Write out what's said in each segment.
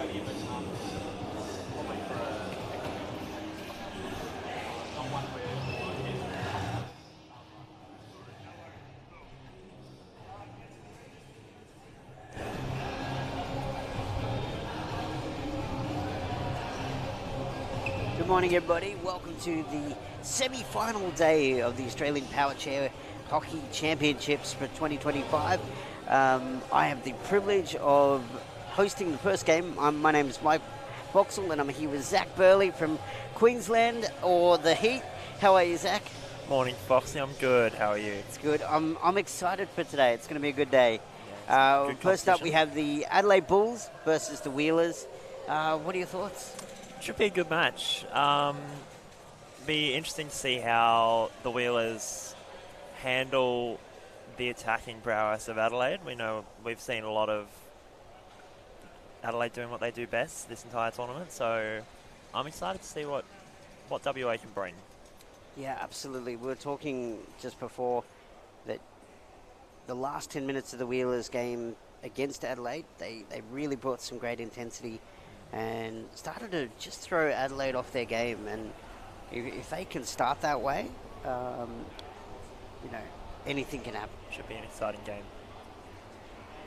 Good morning, everybody. Welcome to the semi-final day of the Australian Powerchair Hockey Championships for 2025. I have the privilege of hosting the first game. My name is Mike Boxall, and I'm here with Zach Burley from Queensland, or the Heat. How are you, Zach? Morning, Foxy. I'm good. How are you? It's good. I'm excited for today. It's going to be a good day. Yeah, good First up, we have the Adelaide Bulls versus the Wheelers. What are your thoughts? Should be a good match. Be interesting to see how the Wheelers handle the attacking prowess of Adelaide. We know we've seen a lot of Adelaide doing what they do best this entire tournament, so I'm excited to see what WA can bring. Yeah, absolutely. We were talking just before that the last 10 minutes of the Wheelers game against Adelaide, they really brought some great intensity and started to just throw Adelaide off their game. And if they can start that way, anything can happen. Should be an exciting game.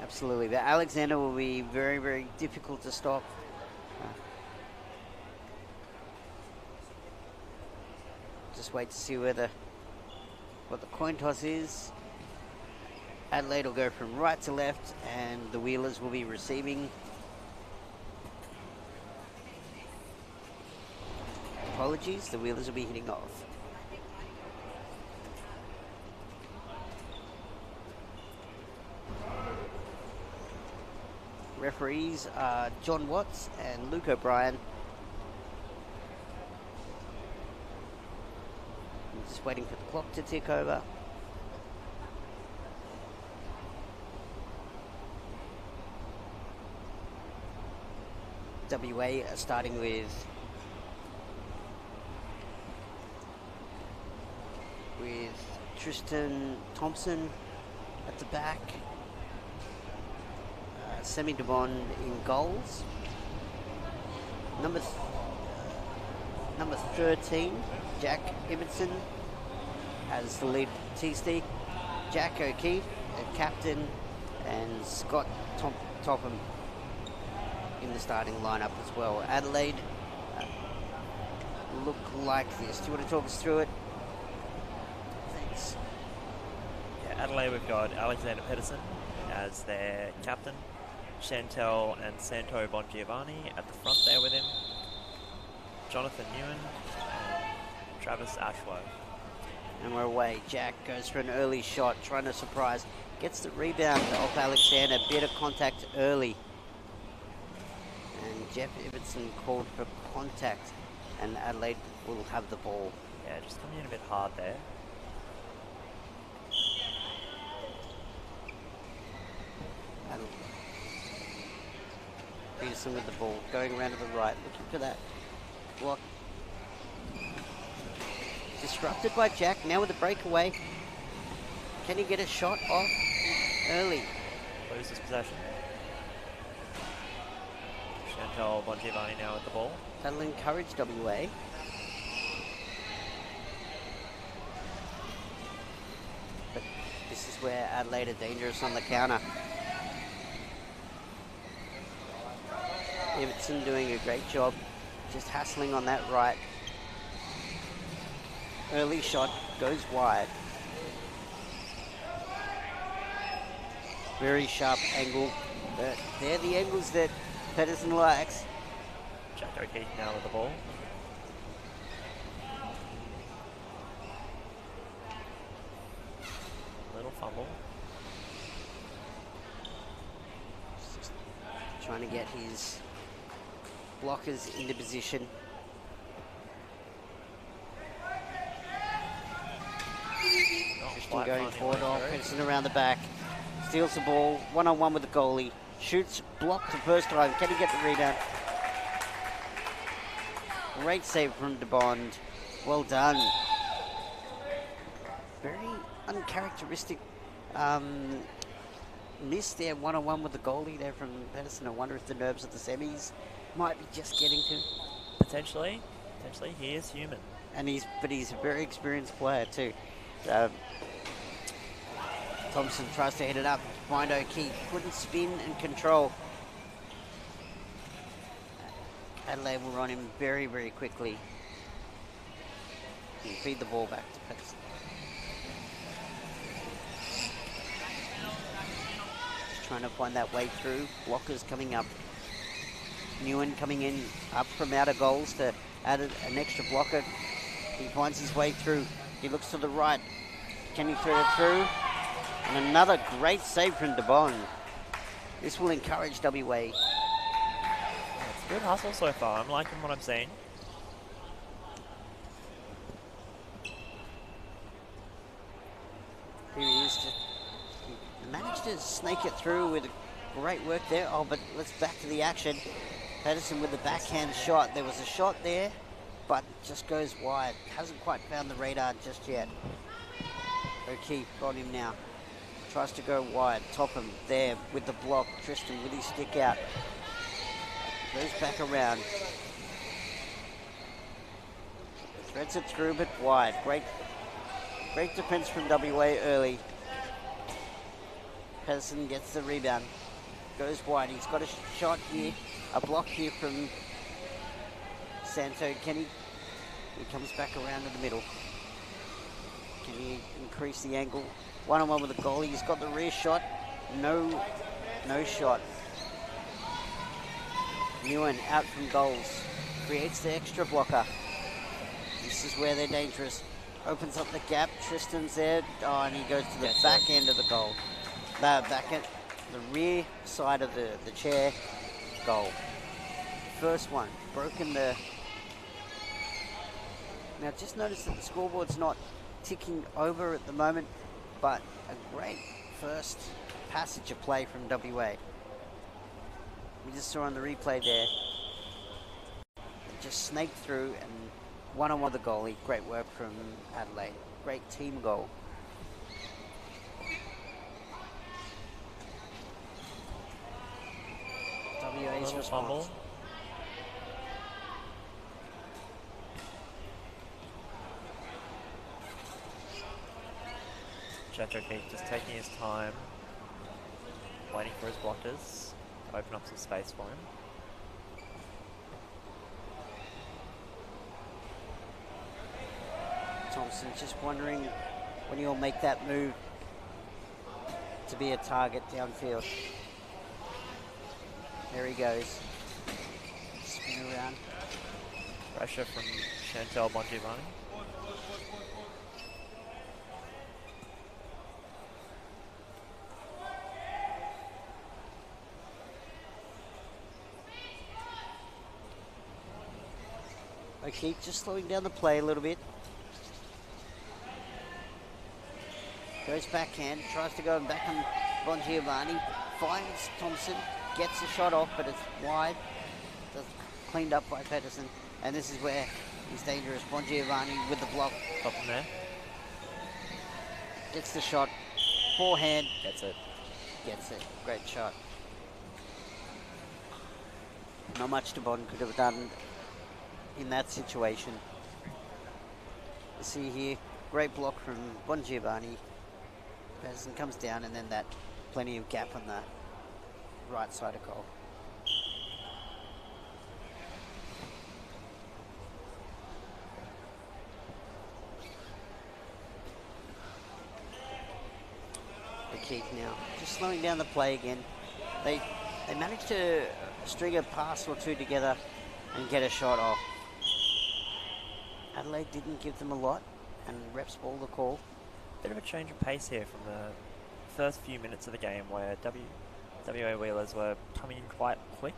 Absolutely. The Alexander will be very, very difficult to stop. Just wait to see what the coin toss is. Adelaide will go from right to left, and the Wheelers will be receiving. Apologies, the Wheelers will be hitting off. Referees are John Watts and Luke O'Brien. I'm just waiting for the clock to tick over. WA are starting with Tristan Thompson at the back, Semi Devon in goals, number 13 Jack Ibbotson as the lead T-stick, Jack O'Keefe at captain, and Scott Topham in the starting lineup as well. Adelaide look like this. Do you want to talk us through it? Thanks. Yeah, Adelaide, we've got Alexander Pedersen as their captain, Chantel and Santo Bongiovanni at the front there with him, Jonathan Newen and Travis Ashworth. And we're away. Jack goes for an early shot, trying to surprise. Gets the rebound off Alexander. Bit of contact early. And Jeff Ibbotson called for contact, and Adelaide will have the ball. Yeah, just coming in a bit hard there. Peterson with the ball, going around to the right, looking for that block. Disrupted by Jack, now with the breakaway. Can he get a shot off early? Loses possession. Chantal Bongiovanni now with the ball. That'll encourage WA. But this is where Adelaide are dangerous on the counter. Ibbotson doing a great job, just hassling on that right. Early shot goes wide. Very sharp angle. They're the angles that Pedersen likes. Jack O'Keefe now with the ball. Little fumble. Just trying to get his blockers into position. Tristan going forward off, Pedersen around the back, steals the ball, one-on-one with the goalie, shoots, blocked the first time. Can he get the rebound? Great save from DeBond. Well done. Very uncharacteristic missed there one-on-one with the goalie there from Pedersen. I wonder if the nerves of the semis might be just getting to him. Potentially, he is human. And he's a very experienced player too. Thompson tries to hit it up. Find O'Keefe. Couldn't spin and control. Adelaide will run him very, very quickly. And feed the ball back to Pedersen. Just trying to find that way through. Blockers coming up. Nguyen coming in up from outer goals to add an extra blocker. He finds his way through. He looks to the right. Can he thread it through? And another great save from DeBon. This will encourage WA. It's good hustle so far. I'm liking what I'm seeing. Here he is. He managed to snake it through with great work there. Oh, but let's back to the action. Pedersen with the backhand shot. There was a shot there, but just goes wide. Hasn't quite found the radar just yet. O'Keefe got him now. Tries to go wide. Topham there with the block. Tristan with his stick out. Goes back around. Threads it through, but wide. Great defense from WA early. Pedersen gets the rebound. Goes wide. He's got a shot here. A block here from Santo. He comes back around to the middle. Can he increase the angle? One-on-one with the goalie. He's got the rear shot. No shot. Nguyen out from goals. Creates the extra blocker. This is where they're dangerous. Opens up the gap. Tristan's there. Oh, and he goes to the back end of the goal. The rear side of the chair. Goal. First one. Broken the... Now just notice that the scoreboard's not ticking over at the moment, but a great first passage of play from WA. We just saw on the replay there. It just snaked through and one-on-one with the goalie. Great work from Adelaide. Great team goal. WA's response. Fumble. Jack O'Keefe just taking his time, waiting for his blockers to open up some space for him. Thompson just wondering when he'll make that move to be a target downfield. There he goes. Spin around. Pressure from Chantel Bongiovanni. O'Keefe just slowing down the play a little bit. Goes backhand, tries to go back on Bongiovanni. Finds Thompson, gets the shot off, but it's wide. That's cleaned up by Pedersen. And this is where he's dangerous. Bongiovanni with the block. Top in there. Gets the shot. Forehand. Gets it. Gets it. Great shot. Not much DeBon could have done in that situation. You see here, great block from Bongiovanni. Pedersen comes down and then that plenty of gap on the right side of goal. O'Keefe now, just slowing down the play again. They managed to string a pass or two together and get a shot off. Adelaide didn't give them a lot, and refs ball the call. Bit of a change of pace here from the first few minutes of the game where WA Wheelers were coming in quite quick,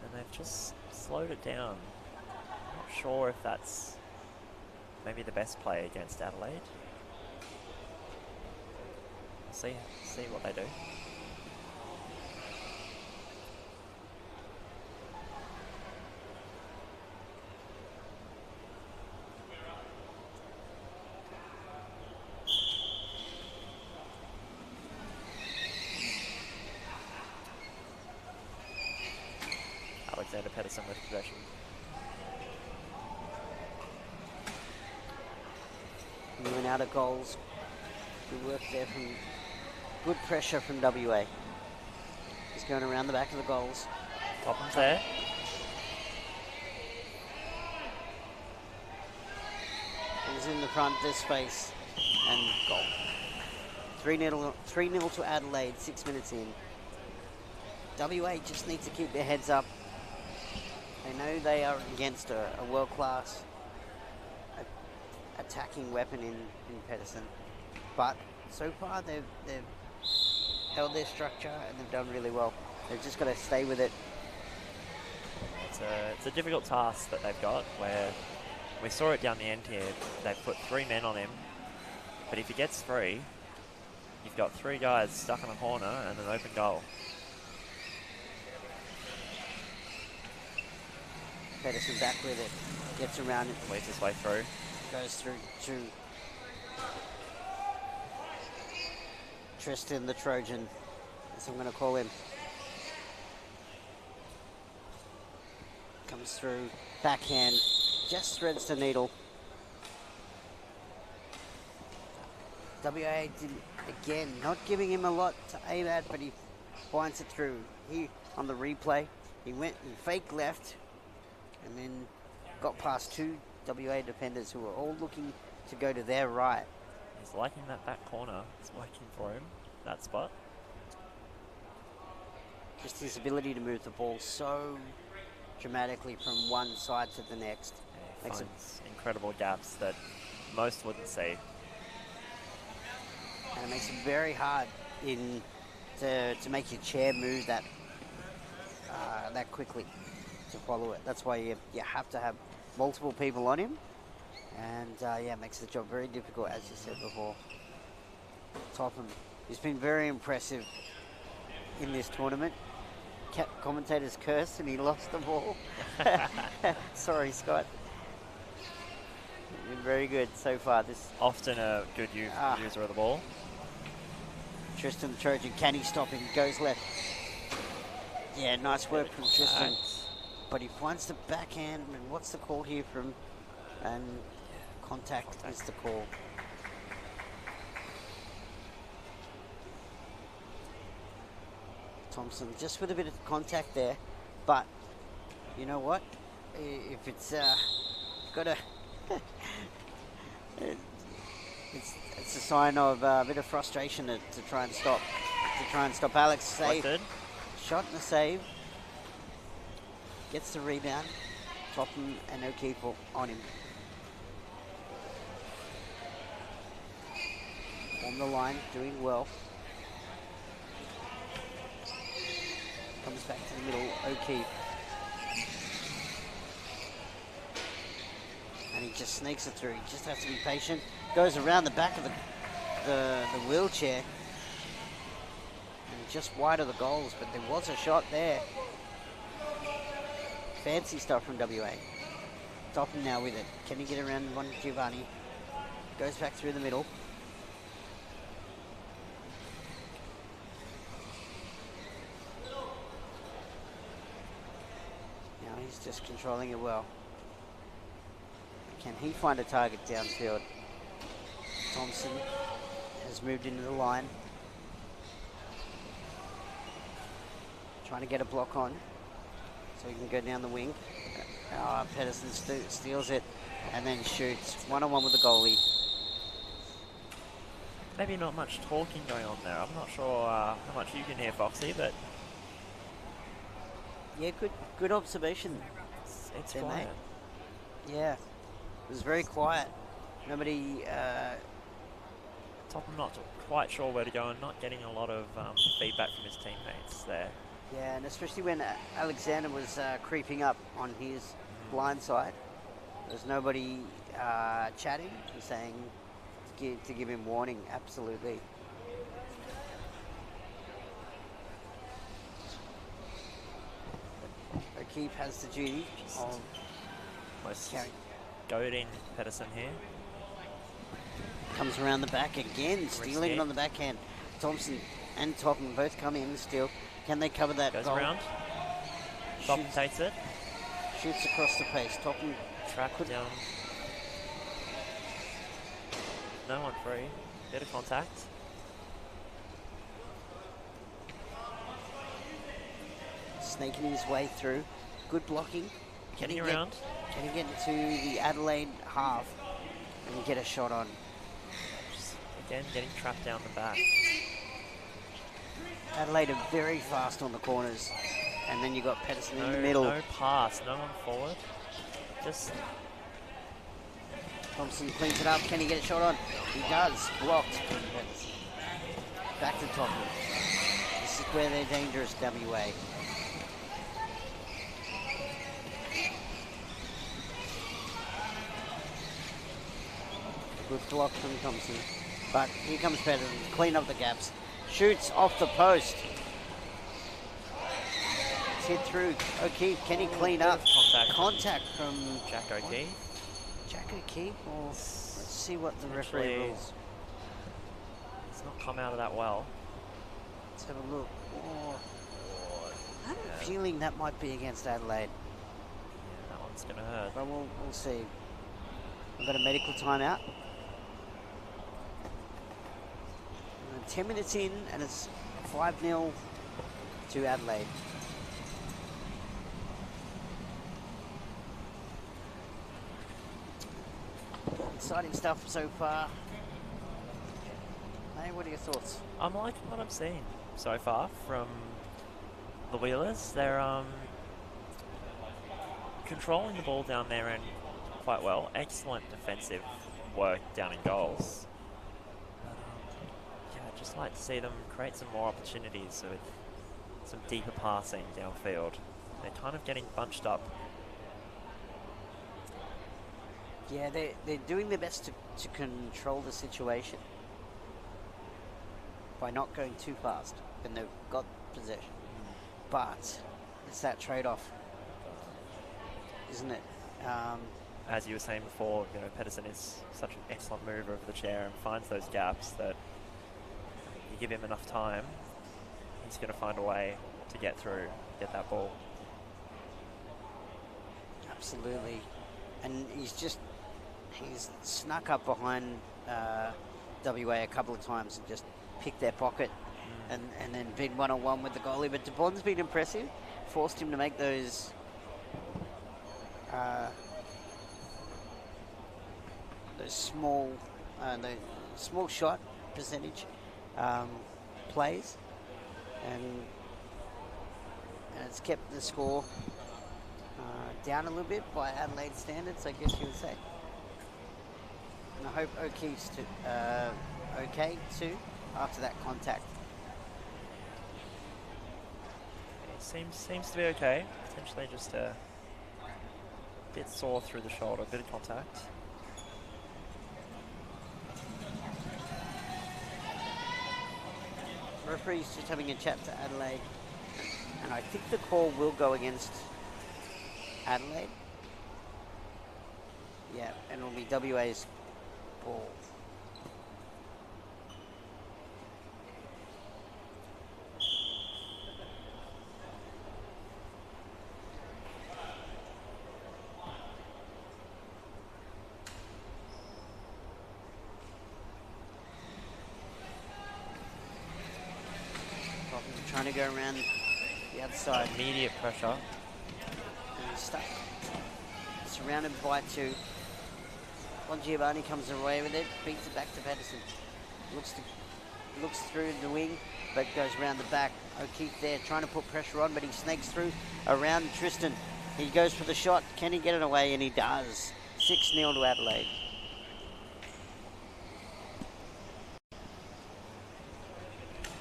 and they've just slowed it down. I'm not sure if that's maybe the best play against Adelaide. See what they do. Alexander Pedersen with possession. Moving out of goals. Good work there from good pressure from WA. He's going around the back of the goals. Topham's there. He's in the front, this space, and goal. 3-0 to Adelaide, 6 minutes in. WA just need to keep their heads up. They know they are against a world-class attacking weapon in Pedersen. But so far they've held their structure and they've done really well. They've just got to stay with it. It's a difficult task that they've got, where we saw it down the end here. They've put 3 men on him, but if he gets 3, you've got 3 guys stuck in a corner and an open goal. Pedersen back with it, gets around it, Leads his way through. goes through to Tristan the Trojan, as I'm going to call him. Comes through, backhand, just threads the needle. WA again, not giving him a lot to aim at, but he finds it through. He, on the replay, he went and fake left, and then got past 2 WA defenders who were all looking to go to their right. He's liking that back corner. It's working for him, that spot. Just his ability to move the ball so dramatically from one side to the next. Yeah, he finds incredible gaps that most wouldn't see. And it makes it very hard to make your chair move that quickly to follow it. That's why you have to have multiple people on him, and yeah, it makes the job very difficult, as you said before. Topham, he's been very impressive in this tournament. Commentators cursed and he lost the ball. Sorry, Scott. Been very good so far. This Often a good user of the ball. Tristan the Trojan, can he stop him? Goes left. Yeah, nice work from Tristan. But he finds the backhand, and what's the call here from? And contact is the call. Thompson just with a bit of contact there, but you know what? If it's got a, it's a sign of a bit of frustration to try and stop Alex. Save, shot and a save. Gets the rebound. Topham and O'Keefe on him. On the line, doing well. Comes back to the middle, O'Keefe. And he just sneaks it through. He just has to be patient. Goes around the back of the wheelchair. And just wide of the goals, but there was a shot there. Fancy stuff from WA. Topham now with it. Can he get around one Giovanni? Goes back through the middle. Now he's just controlling it well. Can he find a target downfield? Thompson has moved into the line. Trying to get a block on so he can go down the wing. Pedersen steals it and then shoots. One-on-one with the goalie. Maybe not much talking going on there. I'm not sure how much you can hear, Foxy, but yeah, good observation. It's quiet. Yeah, it was very quiet. Nobody. Topham not quite sure where to go and not getting a lot of feedback from his teammates there. Yeah, and especially when Alexander was creeping up on his blind side, there was nobody chatting and saying to give him warning. Absolutely. O'Keefe has the duty of carrying. Goading Pedersen here. Comes around the back again, stealing it on the backhand. Thompson and Topham both come in still. Can they cover that goes goal? Around. Topham takes it. Shoots across the pace. Topham Trapped down. No one free. Bit of contact. snaking his way through. Good blocking. Getting around. Can he get into the Adelaide half and get a shot on? Just, again, getting trapped down the back. Adelaide are very fast on the corners. And then you got Pedersen in the middle. No pass, no one forward. Just Thompson cleans it up. Can he get a shot on? He does. Blocked. Back to Topham. This is where they're dangerous, WA. Good block from Thompson. But here comes Pedersen. Clean up the gaps. Shoots off the post. It's hit through. O'Keefe, can he clean up? Contact from Jack O'Keefe. Jack O'Keefe? Or let's see what the referee rules. It's not come out of that well. Let's have a look. Oh. I have a feeling that might be against Adelaide. Yeah, that one's going to hurt. But we'll see. We've got a medical timeout. 10 minutes in, and it's 5-0 to Adelaide. Exciting stuff so far. Hey, what are your thoughts? I'm liking what I'm seeing so far from the Wheelers. They're controlling the ball down there and quite well. Excellent defensive work down in goals. I'd just like to see them create some more opportunities with some deeper passing downfield. They're kind of getting bunched up. Yeah, they're doing their best to control the situation by not going too fast when they've got possession. But it's that trade-off, isn't it? As you were saying before, you know, Pedersen is such an excellent mover of the chair and finds those gaps that you give him enough time, he's going to find a way to get through, get that ball. Absolutely. And he's snuck up behind WA a couple of times and just picked their pocket and then been one-on-one with the goalie. But DeBond's been impressive, forced him to make those small shot percentage plays, and it's kept the score down a little bit by Adelaide standards, I guess you would say. And I hope O'Keefe's okay too after that contact. Seems to be okay. Potentially just a bit sore through the shoulder, a bit of contact. The referee's just having a chat to Adelaide, and I think the call will go against Adelaide. Yeah, and it'll be WA's ball. Trying to go around the other side. Immediate pressure. And he's stuck. Surrounded by two. Bongiovanni comes away with it, beats it back to Pedersen. Looks through the wing, but goes around the back. O'Keefe there trying to put pressure on, but he snakes through around Tristan. He goes for the shot. Can he get it away? And he does. 6-0 to Adelaide.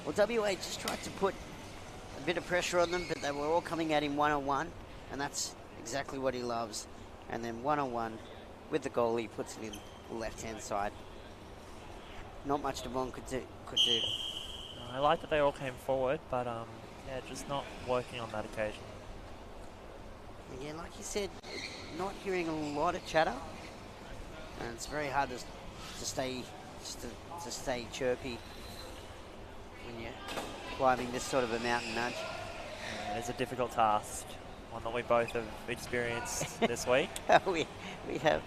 Well, WA just tried to put a bit of pressure on them, but they were all coming at him one-on-one, and that's exactly what he loves. And then one-on-one with the goalie, he puts it in the left-hand side. Not much DeBond could do. I like that they all came forward, but yeah, just not working on that occasion. Again, like you said, not hearing a lot of chatter, and it's very hard to stay chirpy when you're climbing this sort of a mountain nudge. It's a difficult task. one that we both have experienced this week. we have.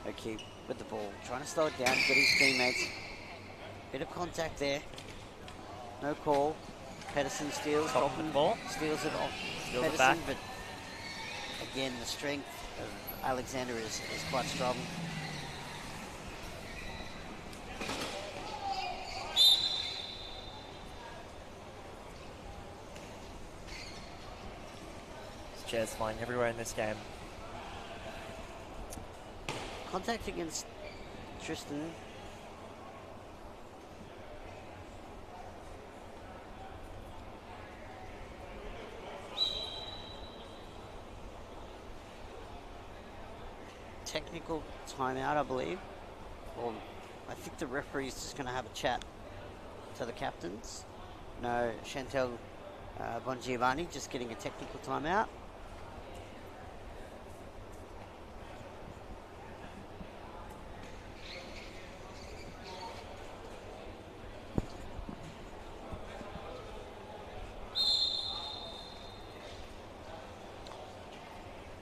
Okay, with the ball, trying to slow it down, get his teammates. Bit of contact there. No call. Pedersen steals. Top of the ball. Steals it off. Steals it Pedersen, back. but again, the strength of Alexander is quite strong. Chairs flying everywhere in this game. Contact against Tristan. Technical timeout, I believe. Or I think the referee's just going to have a chat to the captains. No, Chantel Bongiovanni just getting a technical timeout.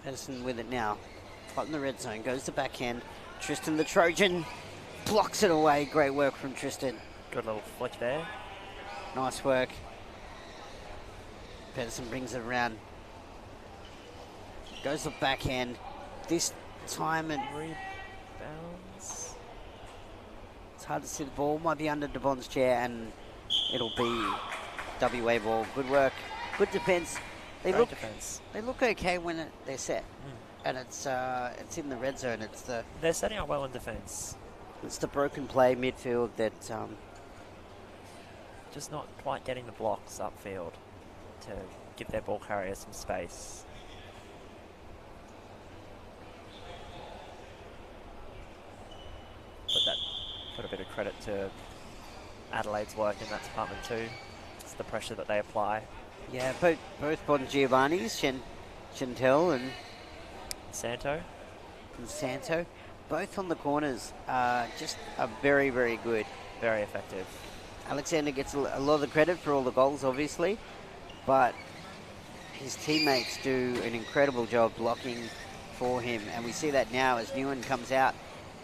Pedersen with it now. Hot in the red zone. Goes to backhand. Tristan the Trojan blocks it away. Great work from Tristan. Good little flick there. Nice work. Pedersen brings it around. Goes to backhand. This time it Rebounds. it's hard to see the ball. Might be under Devon's chair and it'll be WA ball. Good work. Good defense. They Great look defense. They look okay when they're set, and it's in the red zone. They're setting up well in defense. It's the broken play midfield that Just not quite getting the blocks upfield to give their ball carrier some space. But that put a bit of credit to Adelaide's work in that department too. It's the pressure that they apply. yeah, both Bongiovanni's, Chantel and Santo. Santo, both on the corners just are very, very good. Very effective. Alexander gets a lot of the credit for all the goals, obviously, but his teammates do an incredible job blocking for him, and we see that now as Newen comes out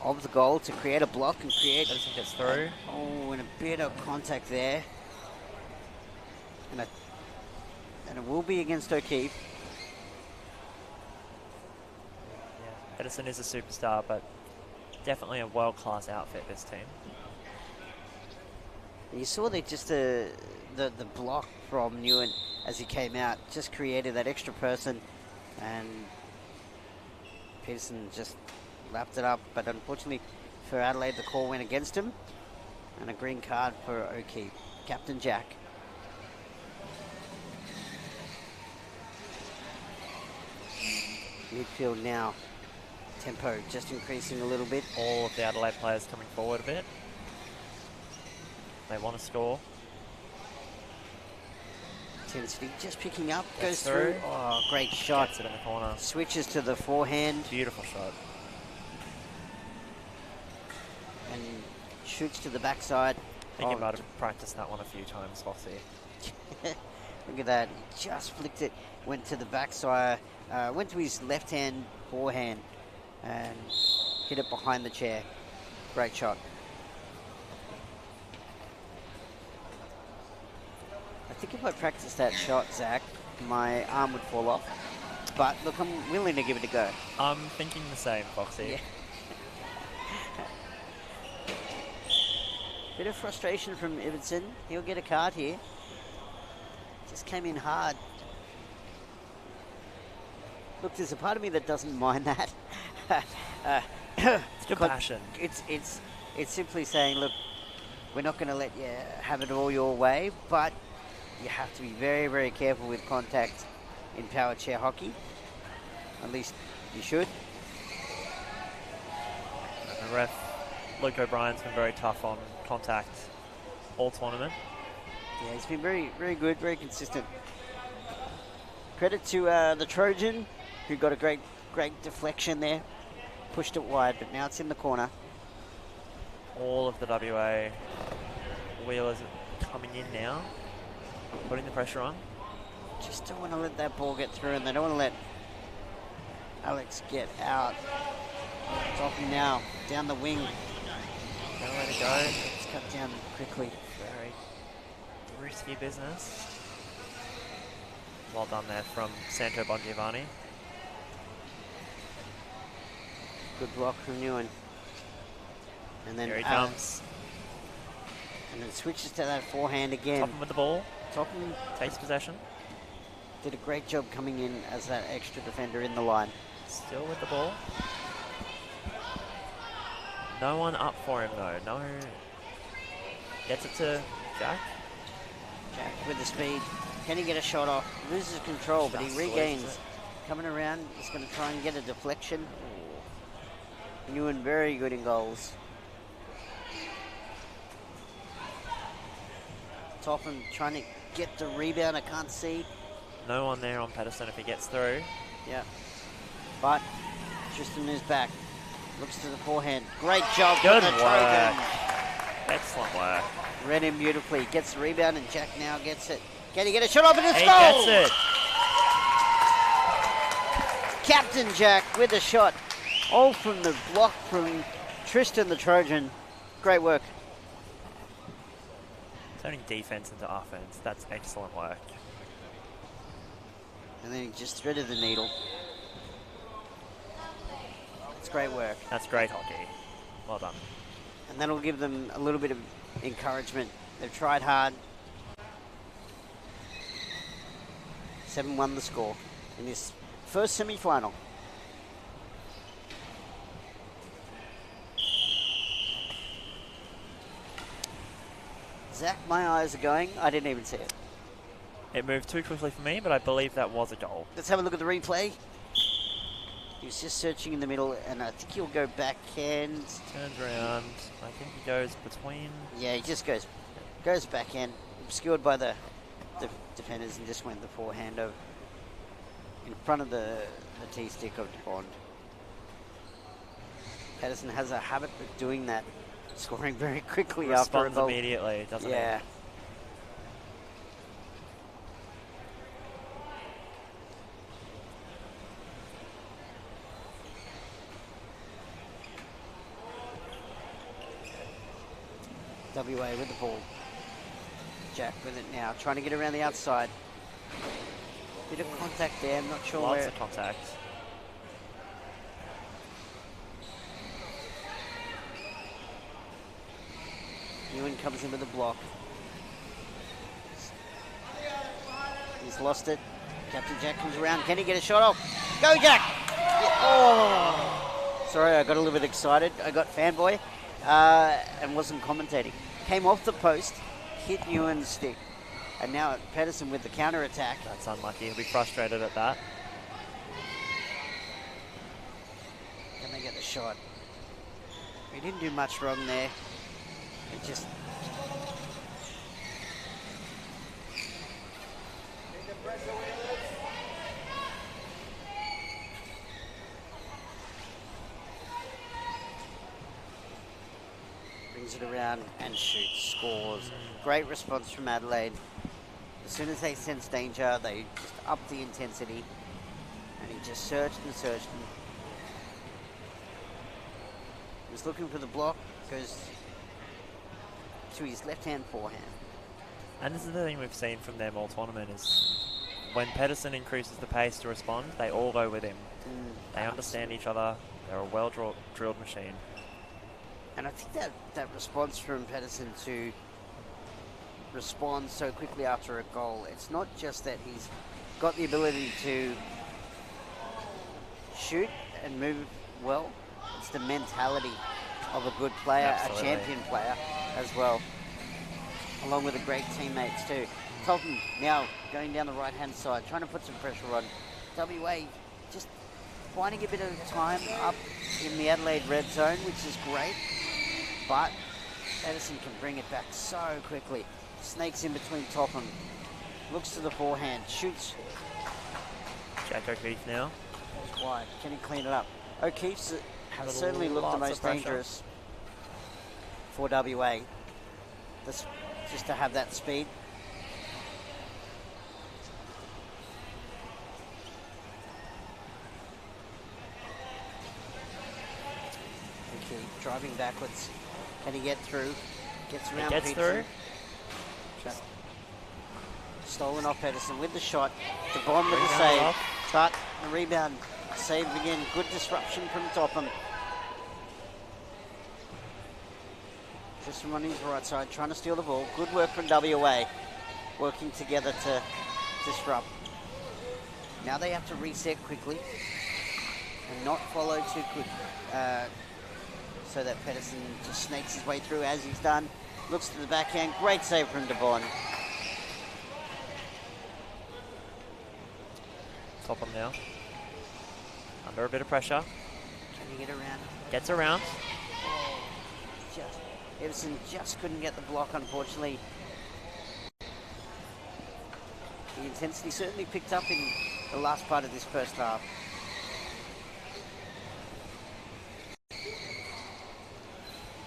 of the goal to create a block and create. Pedersen gets through. And a bit of contact there, and it will be against O'Keefe. Yeah. Pedersen is a superstar, but definitely a world-class outfit, this team. And you saw that just the block from Newen as he came out just created that extra person, and Peterson just wrapped it up. But unfortunately for Adelaide, the call went against him, and a green card for O'Keefe. Captain Jack. Midfield now. Tempo just increasing a little bit. All of the Adelaide players coming forward a bit. They want to score. Intensity just picking up. Gets Goes through. through. Oh, great shot. Gets it in the corner. Switches to the forehand Beautiful shot. and shoots to the backside. I think he might have practiced that one a few times, Foxy. Look at that. He just flicked it. Went to the backside. Went to his left-hand forehand and hit it behind the chair. Great shot. I think if I practiced that shot, Zach, my arm would fall off. But look, I'm willing to give it a go. I'm thinking the same, Foxy. Yeah. Bit of frustration from Iverson. He'll get a card here. Just came in hard. Look, there's a part of me that doesn't mind that. It's compassion. It's simply saying, look, we're not going to let you have it all your way, but you have to be very, very careful with contact in power chair hockey. At least you should. And the ref, Luke O'Brien's been very tough on contact all tournament. Yeah, he's been very, very good, very consistent. Credit to the Trojan, who got a great deflection there. Pushed it wide, but now it's in the corner. All of the WA Wheelers coming in now, putting the pressure on. Just don't want to let that ball get through, and they don't want to let Alex get out. Topham now, down the wing. Don't let it go. It's cut down quickly. Very risky business. Well done there from Santo Bongiovanni. Good block from Nguyen. And then Here he comes. And then switches to that forehand again. Topham with the ball. Topham Takes possession. did a great job coming in as that extra defender in the line. Still with the ball. No one up for him though. No. Gets it to Jack. Jack with the speed. Can he get a shot off? Loses control, but he Just regains. loses it. Coming around, he's going to try and get a deflection. Nguyen very good in goals. Topham trying to get the rebound. I can't see. No one there on Pedersen if he gets through. Yeah. But Tristan is back. Looks to the forehand. Great job. Good with the work. Trojan. Excellent work. Read him beautifully. Gets the rebound, and Jack now gets it. Can he get a shot off, and it's He goal! gets it. Captain Jack with a shot. All from the block from Tristan the Trojan. Great work. Turning defense into offense. That's excellent work. And then he just threaded the needle. It's great work. That's great hockey. Well done. And that'll give them a little bit of encouragement. They've tried hard. 7-1 the score in this first semi-final. Zach, my eyes are going. I didn't even see it. It moved too quickly for me, but I believe that was a goal. Let's have a look at the replay. He was just searching in the middle, and I think he'll go backhand. Turns around. I think he goes between. Yeah, he just goes backhand, obscured by the defenders, and just went the forehand over in front of the T-stick of Bond. Pedersen has a habit of doing that, scoring very quickly after a Responds goal. immediately, doesn't Yeah. he? WA with the ball. Jack with it now, trying to get around the outside. Bit of contact there, I'm not sure Lots where. of contact. Nguyen comes in with a block. He's lost it. Captain Jack comes around. Can he get a shot off? Go, Jack! Oh! Sorry, I got a little bit excited. I got fanboy and wasn't commentating. Came off the post, hit Nguyen's stick. And now Pedersen with the counter attack. That's unlucky. He'll be frustrated at that. Can they get the shot? He didn't do much wrong there. It just... brings it around and shoots, scores. Great response from Adelaide. As soon as they sense danger, they just up the intensity. And he just searched and searched. And he was looking for the block, goes to his left-hand forehand. And this is the thing we've seen from them all tournament is when Pedersen increases the pace to respond, they all go with him. They understand each other. They're a well-drilled machine. And I think that response from Pedersen to respond so quickly after a goal, it's not just that he's got the ability to shoot and move well, it's the mentality of a good player, Absolutely. a champion player as well, along with the great teammates too. Topham now going down the right-hand side, trying to put some pressure on. WA just finding a bit of time up in the Adelaide red zone, which is great, but Pedersen can bring it back so quickly. Snakes in between Topham, looks to the forehand, shoots Jack O'Keefe now. wide. Can he clean it up? O'Keefe's has certainly looked the Lots of most pressure. dangerous for WA. just to have that speed. Okay, driving backwards. Can he get through? Gets around Gets Peterson. through. Stolen off Pedersen with the shot. The bomb with the Rebound save. off. But the rebound saved again. Good disruption from Topham. Tristan on his right side, trying to steal the ball. Good work from WA. Working together to disrupt. Now they have to reset quickly and not follow too quick, so that Pedersen just snakes his way through as he's done. Looks to the backhand. Great save from Devon. Topham now. Under a bit of pressure. Can he get around? Gets around. Everson just couldn't get the block, unfortunately. The intensity certainly picked up in the last part of this first half.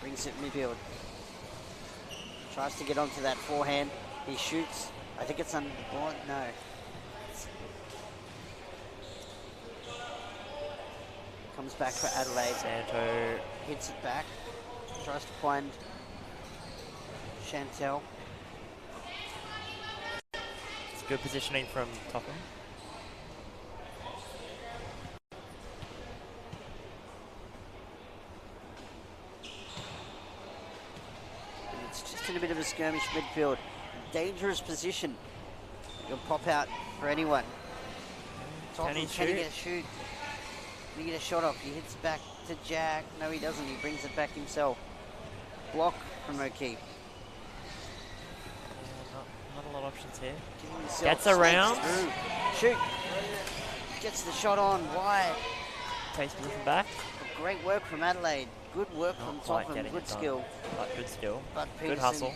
Brings it midfield. Tries to get onto that forehand. He shoots. I think it's under the board. No. Comes back for Adelaide. Santo Hits it back. Tries to find Chantel. It's good positioning from Topham. And it's just in a bit of a skirmish midfield. Dangerous position. You'll pop out for anyone. Can he Can he shoot? get a shoot? Can he get a shot off? He hits back to Jack. No, he doesn't. He brings it back himself. Block from O'Keefe. Not a lot of options here. Giving himself Gets around. through. Shoot. Gets the shot on wide. Takes position back. Great work from Adelaide. Good work Not from quite Topham. getting Good it done. skill. But good skill. But Good Peterson hustle.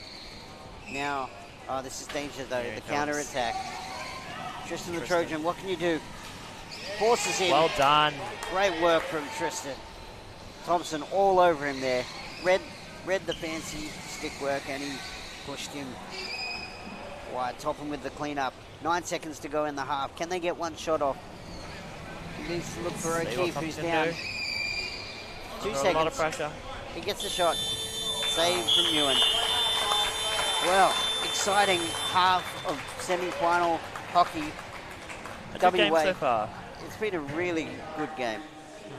Now, oh, this is danger though. Here The it comes. counter attack. Tristan the Tristan. Trojan, what can you do? Forces in. Well done. Great work from Tristan. Thompson all over him there. Read the fancy stick work and he pushed him wide. Topham with the cleanup. 9 seconds to go in the half. Can they get one shot off? He needs to look for See what O'Keefe, who's Thompson down. do. 2 Under seconds. a lot of pressure. He gets the shot. Save from Ewan. Well, exciting half of semi-final hockey. A good game WA. so far. It's been a really good game.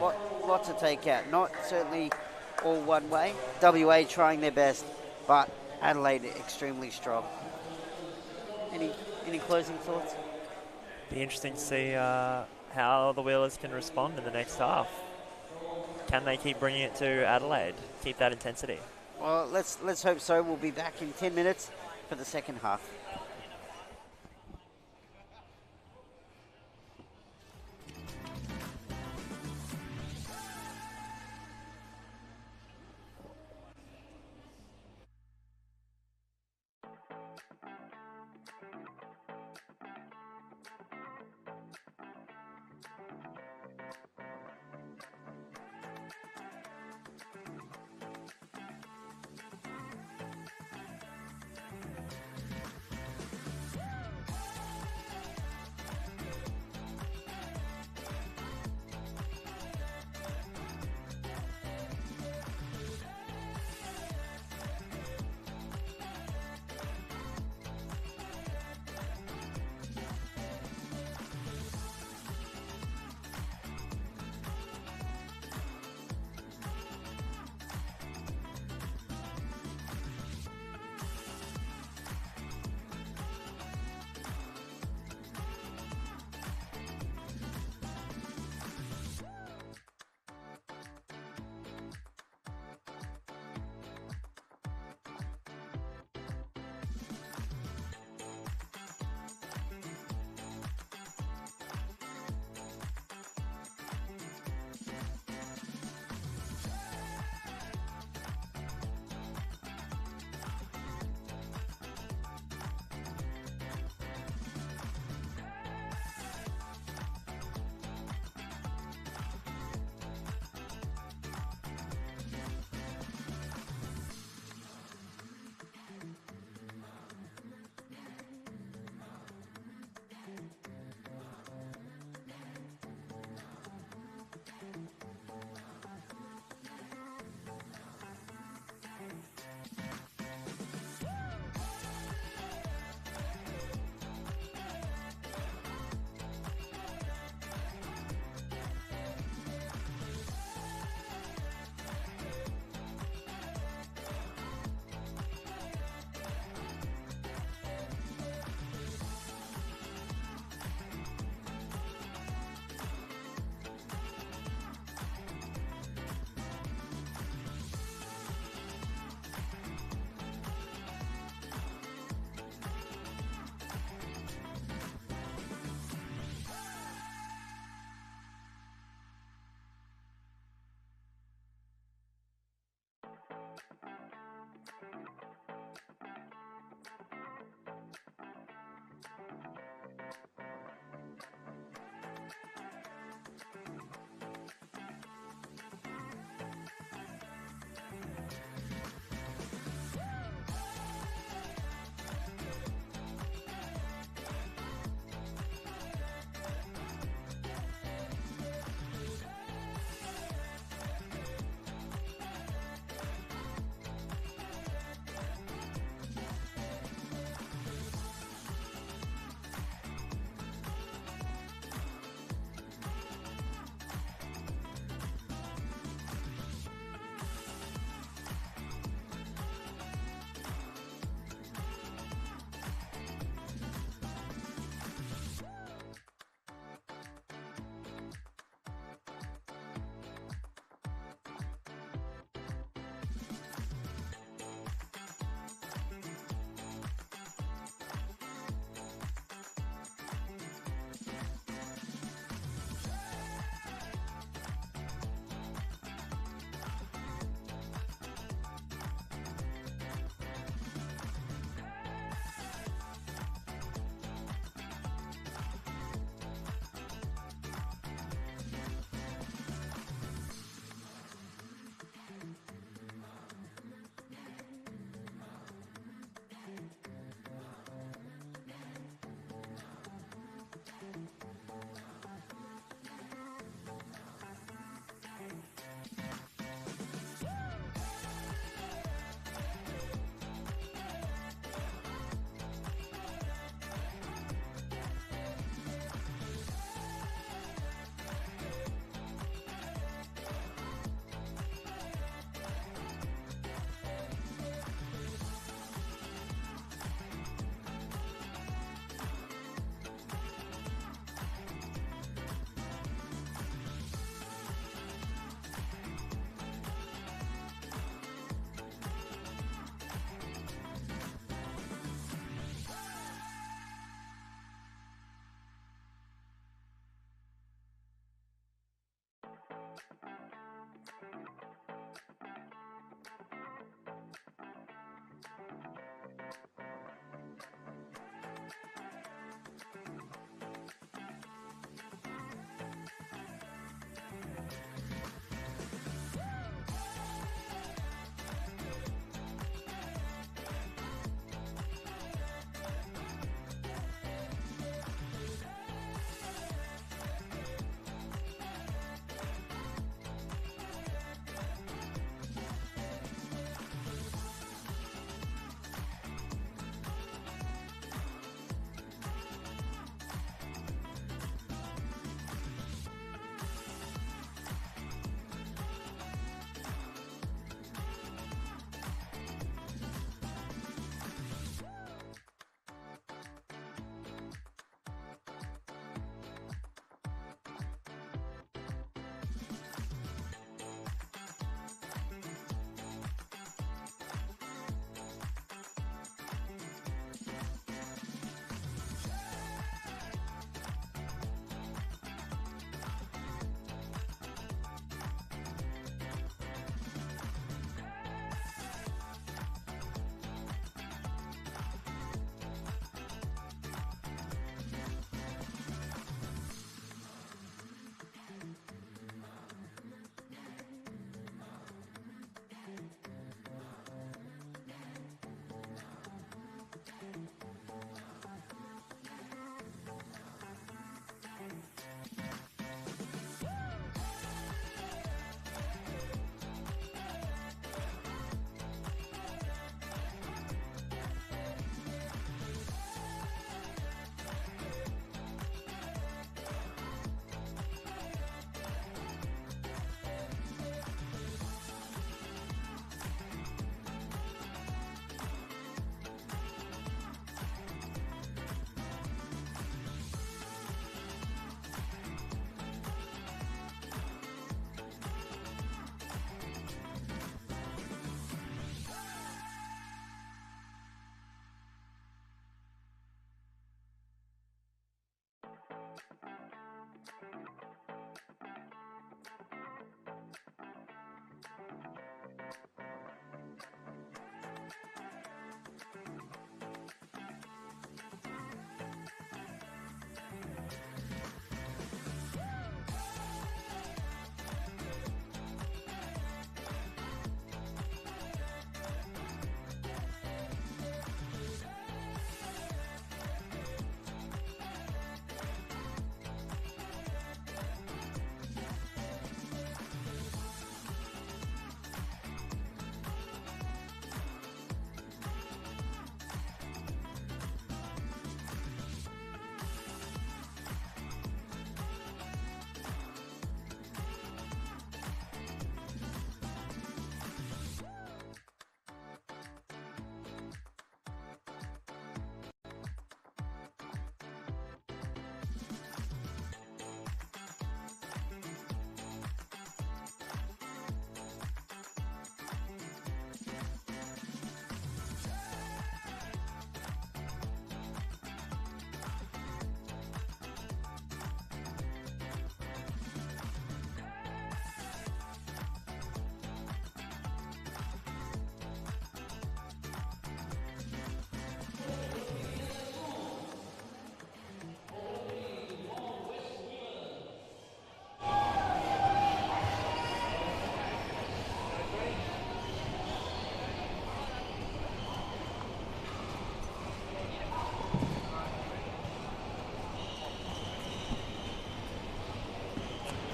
Lot to take out. Not certainly all one way. WA trying their best, but Adelaide extremely strong. Any closing thoughts? Be interesting to see how the Wheelers can respond in the next half. Can they keep bringing it to Adelaide? Keep that intensity. Well, let's hope so. We'll be back in 10 minutes for the second half.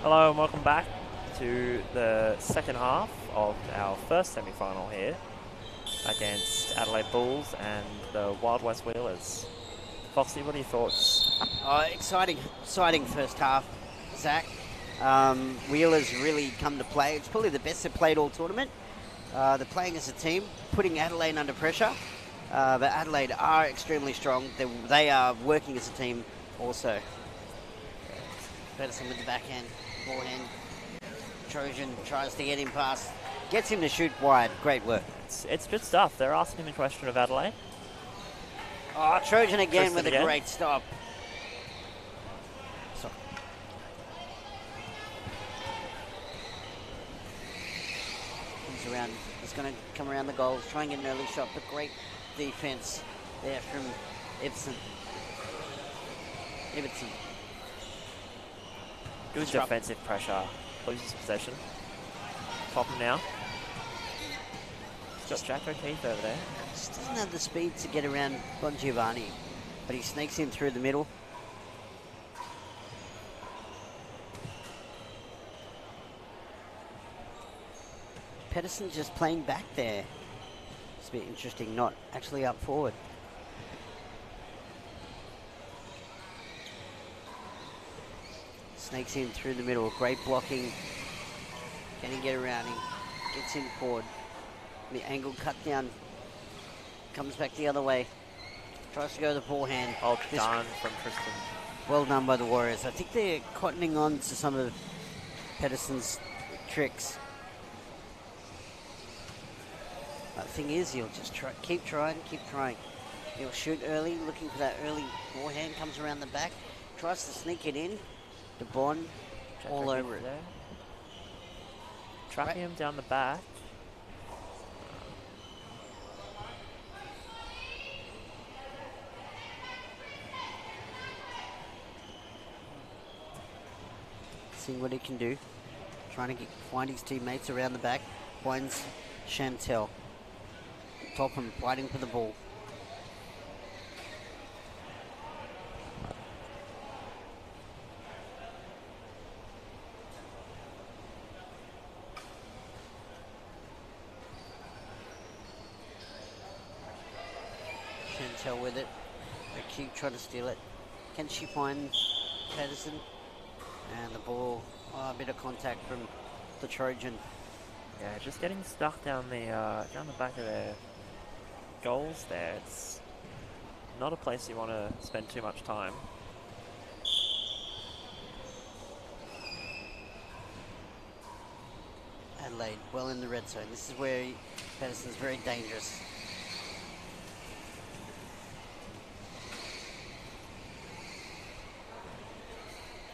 Hello and welcome back to the second half of our first semi-final here against Adelaide Bulls and the Wild West Wheelers. Foxy, what are your thoughts? Exciting first half, Zach. Wheelers really come to play. It's probably the best they've played all tournament. They're playing as a team, putting Adelaide under pressure. But Adelaide are extremely strong. They are working as a team also. Pedersen with the backhand, forehand. Trojan tries to get him past, gets him to shoot wide. Great work. It's good stuff. They're asking him a question of Adelaide. Oh, Trojan again Tristan with again. a great stop. Sorry. Comes around. He's going to come around the goals, try and get an early shot, but great defense there from Ibsen. Good Disrupt. defensive pressure. Loses possession. Top him now. He's got Jack O'Keefe over there. Just doesn't have the speed to get around Bongiovanni, but he sneaks in through the middle. Pedersen just playing back there. It's a bit interesting, not actually up forward. Snakes in through the middle, great blocking. Can he get around him? Gets in forward. The angle cut down. Comes back the other way. Tries to go the forehand. Oh, done from Tristan. Well done by the Warriors. I think they're cottoning on to some of Pedersen's tricks. The thing is, he'll just keep trying. He'll shoot early, looking for that early forehand. Comes around the back, tries to sneak it in. De Bon, all over it. There. Trapping him down the back. Seeing what he can do. Trying to find his teammates around the back. Finds Chantel. Topham fighting for the ball. Chantel with it. They keep trying to steal it. Can she find Pedersen? And the ball, a bit of contact from the Trojan. Yeah, just getting stuck down the back of their goals there. It's not a place you want to spend too much time. Adelaide, well in the red zone. This is where Pedersen's very dangerous.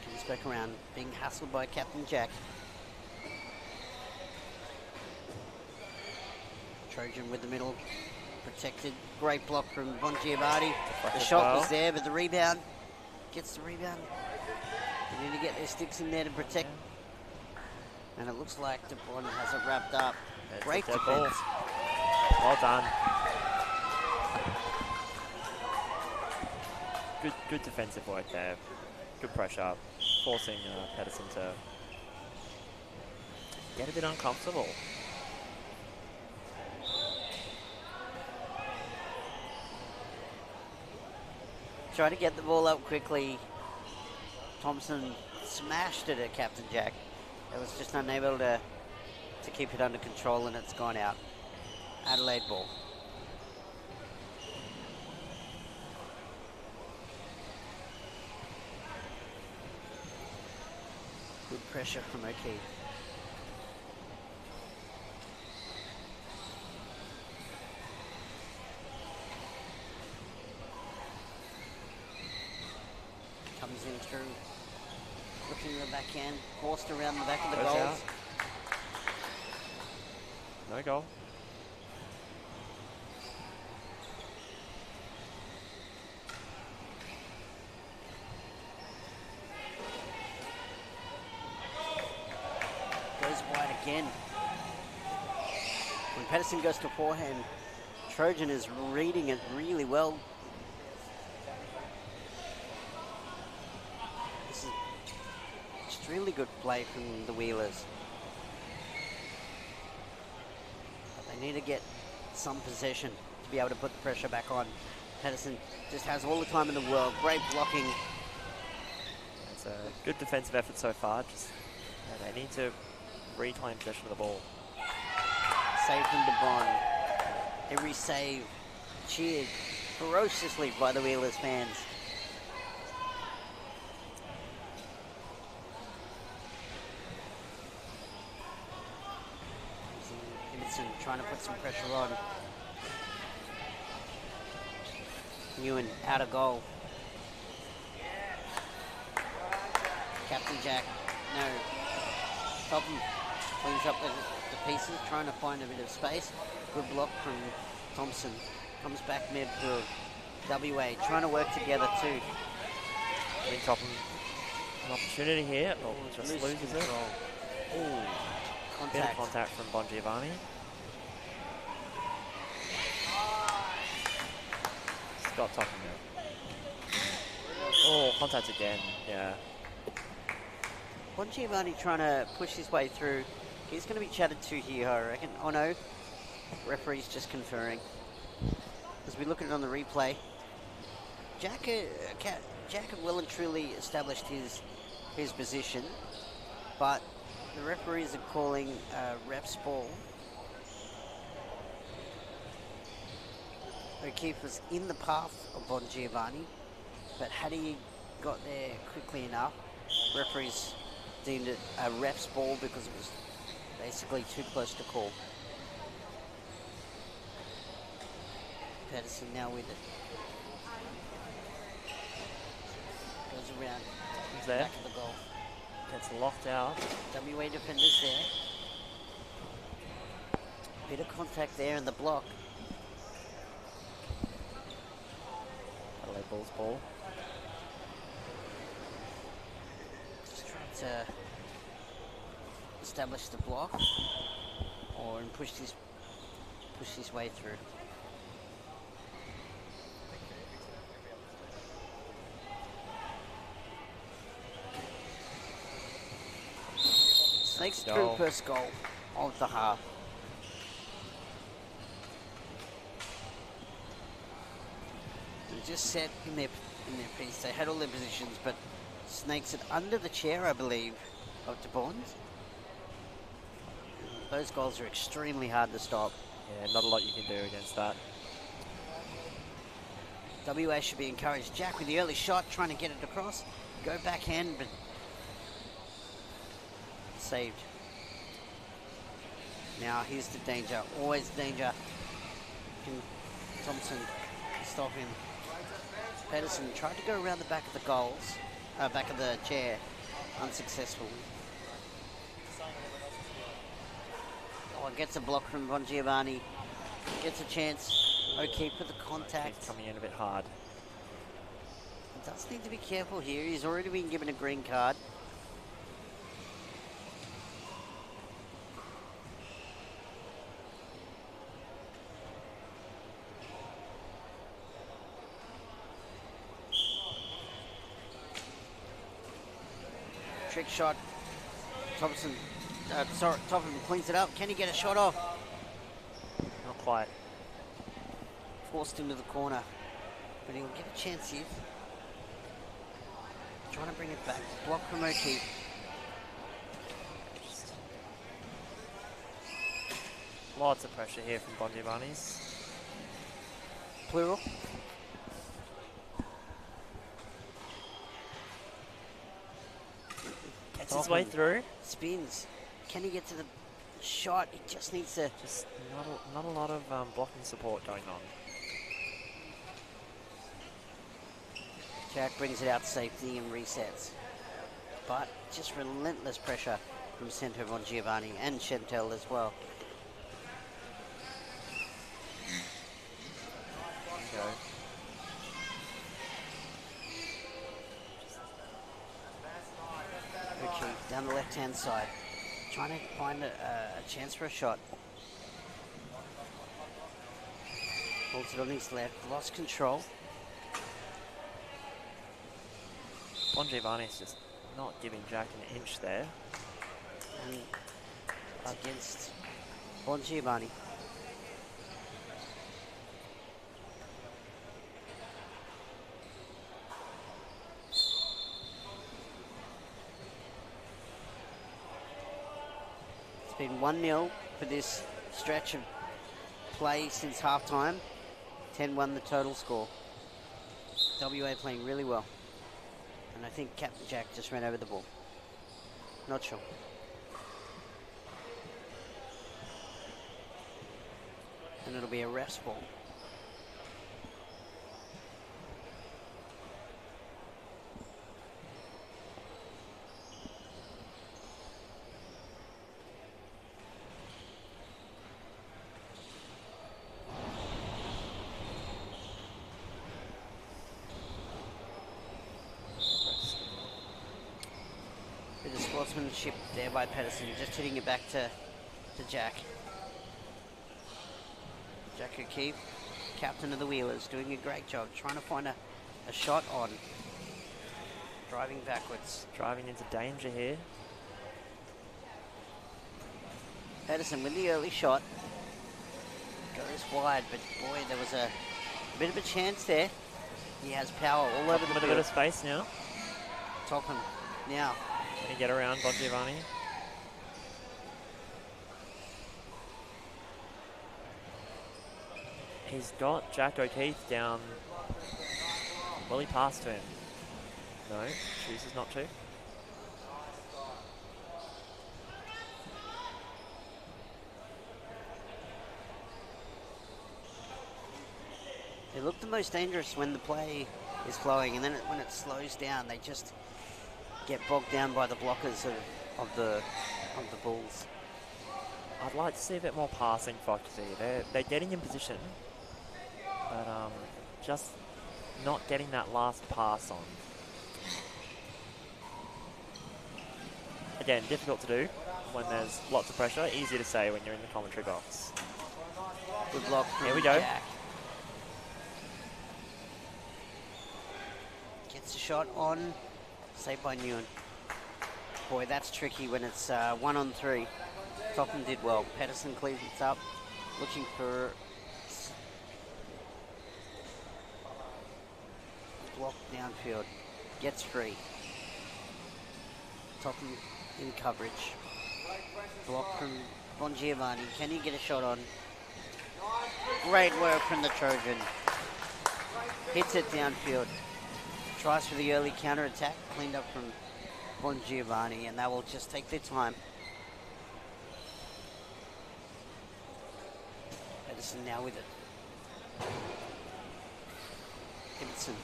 Comes back around, being hassled by Captain Jack. Trojan with the middle, protected. Great block from Bongiovanni. The shot was there, but the rebound. Gets the rebound. They need to get their sticks in there to protect. And it looks like De Bon has it wrapped up. It's Great a dead defense. ball. Well done. Good defensive work there. Good pressure. Forcing Pedersen to get a bit uncomfortable. Try to get the ball up quickly. Thompson smashed it at Captain Jack. It was just unable to keep it under control, and it's gone out. Adelaide ball. Good pressure from O'Keefe. Comes in through, looking at the backhand, forced around the back of the Goes goals. out. No goal. Goes wide again. When Pedersen goes to forehand, Trojan is reading it really well. This is Extremely good play from the Wheelers. But they need to get some possession to be able to put the pressure back on. Pedersen just has all the time in the world. Great blocking. It's a good defensive effort so far. Just they need to reclaim possession of the ball. Save from DeBon. Every save cheered ferociously by the Wheelers fans. Ibbotson trying to put some pressure on. Ewan out of goal. Captain Jack, no. Topham cleans up the pieces, trying to find a bit of space. Good block from Thompson. Comes back midfield. WA trying to work together too. I think Topham an opportunity here. Oh, just loses control. it. Ooh, Contact. bit of contact from Bongiovanni. Scott Topham there. Oh, contact again. Yeah. Bongiovanni trying to push his way through. He's going to be chatted to here, I reckon. Oh no, referee's just conferring. As we look at it on the replay, Jack had well and truly established his position, but the referees are calling ref's ball. O'Keefe was in the path of Bongiovanni, but had he got there quickly enough, referees deemed it a ref's ball because it was basically too close to call. Pedersen now with it. Goes around. He's there. Back of the goal. Gets locked out. WA defenders there. Bit of contact there in the block. Adelaide Bulls ball. Just trying to establish the block and push his way through. Snakes through first goal of the half. They just set in their piece. They had all their positions, but Snakes it under the chair, I believe, of DeBond. Those goals are extremely hard to stop. Yeah, not a lot you can do against that. WA should be encouraged. Jack with the early shot, trying to get it across. Go backhand, but saved. Now here's the danger. Always danger. Can Thompson stop him? Pedersen tried to go around the back of the goals, back of the chair, unsuccessful. Oh, gets a block from Bongiovanni. Gets a chance. O'Keefe with the contact. He's coming in a bit hard. He does need to be careful here. He's already been given a green card. Trick shot. Thompson, Topham cleans it up. Can he get a shot off? Not quite. Forced into the corner, but he'll get a chance here. Trying to bring it back. Block from O'Keefe. Lots of pressure here from Bongiovanni's. Plural. Gets his way through. Spins. Can he get to the shot? He just needs to. Just not a lot of blocking support going on. Jack brings it out to safety and resets. But just relentless pressure from centre Bongiovanni and Chantel as well. Go. O'Keefe down the left-hand side. Trying to find a chance for a shot. Holds it on his left. Lost control. Bongiovanni's just not giving Jack an inch there. And it's against Bongiovanni. It's been 1-0 for this stretch of play since halftime. 10-1 the total score. WA playing really well. And I think Captain Jack just ran over the ball. Not sure. And it'll be a ref's ball. Bit of sportsmanship there by Pedersen, just hitting it back to Jack. Jack O'Keefe, captain of the Wheelers, doing a great job, trying to find a shot on. Driving backwards. Driving into danger here. Pedersen with the early shot. Goes wide, but boy, there was a bit of a chance there. He has power all over the field. A bit of space now. Topham now. Can he get around Bongiovanni? He's got Jack O'Keefe down. Will he pass to him? No, chooses not to. They look the most dangerous when the play is flowing, and then when it slows down, they just get bogged down by the blockers of the Bulls. I'd like to see a bit more passing, Foxy. They're getting in position, but just not getting that last pass on. Again, difficult to do when there's lots of pressure. Easy to say when you're in the commentary box. Good block. Here we go. Jack. Gets a shot on. Saved by Newen. Boy, that's tricky when it's 1-on-3. Topham did well. Pedersen cleans it up. Looking for block downfield. Gets free. Topham in coverage. Block from Bongiovanni. Can he get a shot on? Great work from the Trojan. Hits it downfield. Tries for the early counter attack. Cleaned up from Bongiovanni, and that will just take their time. Pedersen now with it. Gibson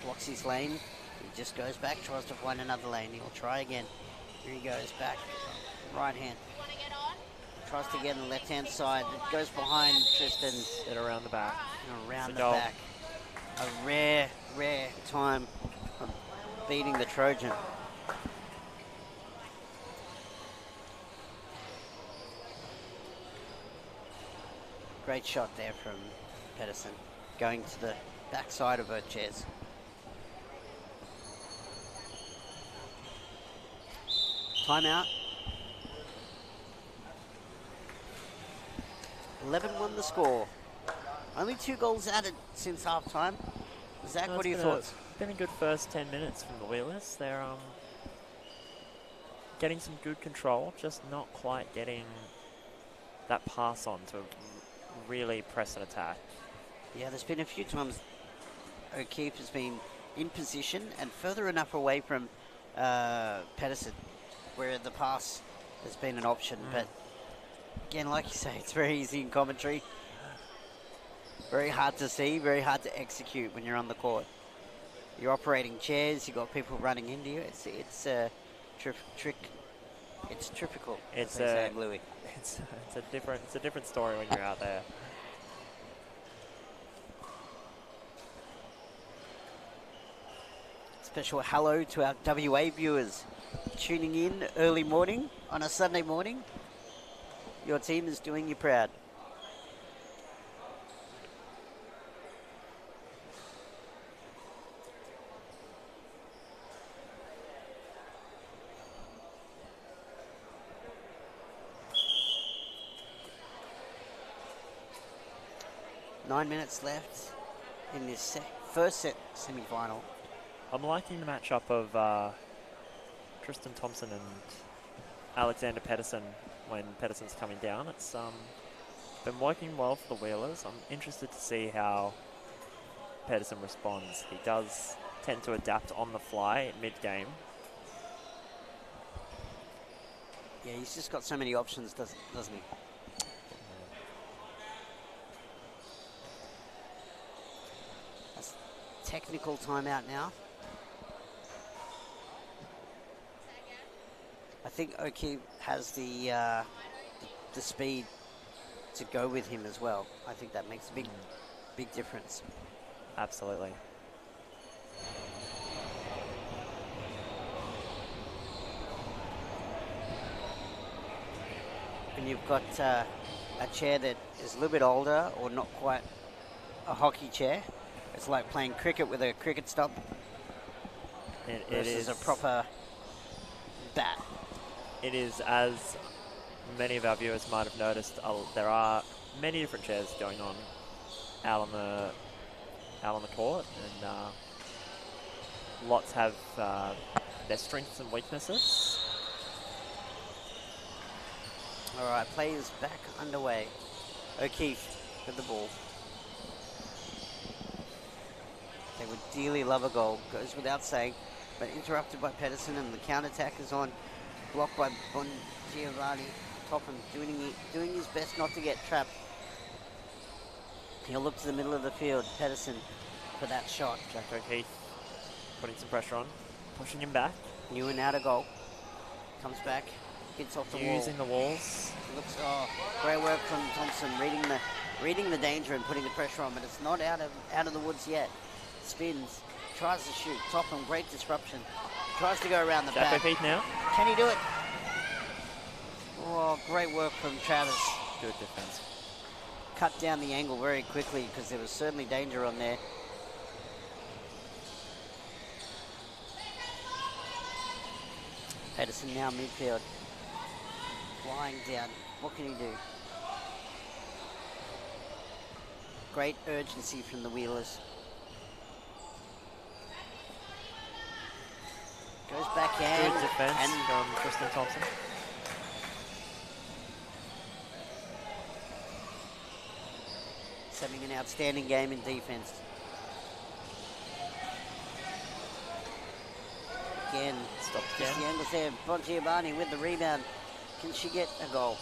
blocks his lane. He just goes back, tries to find another lane. He'll try again. Here he goes back. Right hand. Tries to get on the left hand side. It goes behind Tristan. Get around the back. And around the back. A rare time of beating the Trojan. Great shot there from Pedersen, going to the backside of her chairs. Timeout. 11-1 the score. Only 2 goals added since halftime. Zach, what are your thoughts? Been a good first 10 minutes from the Wheelers. They're getting some good control, just not quite getting that pass on to really press an attack. Yeah, there's been a few times O'Keefe has been in position and further enough away from Pedersen where the pass has been an option. But again, like you say, it's very easy in commentary. Very hard to see, very hard to execute when you're on the court. You're operating chairs, you've got people running into you. It's a trick. It's typical. It's a Louis. It's a different story when you're out there. Special hello to our WA viewers tuning in early morning on a Sunday morning. Your team is doing you proud. 9 minutes left in this first set semi-final. I'm liking the matchup of Tristan Thompson and Alexander Pedersen when Pedersen's coming down. It's been working well for the Wheelers. I'm interested to see how Pedersen responds. He does tend to adapt on the fly mid-game. Yeah, he's just got so many options, doesn't he? That's technical timeout now. I think O'Keefe has the speed to go with him as well. I think that makes a big difference. Absolutely. And you've got a chair that is a little bit older, or not quite a hockey chair. It's like playing cricket with a cricket stump versus a proper bat. It is, as many of our viewers might have noticed, there are many different chairs going on out on the court, and lots have their strengths and weaknesses. All right, play is back underway. O'Keefe with the ball. They would dearly love a goal, goes without saying, but interrupted by Pedersen, and the counter-attack is on. Blocked by Bongiovanni. Topham doing his best not to get trapped. He'll look to the middle of the field. Pedersen for that shot. Jack O'Keefe putting some pressure on, pushing him back. Newen out of goal. Comes back, hits off the wall. Using the walls. Looks, great work from Thompson, reading the danger and putting the pressure on, but it's not out of the woods yet. Spins, tries to shoot. Topham, great disruption. Tries to go around the Jack back. O'Keefe now. Can he do it? Oh, great work from Travis. Good defense. Cut down the angle very quickly because there was certainly danger on there. Pedersen now midfield. Flying down. What can he do? Great urgency from the Wheelers. Goes backhand. Good defense and from Tristan Thompson. he's having an outstanding game in defense. Again, Stopped just again. the angles there. Bongiovanni with the rebound. Can she get a goal?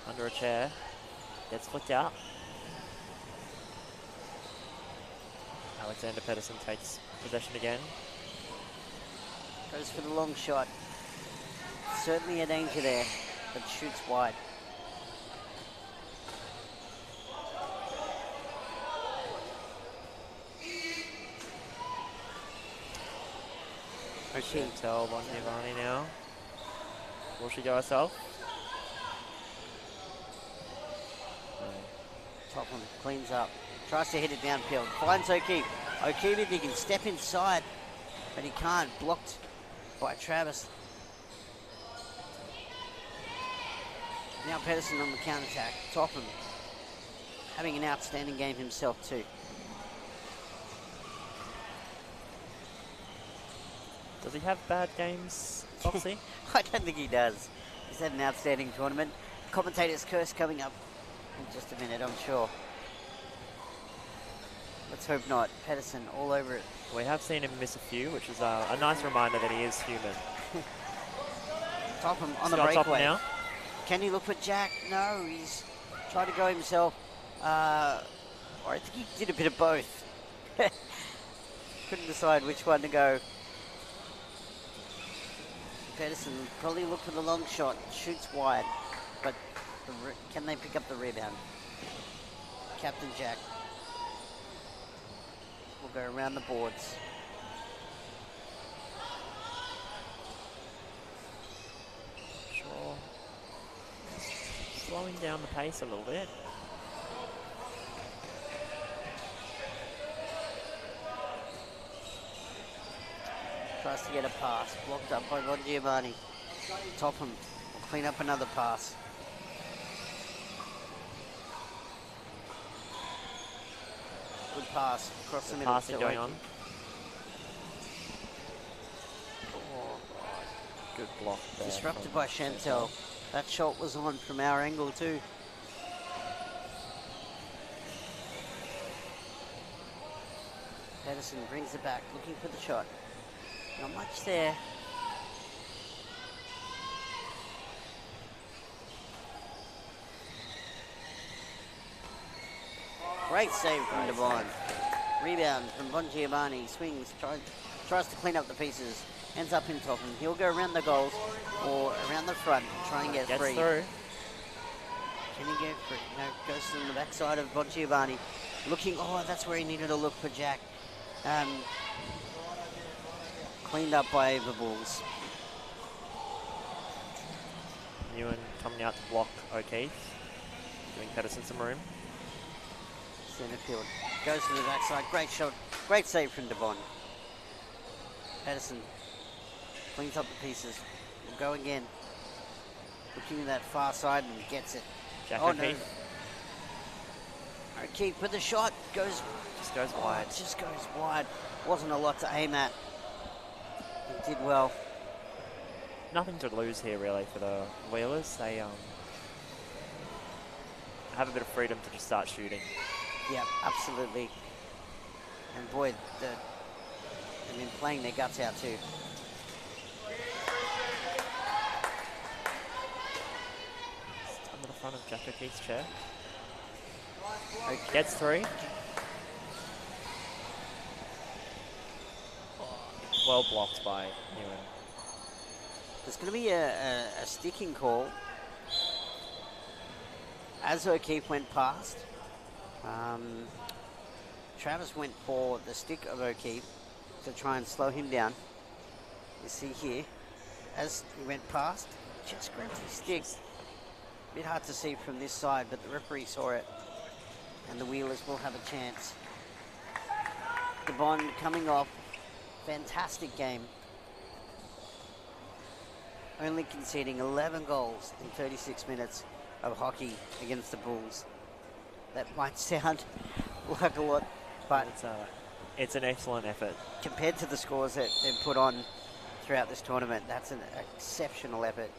Under a chair. Gets flicked out. Alexander Pedersen takes possession again. Goes for the long shot. Certainly a danger there, but shoots wide. Chantel Bongiovanni now. Will she go herself? Topham cleans up. Tries to hit it downfield. Finds O'Keefe. O'Keefe, if he can step inside, but he can't. Blocked by Travis. Now Pedersen on the counter-attack. Topham having an outstanding game himself too. Does he have bad games, Foxy? I don't think he does. He's had an outstanding tournament. Commentator's curse coming up in just a minute, I'm sure. Let's hope not. Pedersen all over it. We have seen him miss a few, which is a nice reminder that he is human. Topham on the Scott Topham breakaway. now. Can he look for Jack? No, he's tried to go himself. Or I think he did a bit of both. Couldn't decide which one to go. Pedersen probably look for the long shot. Shoots wide, but can they pick up the rebound? Captain Jack will go around the boards. Sure. Slowing down the pace a little bit. Tries to get a pass. Blocked up by Bongiovanni. Topham will clean up another pass. Good pass across the middle. Passing to going Oki. on. Oh, good block there. Disrupted from by Chantel. That shot was on from our angle too. Pedersen brings it back, looking for the shot. Not much there. Great save from Devon. Rebound from Bongiovanni. Swings, tries to clean up the pieces. Ends up in top, and he'll go around the goals or around the front and try and get free. Through. Can he get free? No, goes to the backside of Bongiovanni. Looking, oh, that's where he needed to look for Jack. Cleaned up by the Bulls. Ewan coming out to block O'Keefe. Giving Pedersen some room. Centre field. Goes to the backside. Great shot. Great save from Devon. Pedersen cleans up the pieces. Will go again. Looking at that far side and gets it. Jack Oh, O'Keefe. No. O'Keefe with the shot. Just goes wide. Just goes wide. Wasn't a lot to aim at. He did well. Nothing to lose here really for the Wheelers. They have a bit of freedom to just start shooting. Yeah, absolutely. And boy, they've been playing their guts out too. Under the front of Jack O'Keefe's chair. Gets three. Well blocked by Ewan. There's going to be a sticking call as O'Keefe went past. Travis went for the stick of O'Keefe to try and slow him down. You see here, as he went past, just grabbed his stick. A bit hard to see from this side, but the referee saw it, and the Wheelers will have a chance. The Bond coming off, fantastic game. Only conceding 11 goals in 36 minutes of hockey against the Bulls. That might sound like a lot, but it's an excellent effort. Compared to the scores that they've put on throughout this tournament, that's an exceptional effort.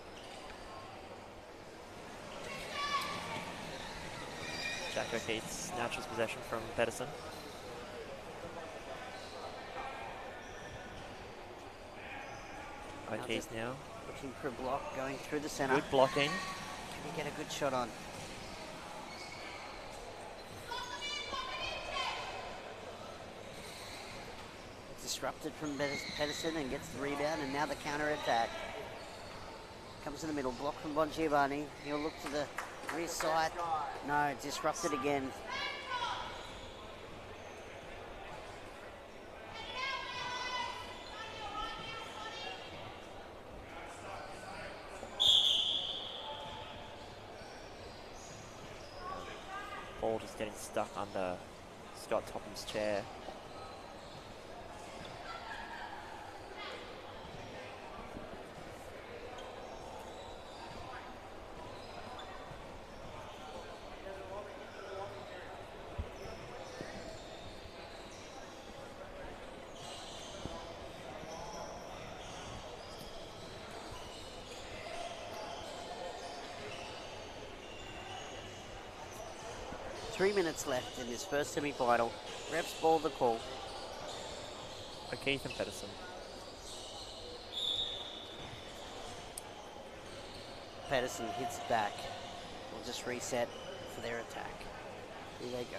Jack O'Keefe snatches possession from Pedersen. O'Keefe now. Looking for a block, going through the centre. Good blocking. Can he get a good shot on? Disrupted from Pedersen and gets the rebound, and now the counter attack. Comes in the middle, block from Bongiovanni. He'll look to the rear side. No, disrupted again. Ball just getting stuck under Scott Topham's chair. Three minutes left in this first semi-final. Refs ball the call. O'Keefe and Pedersen. Pedersen hits back. We'll just reset for their attack. Here they go.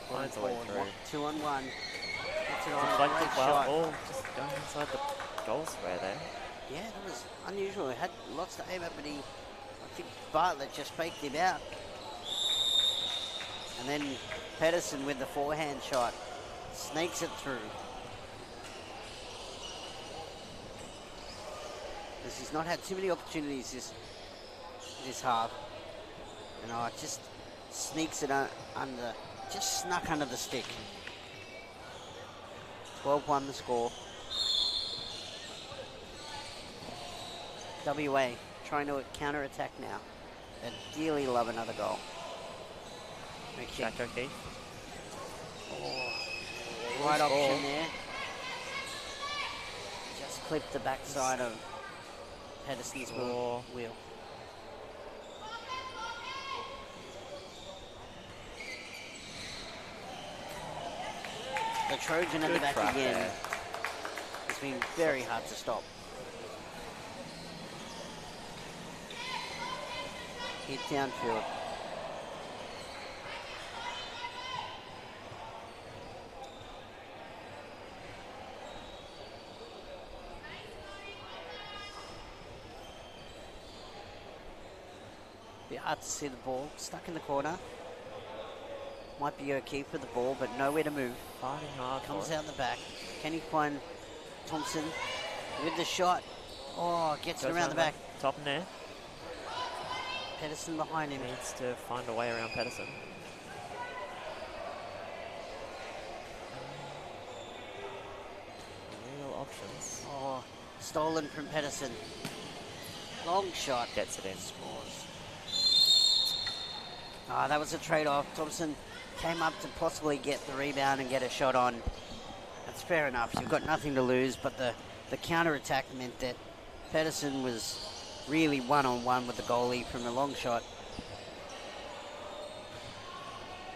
Finds a way through. 2 on 1. Gets it on. Deflected Great well. shot. Ball just going inside the goal square there. Yeah, that was unusual. He had lots to aim at, but I think Bartlett just faked him out. And then Pedersen with the forehand shot. Snakes it through. He's not had too many opportunities this half. You know, it just sneaks it under, just snuck under the stick. 12-1 the score. WA trying to counter-attack now. They dearly love another goal. Okay. Jack O'Keefe. Oh, right option there. Just clipped the backside of Pedersen's wheel. The Trojan at the back again. There. It's been very hard to stop. Hit downfield. Be hard to see the ball. Stuck in the corner. Might be O'Keefe with the ball, but nowhere to move. Fighting hard. Comes out the back. Can he find Thompson with the shot? Oh, gets it around the back. Top and there. Pedersen behind him. Needs to find a way around Pedersen. Real options. Oh, stolen from Pedersen. Long shot. Gets it in. Scores. Ah, that was a trade-off. Thompson came up to possibly get the rebound and get a shot on. That's fair enough. You've got nothing to lose, but the counter-attack meant that Pedersen was really one-on-one with the goalie from the long shot.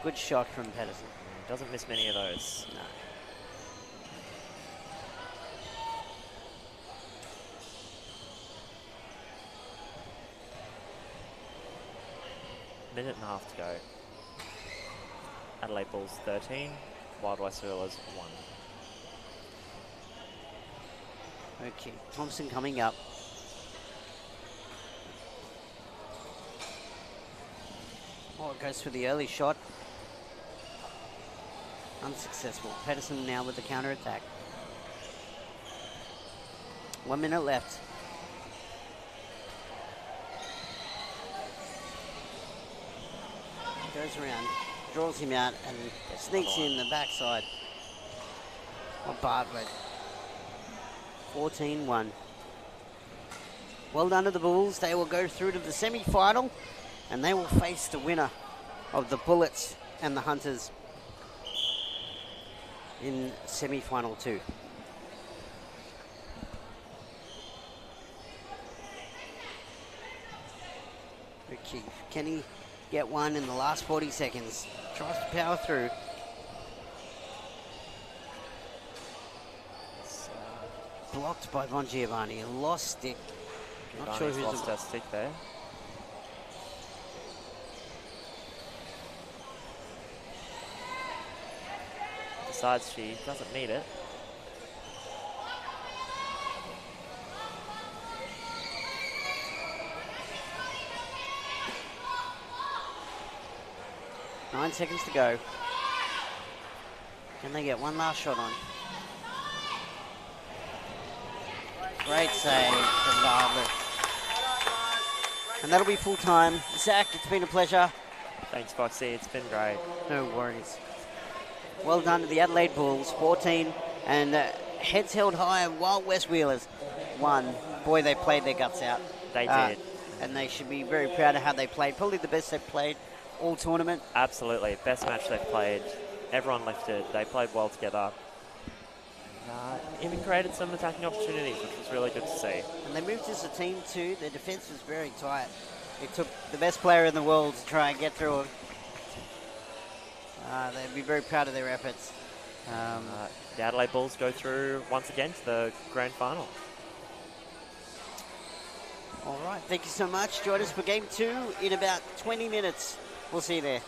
Good shot from Pedersen. Doesn't miss many of those. No. Minute and a half to go. Adelaide Bulls 13, Wild West Wheelers 1. Okay, Thompson coming up. Oh, it goes for the early shot. Unsuccessful. Pedersen now with the counter attack. 1 minute left. Goes around, draws him out, and sneaks in the backside of Bartlett. 14-1. Well done to the Bulls. They will go through to the semi-final, and they will face the winner of the Bullets and the Hunters in semi-final 2. Okay, can he get one in the last 40 seconds? Tries to power through. Blocked by Von Giovanni. Lost stick. Not sure who's lost that stick there. Decides she doesn't need it. Nine seconds to go. Can they get one last shot on? Great save from Bartlett. And that'll be full time. Zach, it's been a pleasure. Thanks, Foxy. It's been great. No worries. Well done to the Adelaide Bulls, 14, and heads held high. Wild West Wheelers, 1. Boy, they played their guts out. They did. And they should be very proud of how they played. Probably the best they've played all tournament. Absolutely. Best match they've played. Everyone lifted. They played well together. Even created some attacking opportunities, which was really good to see. And they moved as a team too. Their defence was very tight. It took the best player in the world to try and get through it. They'd be very proud of their efforts. The Adelaide Bulls go through once again to the grand final. All right, thank you so much. Join us for game 2 in about 20 minutes. We'll see you there.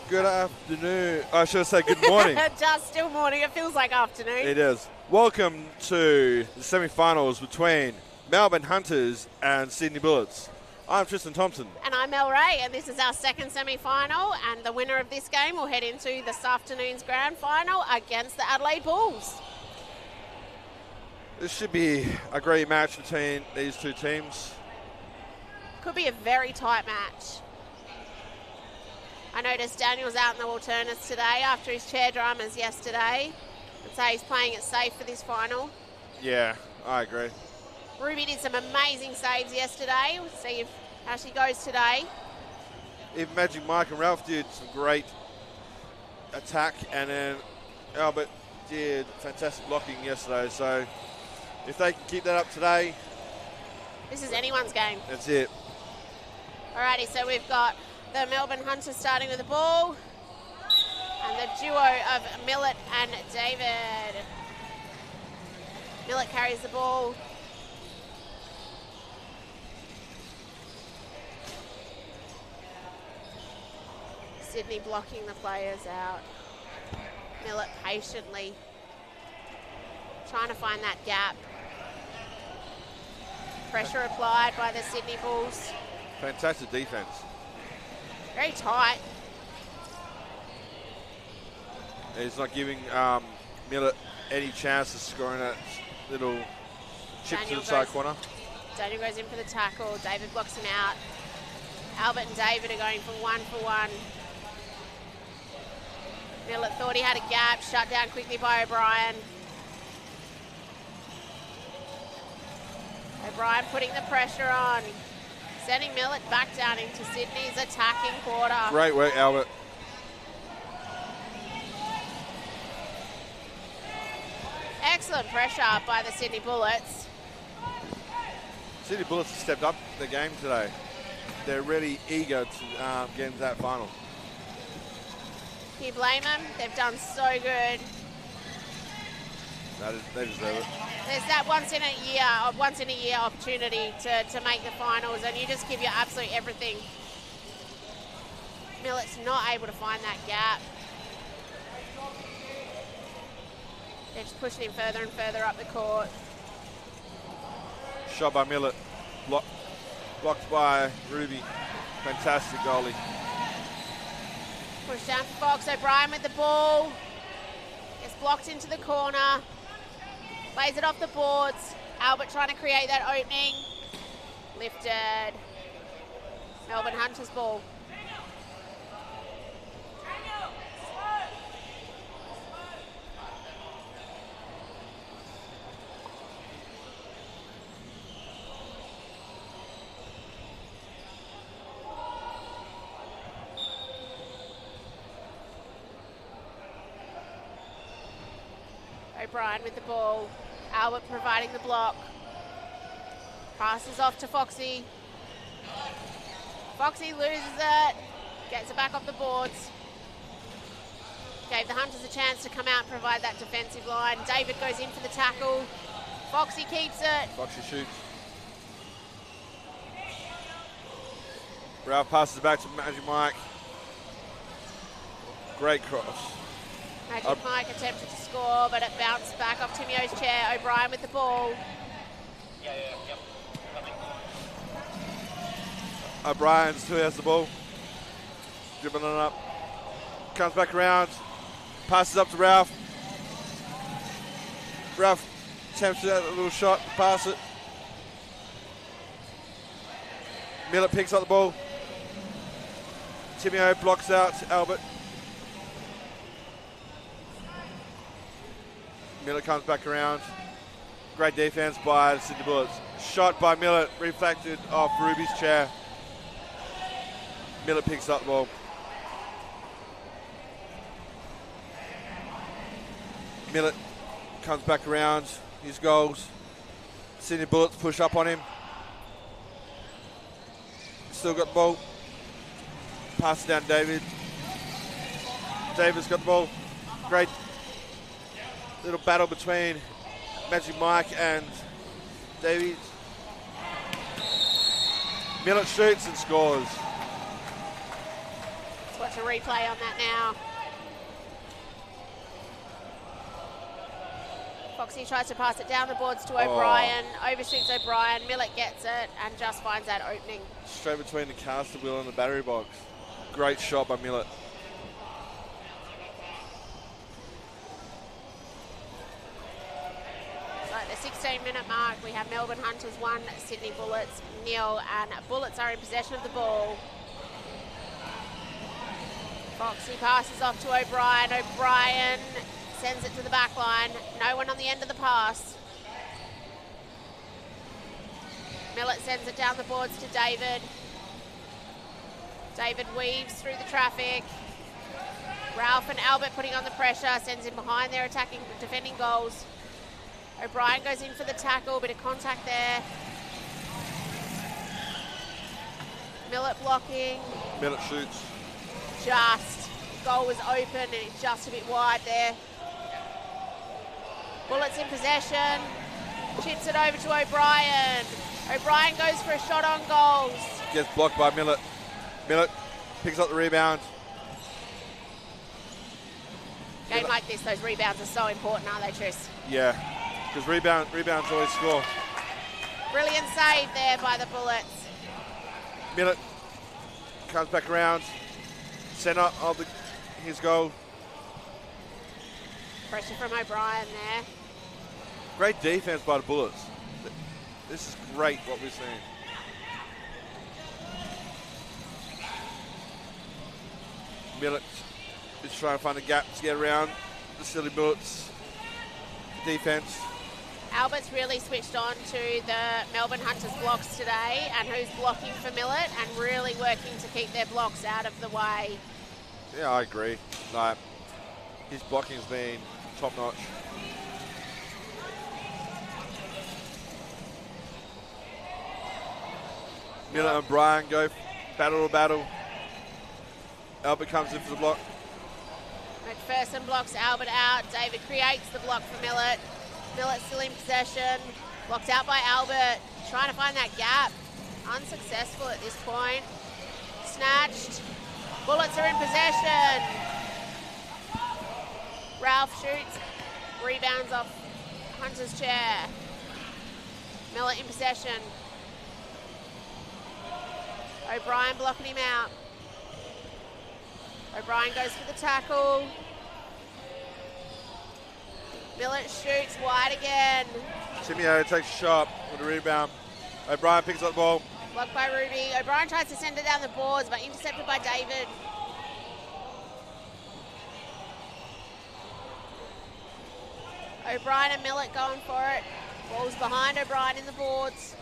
Good afternoon. I should say good morning. Just still morning. It feels like afternoon. It is. Welcome to the semi-finals between Melbourne Hunters and Sydney Bullets. I'm Tristan Thompson. And I'm Mel Ray, and this is our second semi-final, and the winner of this game will head into this afternoon's grand final against the Adelaide Bulls. This should be a great match between these two teams. Could be a very tight match. I noticed Daniel's out in the alternates today after his chair dramas yesterday. I'd say he's playing it safe for this final. Yeah, I agree. Ruby did some amazing saves yesterday. We'll see how she goes today. Even Magic Mike and Ralph did some great attack, and then Albert did fantastic blocking yesterday. So if they can keep that up today, this is anyone's game. That's it. Alrighty, so we've got the Melbourne Hunters starting with the ball, and the duo of Millett and David. Millett carries the ball. Sydney blocking the players out. Millett patiently trying to find that gap. Pressure applied by the Sydney Bulls. Fantastic defense. Very tight. He's not giving Millett any chance of scoring that little chip to the side corner. Daniel goes in for the tackle. David blocks him out. Albert and David are going for one. Millett thought he had a gap, shut down quickly by O'Brien. O'Brien putting the pressure on, sending Millett back down into Sydney's attacking quarter. Great work, Albert. Excellent pressure by the Sydney Bullets. Sydney Bullets have stepped up the game today. They're really eager to get into that final. Can you blame them? They've done so good. They deserve it. There's that once in a year opportunity to make the finals, and you just give your absolute everything. Millett's not able to find that gap. They're just pushing him further and further up the court. Shot by Millett. Blocked by Ruby. Fantastic goalie. Push down for Fox. O'Brien with the ball. Gets blocked into the corner. Plays it off the boards. Albert trying to create that opening. Lifted. Melbourne Hunters ball. O'Brien with the ball. Albert providing the block. Passes off to Foxy. Foxy loses it. Gets it back off the boards. Gave the Hunters a chance to come out and provide that defensive line. David goes in for the tackle. Foxy keeps it. Foxy shoots. Ralph passes back to Magic Mike. Great cross. Magic Mike attempted to score, but it bounced back off Timio's chair. O'Brien with the ball. O'Brien's who has the ball. Dribbling it up. Comes back around. Passes up to Ralph. Ralph attempts a little shot, pass it. Millett picks up the ball. Timio blocks out Albert. Millett comes back around. Great defense by the Sydney Bullets. Shot by Millett, reflected off Ruby's chair. Millett picks up the ball. Millett comes back around. His goals. Sydney Bullets push up on him. Still got the ball. Pass it down to David. David's got the ball. Great little battle between Magic Mike and David. Millett shoots and scores. Let's watch a replay on that now. Foxy tries to pass it down the boards to O'Brien. Overshoots O'Brien. Millett gets it and just finds that opening. Straight between the caster wheel and the battery box. Great shot by Millett. At the 16-minute mark, we have Melbourne Hunters 1, Sydney Bullets 0, and Bullets are in possession of the ball. Foxy passes off to O'Brien. O'Brien sends it to the back line. No one on the end of the pass. Millett sends it down the boards to David. David weaves through the traffic. Ralph and Albert putting on the pressure, sends him behind their defending goals. O'Brien goes in for the tackle, bit of contact there. Millett blocking. Millett shoots. Just, goal was open and it's just a bit wide there. Bullets in possession. Chips it over to O'Brien. O'Brien goes for a shot on goals. Gets blocked by Millett. Millett picks up the rebound. Game like this, those rebounds are so important, aren't they, Tris? Yeah, because rebounds always score. Brilliant save there by the Bullets. Millett comes back around. Centre of his goal. Pressure from O'Brien there. Great defense by the Bullets. This is great what we're seeing. Millett is trying to find a gap to get around the Silly Bullets defense. Albert's really switched on to the Melbourne Hunters blocks today and who's blocking for Millett and really working to keep their blocks out of the way. Yeah, I agree. Like, his blocking's been top notch. Millett and Brian go battle to battle. Albert comes in for the block. McPherson blocks Albert out. David creates the block for Millett. Millett still in possession. Blocked out by Albert. Trying to find that gap. Unsuccessful at this point. Snatched. Bullets are in possession. Ralph shoots. Rebounds off Hunter's chair. Millet in possession. O'Brien blocking him out. O'Brien goes for the tackle. Millet shoots wide again. Timio takes a shot with a rebound. O'Brien picks up the ball. Blocked by Ruby. O'Brien tries to send it down the boards, but intercepted by David. O'Brien and Millet going for it. Ball's behind O'Brien in the boards.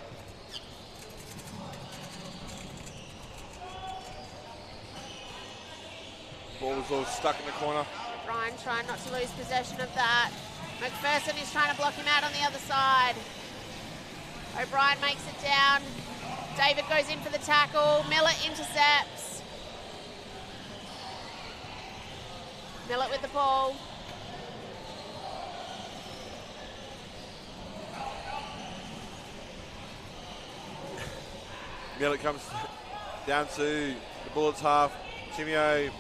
Ball was all stuck in the corner. O'Brien trying not to lose possession of that. McPherson is trying to block him out on the other side. O'Brien makes it down. David goes in for the tackle. Millet intercepts. Millet with the ball. Millet comes down to the Bullets half. Timio.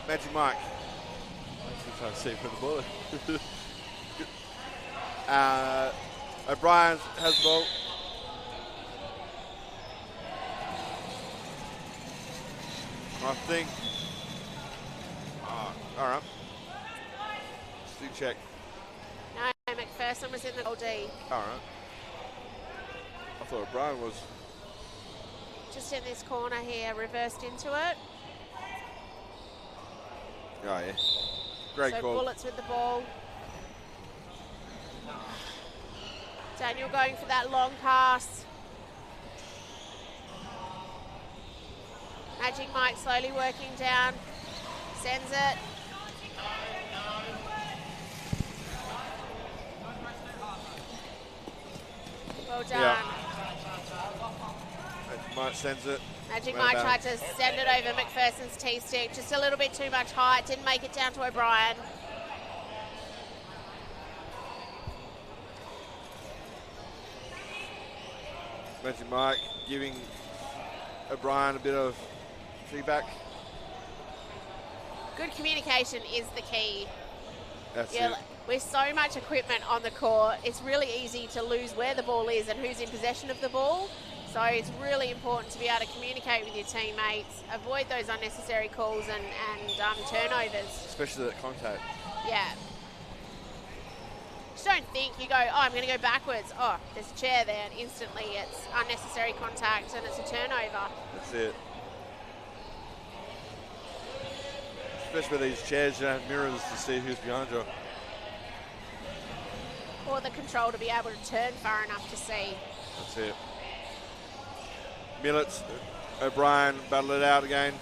Magic Mike. I'm trying to see for the ball. O'Brien has the ball. I think. All right. Let's do check. No, McPherson was in the goal D. All right. I thought O'Brien was. Just in this corner here, reversed into it. Oh, yeah. Great so call. Bullets with the ball. Daniel going for that long pass. Magic Mike slowly working down. Sends it. Well done. Yeah. Magic Mike sends it. Magic Well Mike done. tried to send it over McPherson's T-stick. Just a little bit too much height. Didn't make it down to O'Brien. Magic Mike giving O'Brien a bit of feedback. Good communication is the key. That's Yeah, it. with so much equipment on the court, it's really easy to lose where the ball is and who's in possession of the ball. So it's really important to be able to communicate with your teammates, avoid those unnecessary calls and turnovers. Especially that contact. Yeah. Just don't think you go, oh, I'm going to go backwards. Oh, there's a chair there, and instantly it's unnecessary contact and it's a turnover. That's it. Especially with these chairs, you have mirrors to see who's behind you. Or the control to be able to turn far enough to see. That's it. Millet, O'Brien battle it out again.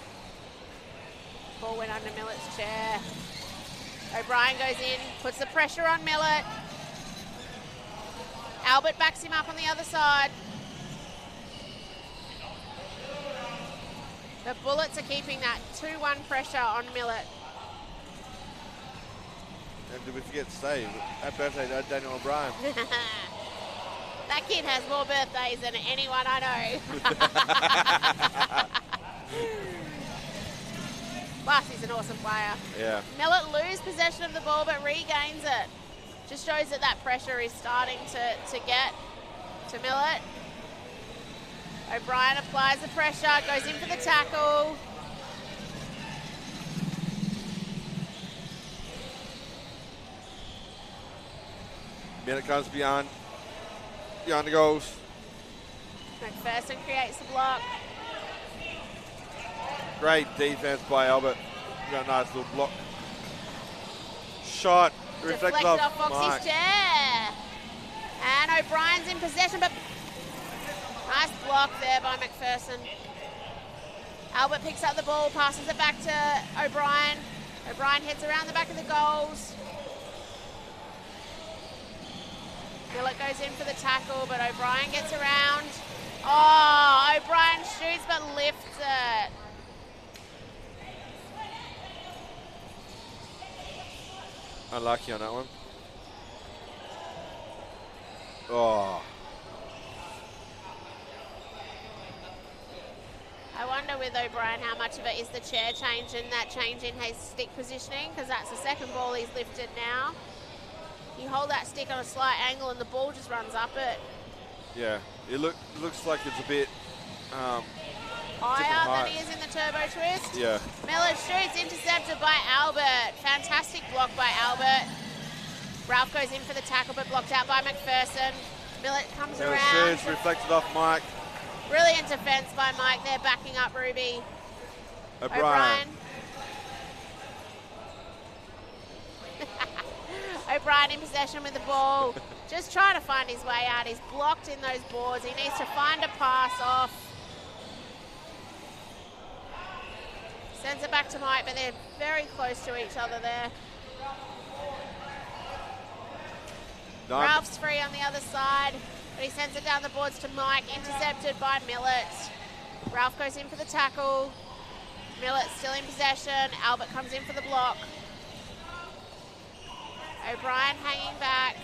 Ball went under Millet's chair. O'Brien goes in, puts the pressure on Millet. Albert backs him up on the other side. The Bullets are keeping that 2-1 pressure on Millet. And did we forget to say, happy birthday to Daniel O'Brien. That kid has more birthdays than anyone I know. Plus, he's an awesome player. Yeah. Millet lose possession of the ball but regains it. Just shows that that pressure is starting to get to Millet. O'Brien applies the pressure, goes in for the tackle. Millet comes behind the goals. McPherson creates the block. Great defense by Albert. Got a nice little block. Shot. Reflected Deflected off off Mike. Foxy's chair. And O'Brien's in possession, but nice block there by McPherson. Albert picks up the ball, passes it back to O'Brien. O'Brien heads around the back of the goals. Millet goes in for the tackle, but O'Brien gets around. Oh, O'Brien shoots but lifts it. Unlucky on that one. Oh. I wonder with O'Brien how much of it is the chair change and that change in his stick positioning, because that's the second ball he's lifted now. You hold that stick on a slight angle and the ball just runs up it. Yeah, it looks like it's a bit Higher height. than he is in the turbo twist. Yeah. Miller shoots, intercepted by Albert. Fantastic block by Albert. Ralph goes in for the tackle, but blocked out by McPherson. Millett comes Miller around. shoots, reflected off Mike. Brilliant defense by Mike there, backing up Ruby. O'Brien. O'Brien in possession with the ball. Just trying to find his way out. He's blocked in those boards. He needs to find a pass off. Sends it back to Mike, but they're very close to each other there. Ralph's free on the other side, but he sends it down the boards to Mike, intercepted by Millett. Ralph goes in for the tackle. Millett still in possession. Albert comes in for the block. O'Brien hanging back.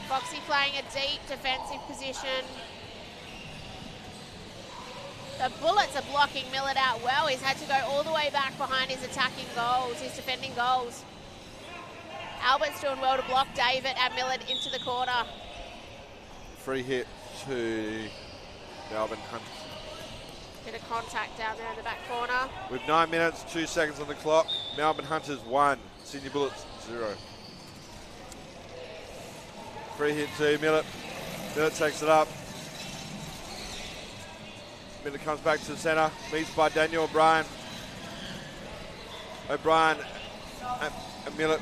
Foxy playing a deep defensive position. The Bullets are blocking Millett out well. He's had to go all the way back behind his attacking goals, his defending goals. Albert's doing well to block David and Millett into the corner. Free hit to Melbourne Hunt. Bit of contact down there in the back corner. With 9 minutes, 2 seconds on the clock, Melbourne Hunters 1, Sydney Bullets 0. Free hit to Millett. Millett takes it up. Millett comes back to the centre, meets by Daniel O'Brien. O'Brien and Millett.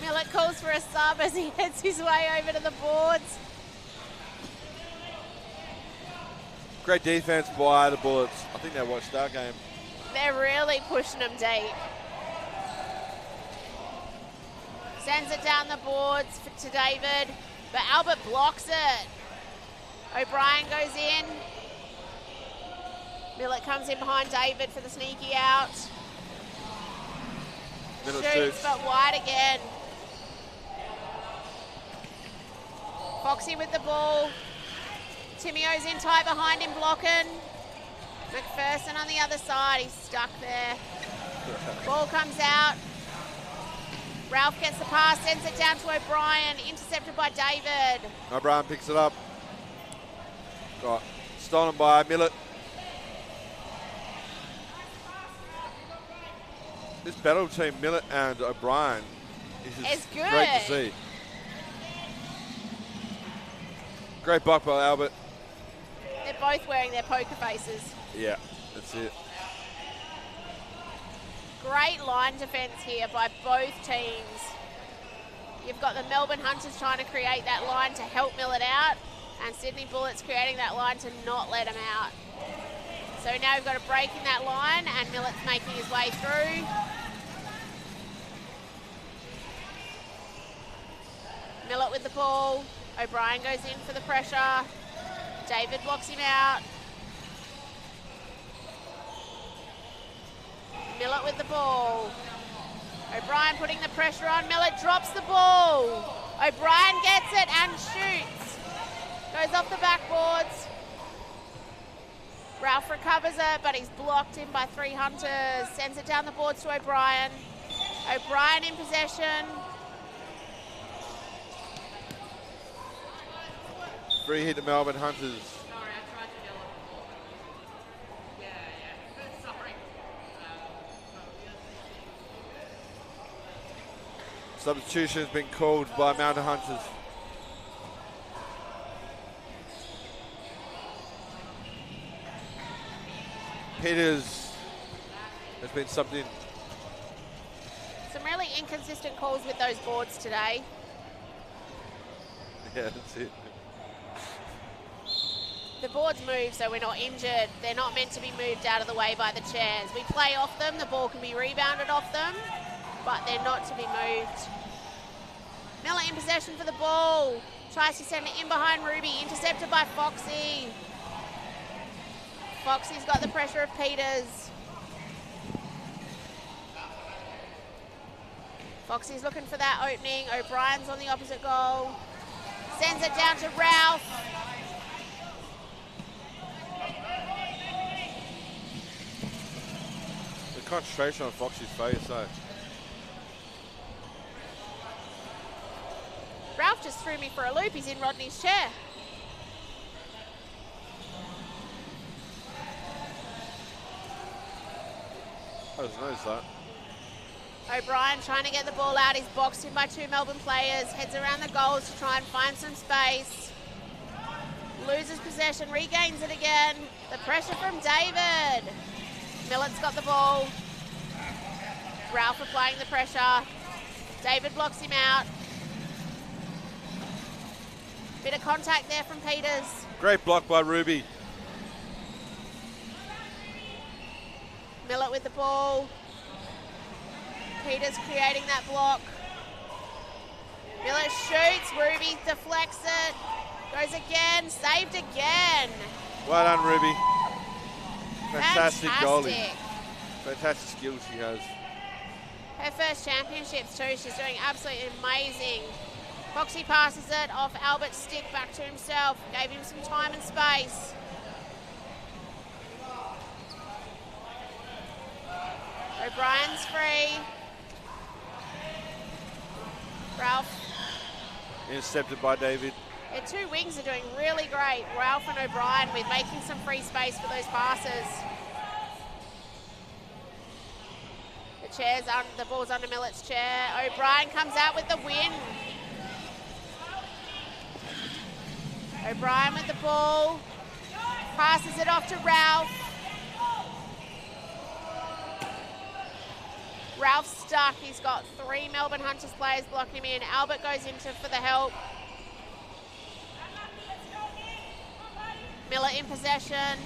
Millett calls for a sub as he heads his way over to the boards. Great defense by the Bullets. I think they watched our game. They're really pushing them deep. Sends it down the boards to David, but Albert blocks it. O'Brien goes in. Millett comes in behind David for the sneaky out. Shoots, but wide again. Foxy with the ball. Timio's in tight behind him blocking. McPherson on the other side, he's stuck there. Ball comes out. Ralph gets the pass, sends it down to O'Brien, intercepted by David. O'Brien picks it up. Got stolen by Millett. This battle between Millett and O'Brien is just good. Great to see. Great buck by Albert. They're both wearing their poker faces. Yeah, that's it. Great line defence here by both teams. You've got the Melbourne Hunters trying to create that line to help Millett out, and Sydney Bullets creating that line to not let him out. So now we've got a break in that line, and Millett's making his way through. Millett with the ball. O'Brien goes in for the pressure. David blocks him out. Millett with the ball. O'Brien putting the pressure on. Millett drops the ball. O'Brien gets it and shoots. Goes off the backboards. Ralph recovers it, but he's blocked in by 3 Hunters. Sends it down the boards to O'Brien. O'Brien in possession. Free hit to Melbourne Hunters. Substitution has been called by Mountain Hunters. Peters has been subbed in. Some really inconsistent calls with those boards today. Yeah, that's it. The boards move so we're not injured. They're not meant to be moved out of the way by the chairs. We play off them, the ball can be rebounded off them, but they're not to be moved. Miller in possession for the ball. Tries to send it in behind Ruby, intercepted by Foxy. Foxy's got the pressure of Peters. Foxy's looking for that opening. O'Brien's on the opposite goal. Sends it down to Ralph. The concentration on Foxy's face, though. Ralph just threw me for a loop. He's in Rodney's chair. I just noticed that. O'Brien trying to get the ball out. He's boxed in by 2 Melbourne players. Heads around the goals to try and find some space. Loses possession, regains it again. The pressure from David. Millett's got the ball. Ralph applying the pressure. David blocks him out. Bit of contact there from Peters. Great block by Ruby. Millett with the ball. Peters creating that block. Millett shoots. Ruby deflects it. Goes again. Saved again. Well done, Ruby. Fantastic goalie. Fantastic. Fantastic skills she has. Her first championships too. She's doing absolutely amazing. Foxy passes it off Albert's stick back to himself. Gave him some time and space. O'Brien's free. Ralph. Intercepted by David. Their two wings are doing really great. Ralph and O'Brien with making some free space for those passes. The ball's under Millett's chair. O'Brien comes out with the win. O'Brien with the ball. Passes it off to Ralph. Ralph's stuck. He's got 3 Melbourne Hunters players blocking him in. Albert goes in for the help. Millett in possession.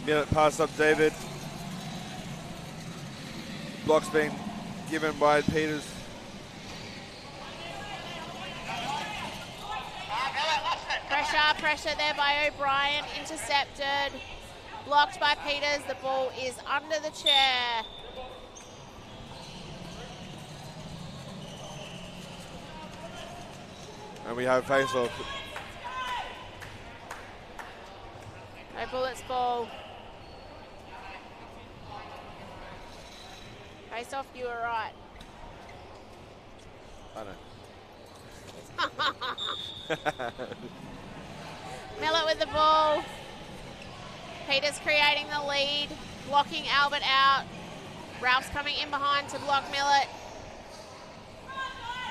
Millett pass up David. Block's been given by Peters. Pressure there by O'Brien. Intercepted. Blocked by Peters. The ball is under the chair. And we have face-off. No Bullets ball. Face off, you were right. I know. Millett with the ball. Peters creating the lead. Blocking Albert out. Ralph's coming in behind to block Millett.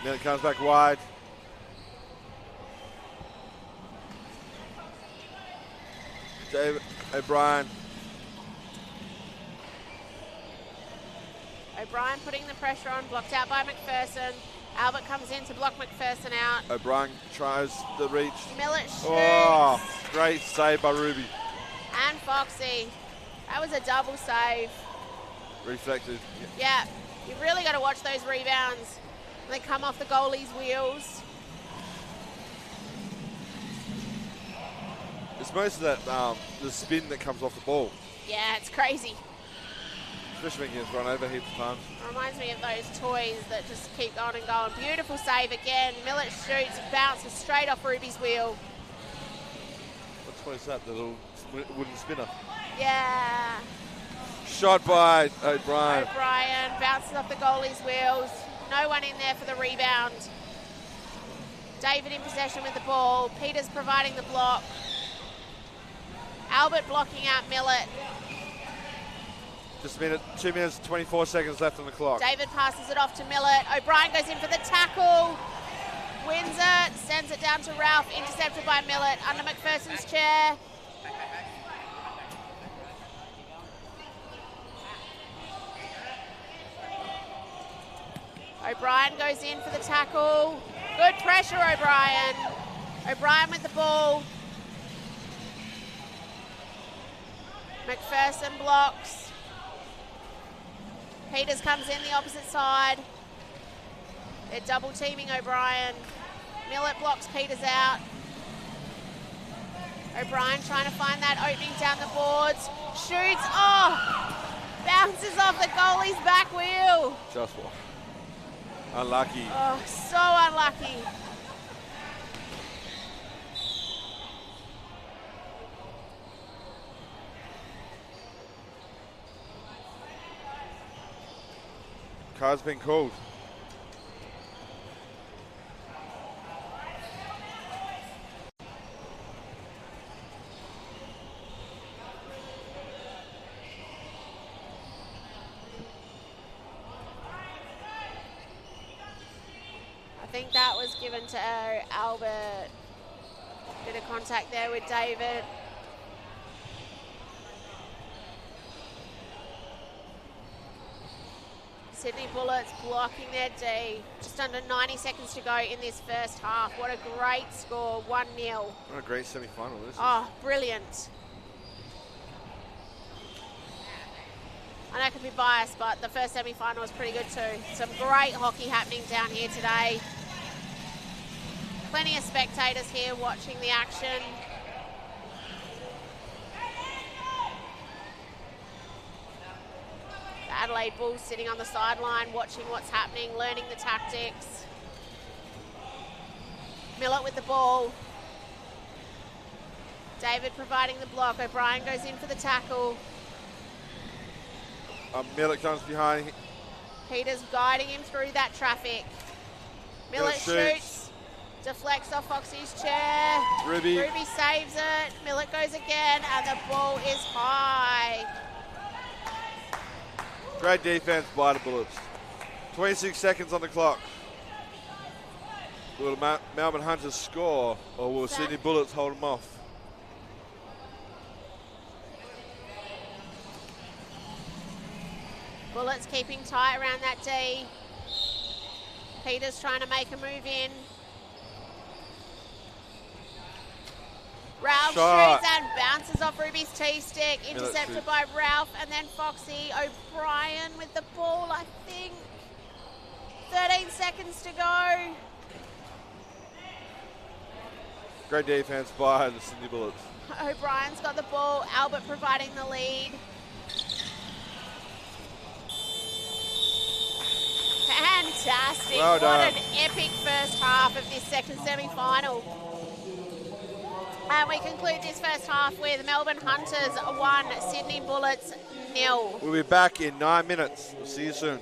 Millett comes back wide. David O'Brien. O'Brien putting the pressure on, blocked out by McPherson. Albert comes in to block McPherson out. O'Brien tries the reach. Millett shoots. Oh, great save by Ruby. And Foxy. That was a double save. Reflected. Yeah, you've really got to watch those rebounds. They come off the goalie's wheels. It's most of that, the spin that comes off the ball. Yeah, it's crazy. Especially when he gets run over heaps of times. It reminds me of those toys that just keep going and going. Beautiful save again. Millett shoots, bounces straight off Ruby's wheel. What is that, the little wooden spinner? Yeah. Shot by O'Brien. O'Brien bounces off the goalie's wheels. No one in there for the rebound. David in possession with the ball. Peters providing the block. Albert blocking out Millett. Just a minute, 2 minutes, 24 seconds left on the clock. David passes it off to Millett. O'Brien goes in for the tackle. Wins it, sends it down to Ralph, intercepted by Millett under McPherson's chair. O'Brien goes in for the tackle. Good pressure, O'Brien. O'Brien with the ball. McPherson blocks. Peters comes in the opposite side. They're double teaming O'Brien. Millett blocks Peters out. O'Brien trying to find that opening down the boards. Shoots, oh! Bounces off the goalie's back wheel. Just one. Unlucky. Oh, so unlucky. Card's been called. I think that was given to Albert. Bit of contact there with David. Sydney Bullets blocking their D. Just under 90 seconds to go in this first half. What a great score, 1-0. What a great semi-final this is. Oh, brilliant. I know I could be biased, but the first semi-final was pretty good too. Some great hockey happening down here today. Plenty of spectators here watching the action. The Adelaide Bulls sitting on the sideline watching what's happening, learning the tactics. Millett with the ball. David providing the block. O'Brien goes in for the tackle. Millett comes behind. Peters guiding him through that traffic. Millett shoots. Deflects off Foxy's chair. Ruby saves it. Millett goes again, and the ball is high. Great defense by the Bullets. 26 seconds on the clock. Will the Melbourne Hunters score, or will Sydney Bullets hold them off? Bullets keeping tight around that D. Peters trying to make a move in. Ralph shoots and bounces off Ruby's T-stick. Intercepted by Ralph, and then Foxy. O'Brien with the ball, I think. 13 seconds to go. Great defense by the Sydney Bullets. O'Brien's got the ball. Albert providing the lead. Fantastic. Well done. What an epic first half of this second semi-final. And we conclude this first half with Melbourne Hunters 1, Sydney Bullets 0. We'll be back in 9 minutes. We'll see you soon.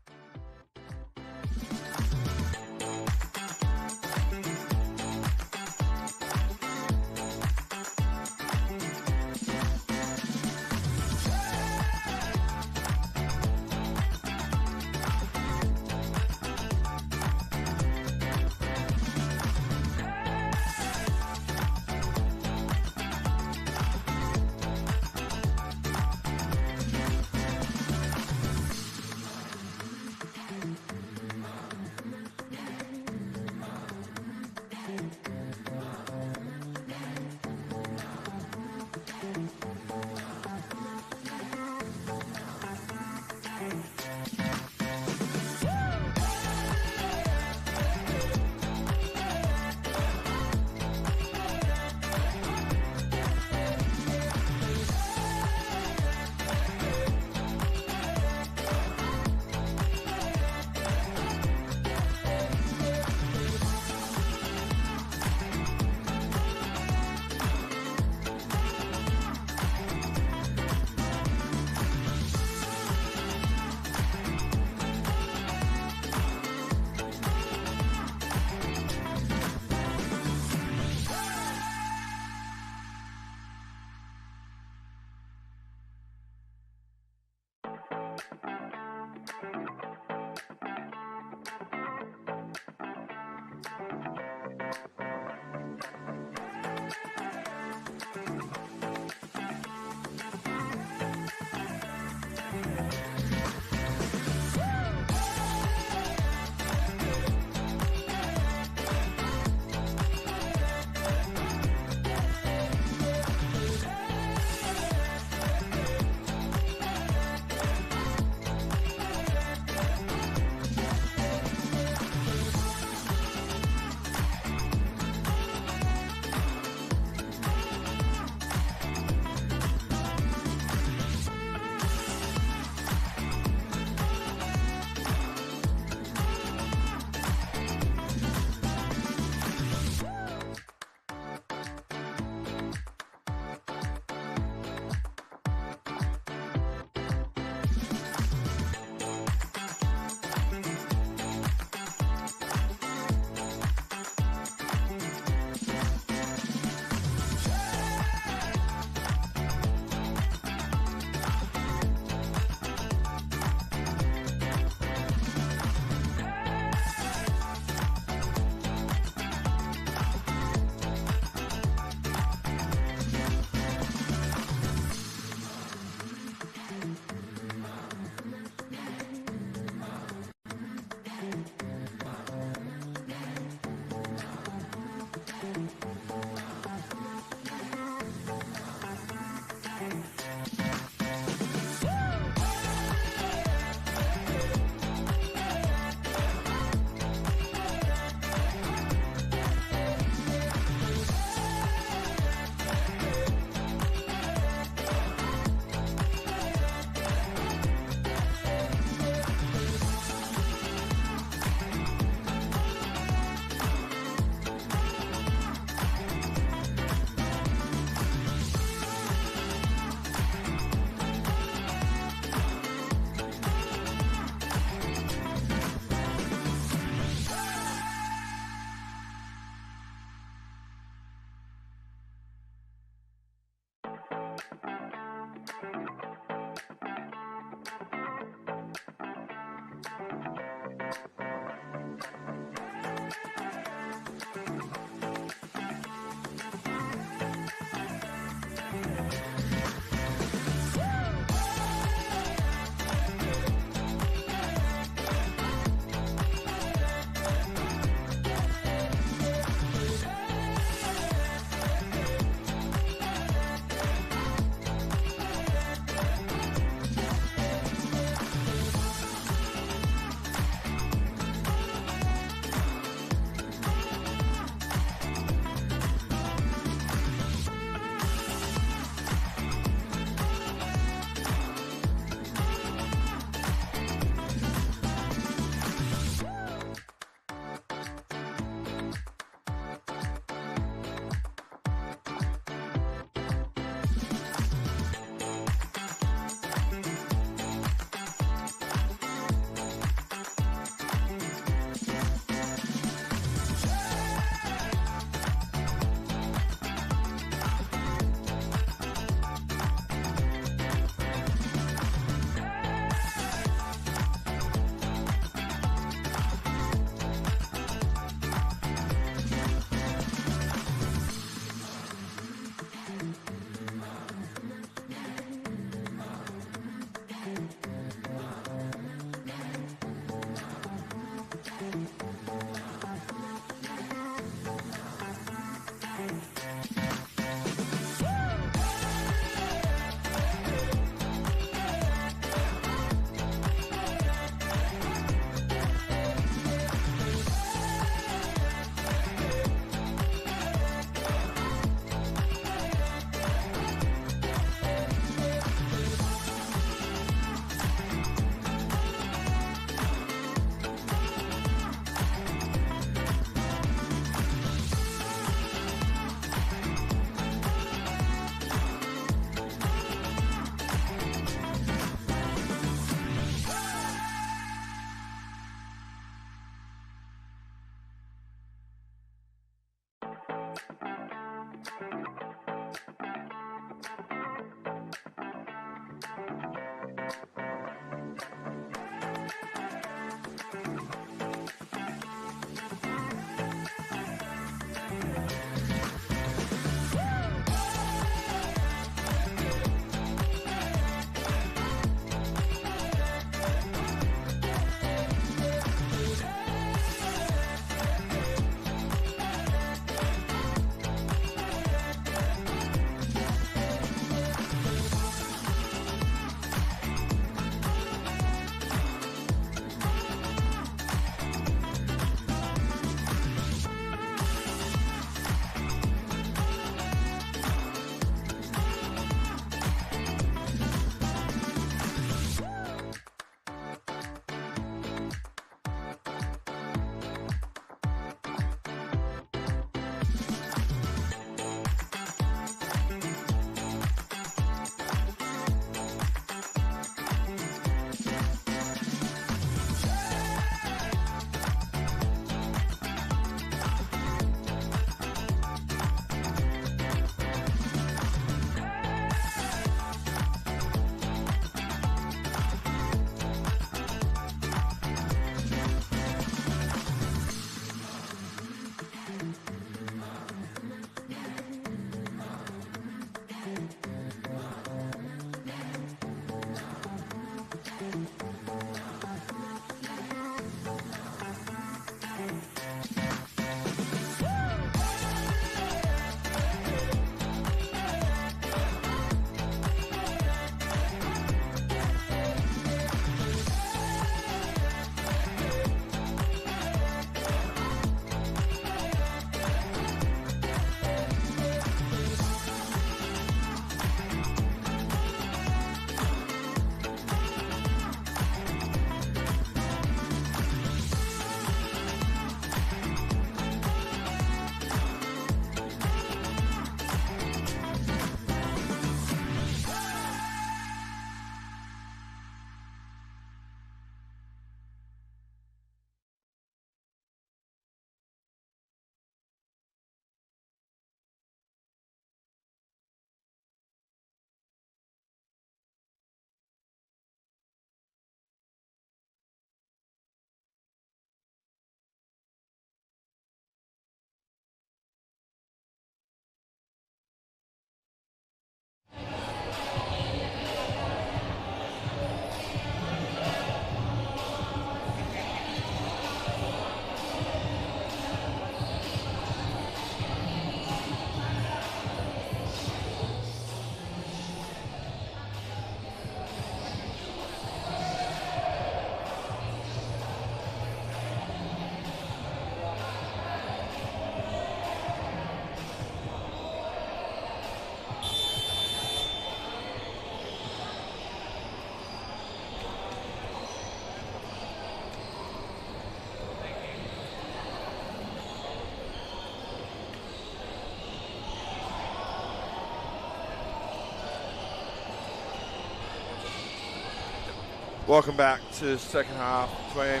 Welcome back to the second half between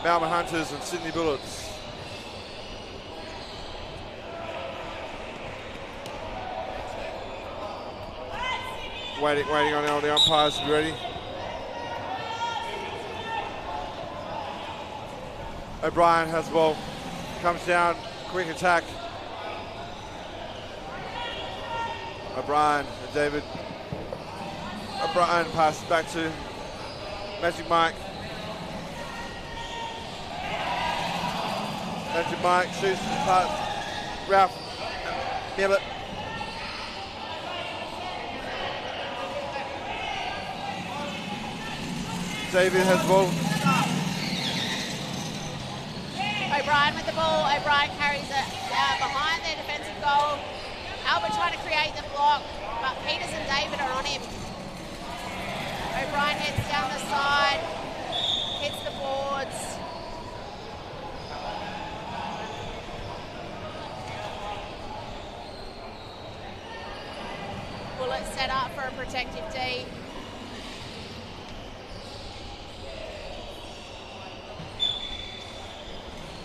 Melbourne Hunters and Sydney Bullets. Waiting on all the umpires to be ready. O'Brien has the ball, comes down, quick attack. O'Brien and David. O'Brien passes back to Magic Mike. Magic Mike shoots past Ralph Millett. David has the ball. O'Brien with the ball. O'Brien carries it behind their defensive goal. Albert trying to create the block, but Peters and David are on him. O'Brien heads down the side, hits the boards. Bullets set up for a protective D.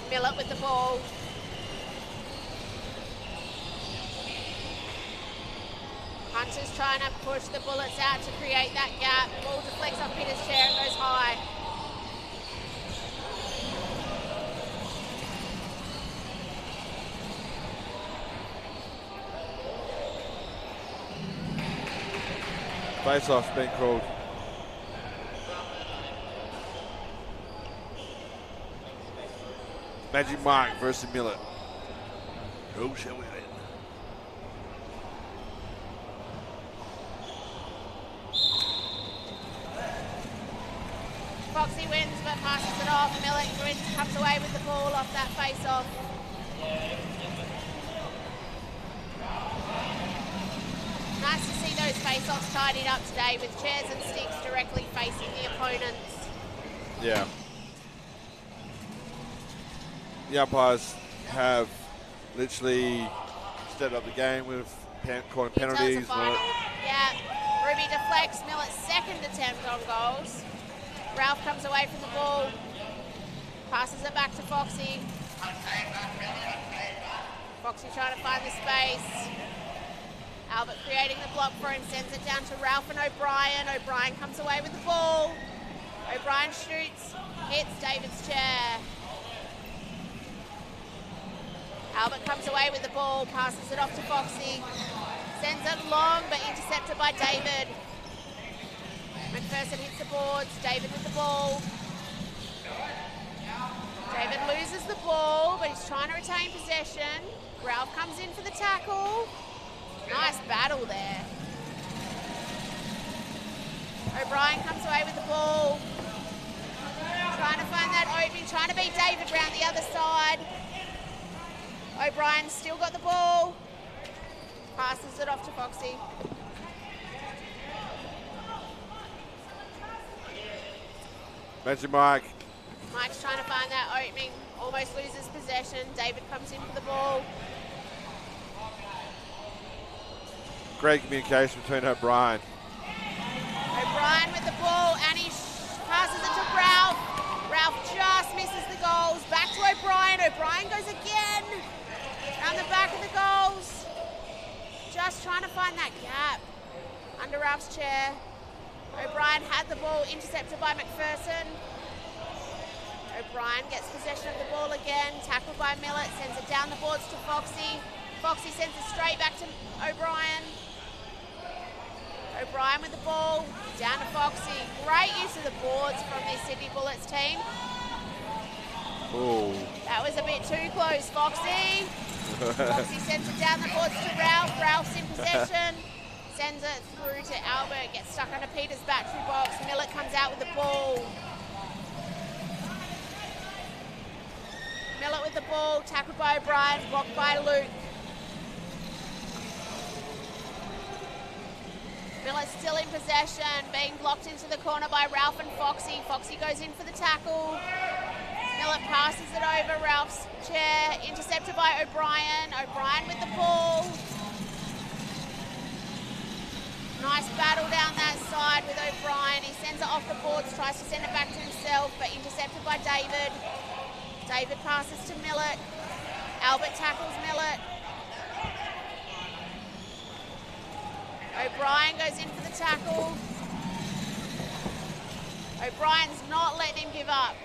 Millett with the ball. Hunter's trying to push the Bullets out to create that gap. Ball deflects off Peter's chair and goes high. Face-off being called. Magic Mike versus Millett. Who shall we win? Foxy wins but passes it off. Millett comes away with the ball off that face-off. Nice to see those face-offs tidied up today with chairs and sticks directly facing the opponents. Yeah. The umpires have literally stepped up the game with calling penalties. Yeah, Ruby deflects Millett's second attempt on goals. Ralph comes away from the ball, passes it back to Foxy. Foxy trying to find the space. Albert creating the block for him, sends it down to Ralph and O'Brien. O'Brien comes away with the ball. O'Brien shoots, hits David's chair. Albert comes away with the ball, passes it off to Foxy. Sends it long, but intercepted by David. McPherson hits the boards, David with the ball. David loses the ball, but he's trying to retain possession. Ralph comes in for the tackle. Nice battle there. O'Brien comes away with the ball. Trying to find that opening, trying to beat David round the other side. O'Brien's still got the ball. Passes it off to Foxy. Magic Mike. Mike's trying to find that opening. Almost loses possession. David comes in for the ball. Great communication between O'Brien. O'Brien with the ball and he passes it to Ralph. Ralph just misses the goals. Back to O'Brien. O'Brien goes again. Around the back of the goals. Just trying to find that gap under Ralph's chair. O'Brien had the ball intercepted by McPherson. O'Brien gets possession of the ball again. Tackled by Millett. Sends it down the boards to Foxy. Foxy sends it straight back to O'Brien. O'Brien with the ball. Down to Foxy. Great use of the boards from this Sydney Bullets team. Oh. That was a bit too close, Foxy. Foxy sends it down the boards to Ralph. Ralph's in possession. Sends it through to Albert. Gets stuck under Peter's battery box. Millett comes out with the ball. Millett with the ball. Tackled by O'Brien. Blocked by Luke. Millett's still in possession. Being blocked into the corner by Ralph and Foxy. Foxy goes in for the tackle. Millett passes it over Ralph's chair, intercepted by O'Brien. O'Brien with the ball. Nice battle down that side with O'Brien. He sends it off the boards, tries to send it back to himself, but intercepted by David. David passes to Millett. Albert tackles Millett. O'Brien goes in for the tackle. O'Brien's not letting him give up.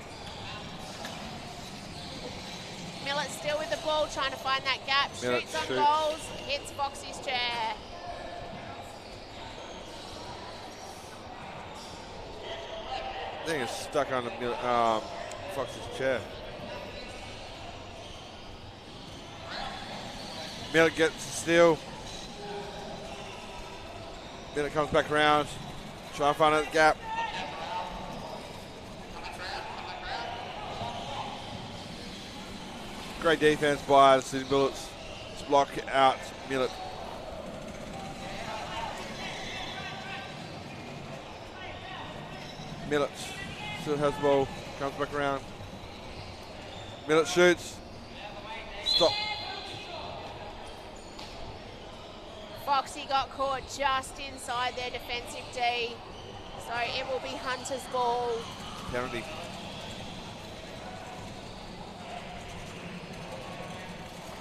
Millett still with the ball, trying to find that gap. Shoots on goals, hits Foxy's chair. I think it's stuck on Fox's chair. Millett gets the steal. Millett comes back around, try and find that gap. Great defense by the Sydney Bullets. Just block out Millett. Millett still has the ball, comes back around. Millett shoots. Stop. Foxy got caught just inside their defensive D, so it will be Hunter's ball. Penalty.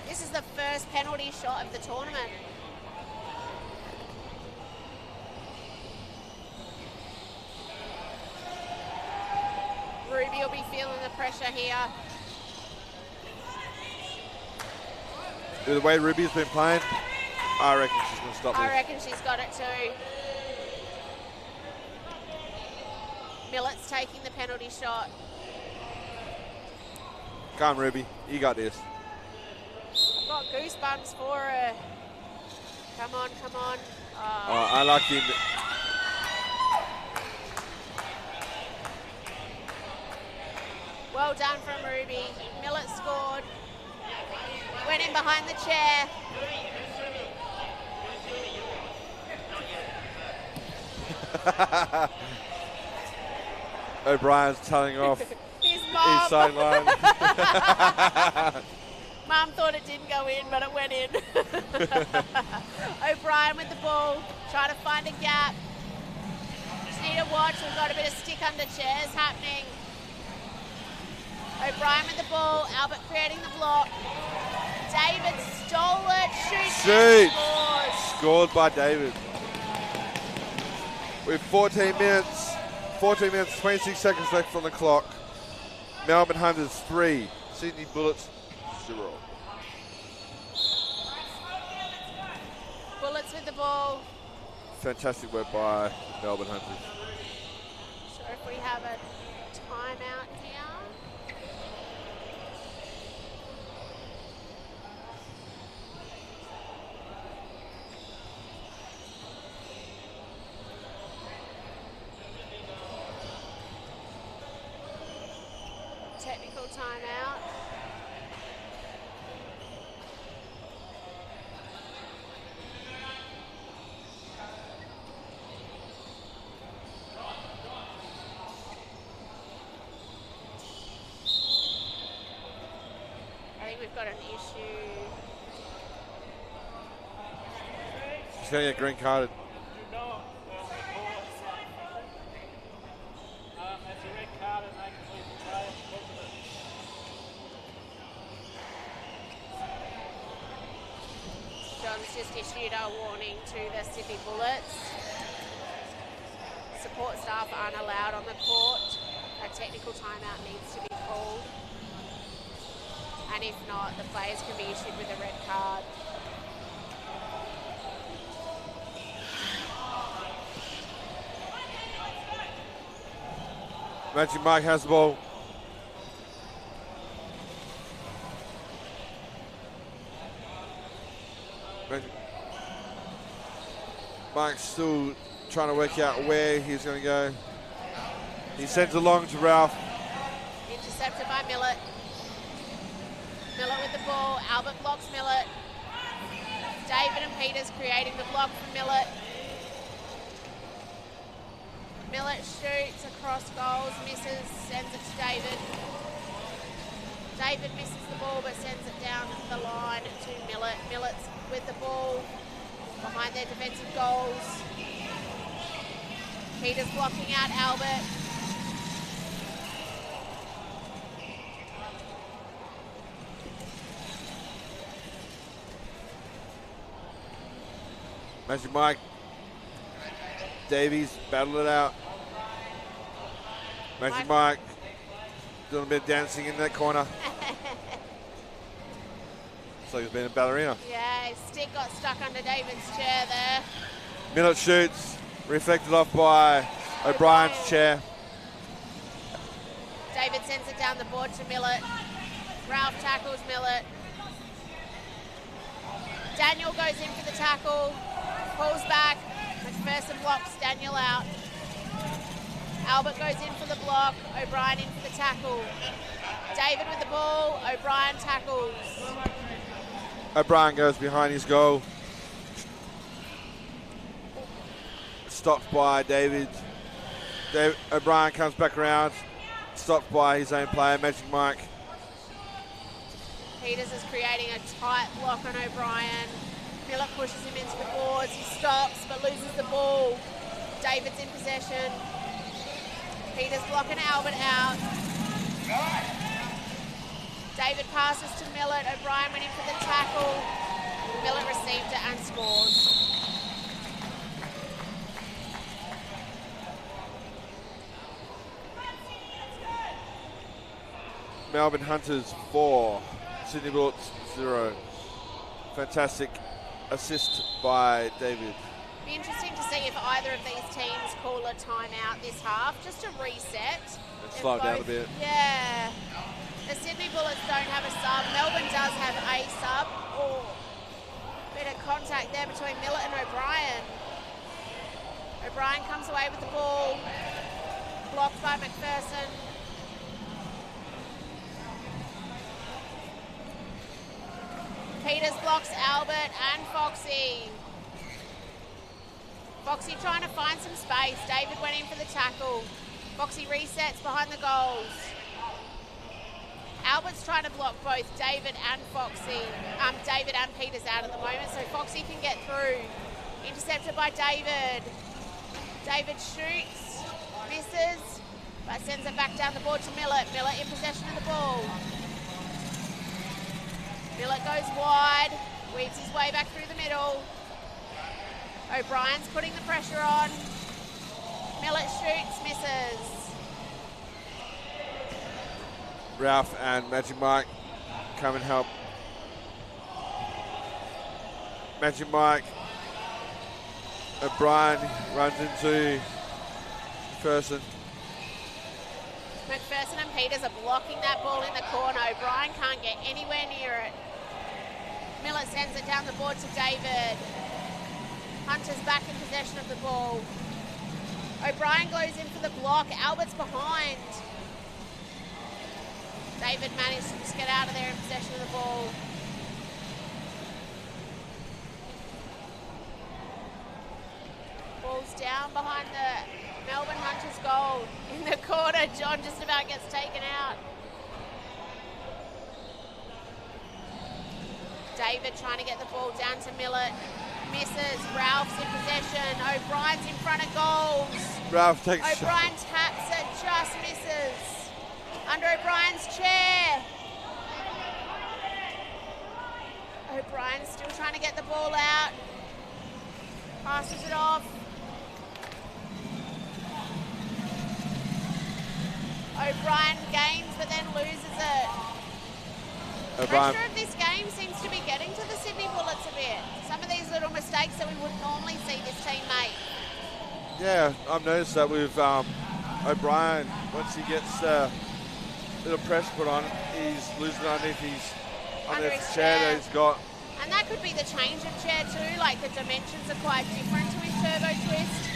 This is the first penalty shot of the tournament. Ruby will be feeling the pressure here. With the way Ruby's been playing, I reckon she's going to stop this. I reckon she's got it too. Millett's taking the penalty shot. Come on, Ruby. You got this. I've got goosebumps for her. Come on, come on. Oh, I like him. Well done from Ruby. Millett scored. Went in behind the chair. O'Brien's telling off His mum. his sideline. Mum thought it didn't go in, but it went in. O'Brien with the ball, trying to find a gap. Just need to watch, we've got a bit of stick under chairs happening. O'Brien with the ball, Albert creating the block. David stole it, shoots and scores. Scored by David. With 14 minutes, 26 seconds left on the clock. Melbourne Hunters 3, Sydney Bullets 0. Bullets with the ball. Fantastic work by Melbourne Hunters. Sure if we have a timeout here. Technical timeout. I think we've got an issue. She's going to get green carded. John's just issued a warning to the Sydney Bullets. Support staff aren't allowed on the court. A technical timeout needs to be called. And if not, the players can be issued with a red card. Magic Mike has the ball. Magic Mike's still trying to work out where he's going to go. He sends it along to Ralph. Intercepted by Millett. Millett with the ball. Albert blocks Millett. David and Peters creating the block for Millett. Millett shoots across goals, misses, sends it to David. David misses the ball but sends it down the line to Millett. Millett's with the ball behind their defensive goals. Peters blocking out Albert. Magic Mike. Davies battle it out. Magic Mike doing a bit of dancing in that corner. Looks like he's been a ballerina. Yeah, his stick got stuck under David's chair there. Millett shoots, reflected off by O'Brien's chair. David sends it down the board to Millett. Ralph tackles Millett. Daniel goes in for the tackle, pulls back. McPherson blocks Daniel out. Albert goes in for the block, O'Brien in for the tackle. David with the ball, O'Brien tackles. O'Brien goes behind his goal. Stopped by David. O'Brien comes back around. Stopped by his own player, Magic Mike. Peters is creating a tight block on O'Brien. Millett pushes him into the boards. He stops but loses the ball. David's in possession. Peters blocking Albert out. David passes to Millett. O'Brien went in for the tackle. Millett received it and scores. Melbourne Hunters 4, Sydney Bullets 0. Fantastic assist by David. Be interesting to see if either of these teams call a timeout this half, just to reset. And slow it down a bit. Yeah. The Sydney Bullets don't have a sub. Melbourne does have a sub. Oh, bit of contact there between Millett and O'Brien. O'Brien comes away with the ball. Blocked by McPherson. Peters blocks Albert and Foxy. Foxy trying to find some space. David went in for the tackle. Foxy resets behind the goals. Albert's trying to block both David and David and Peters out at the moment, so Foxy can get through. Intercepted by David. David shoots, misses, but sends it back down the board to Millett. Millett in possession of the ball. Millett goes wide, weaves his way back through the middle. O'Brien's putting the pressure on. Millett shoots, misses. Ralph and Magic Mike come and help. Magic Mike. O'Brien runs into McPherson. McPherson and Peters are blocking that ball in the corner. O'Brien can't get anywhere near it. Millett sends it down the board to David. Hunter's back in possession of the ball. O'Brien goes in for the block. Albert's behind. David managed to just get out of there in possession of the ball. Ball's down behind the Melbourne Hunters goal. In the corner, John just about gets taken out. David trying to get the ball down to Millett. Misses. Ralph's in possession. O'Brien's in front of goals. Ralph takes a shot. O'Brien taps it, just misses. Under O'Brien's chair. O'Brien's still trying to get the ball out. Passes it off. O'Brien gains but then loses it. O'Brien. Pressure of this game seems to be getting to the Sydney Bullets a bit. Some of these little mistakes that we would normally see this team make. Yeah, I've noticed that with O'Brien, once he gets a little pressure put on, he's losing underneath his chair that he's got. And that could be the change of chair too, like the dimensions are quite different to his turbo twist.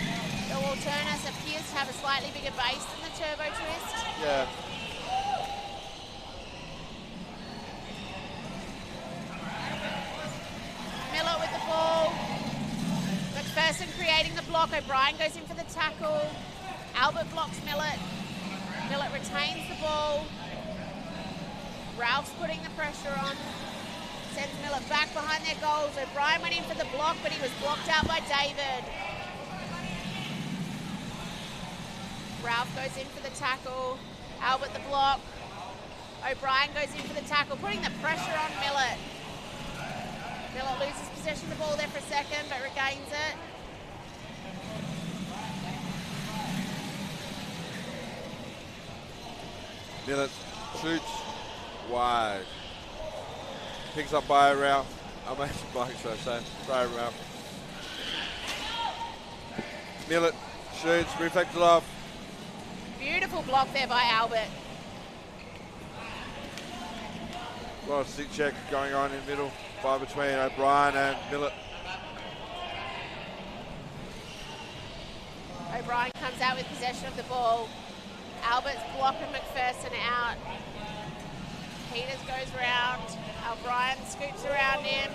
The Alternus appears to have a slightly bigger base than the turbo twist. Yeah. Millett with the ball. McPherson creating the block. O'Brien goes in for the tackle. Albert blocks Millett. Millett retains the ball. Ralph's putting the pressure on. Sends Millett back behind their goals. O'Brien went in for the block, but he was blocked out by David. Ralph goes in for the tackle. Albert the block. O'Brien goes in for the tackle, putting the pressure on Millett. Millett loses possession of the ball there for a second, but regains it. Millett shoots wide. Picks up by Ralph. I'm actually blank, so I say. Sorry, Ralph. Millett shoots, reflected off. Beautiful block there by Albert. A lot of stick check going on in the middle, by between O'Brien and Millett. O'Brien comes out with possession of the ball. Albert's blocking McPherson out. Peters goes round. O'Brien scoops around him.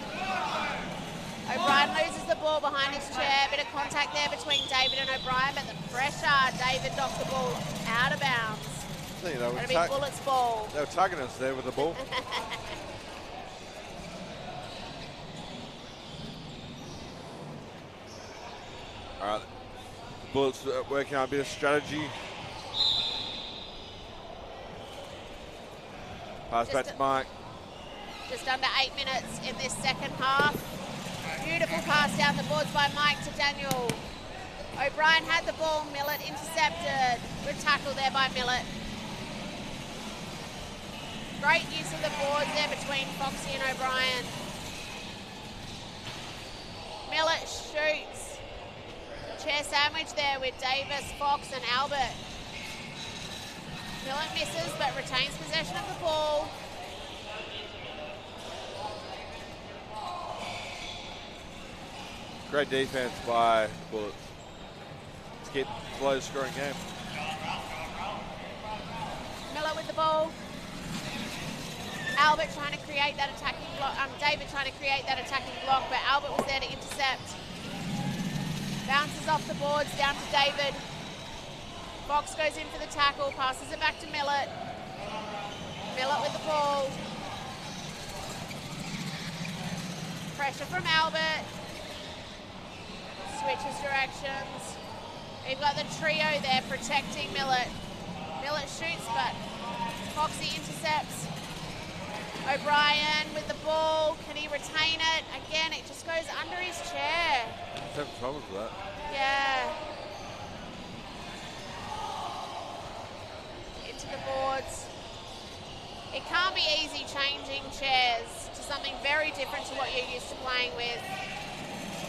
O'Brien loses the ball behind his chair. Bit of contact there between David and O'Brien, but the pressure, David knocks the ball out of bounds. That'll be Bullett's ball. They were tugging us there with the ball. All right, the Bullets working on a bit of strategy. Pass back to Mike. Just under 8 minutes in this second half. Beautiful pass down the boards by Mike to Daniel. O'Brien had the ball, Millett intercepted. Good tackle there by Millett. Great use of the boards there between Foxy and O'Brien. Millett shoots. Chair sandwich there with Davis, Fox and Albert. Millett misses but retains possession of the ball. Great defense by the Bullets to keep the low scoring game. Millett with the ball. Albert trying to create that attacking block. David trying to create that attacking block, but Albert was there to intercept. Bounces off the boards down to David. Fox goes in for the tackle, passes it back to Millett. Millett with the ball. Pressure from Albert. Switches directions. We've got the trio there protecting Millett. Millett shoots, but Foxy intercepts. O'Brien with the ball. Can he retain it? Again, it just goes under his chair. He's having problems with that. Yeah. Into the boards. It can't be easy changing chairs to something very different to what you're used to playing with.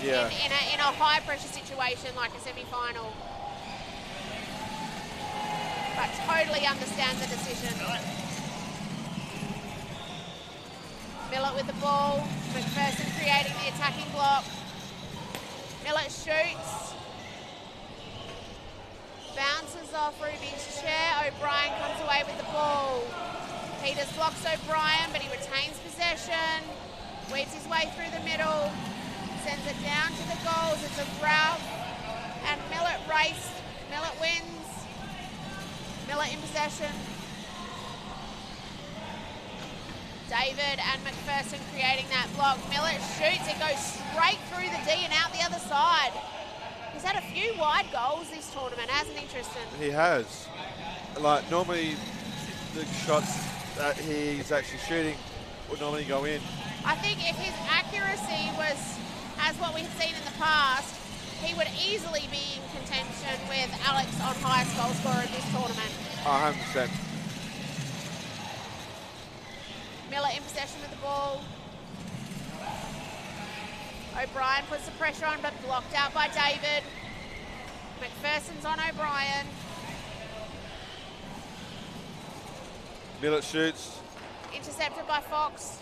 Yeah. In a high pressure situation like a semi-final. But totally understand the decision. Millett with the ball. McPherson creating the attacking block. Millett shoots. Bounces off Ruby's chair. O'Brien comes away with the ball. Peters blocks O'Brien, but he retains possession. Weaves his way through the middle. Sends it down to the goals. It's a Ralph and Millett race. Millett wins. Millett in possession. David and McPherson creating that block. Millett shoots. It goes straight through the D and out the other side. He's had a few wide goals this tournament, hasn't he, Tristan? He has. Like, normally the shots that he's actually shooting would normally go in. I think if his accuracy was as what we've seen in the past, he would easily be in contention with Alex on highest goal scorer in this tournament. 100%. Millett in possession of the ball. O'Brien puts the pressure on, but blocked out by David. McPherson's on O'Brien. Millett shoots. Intercepted by Fox.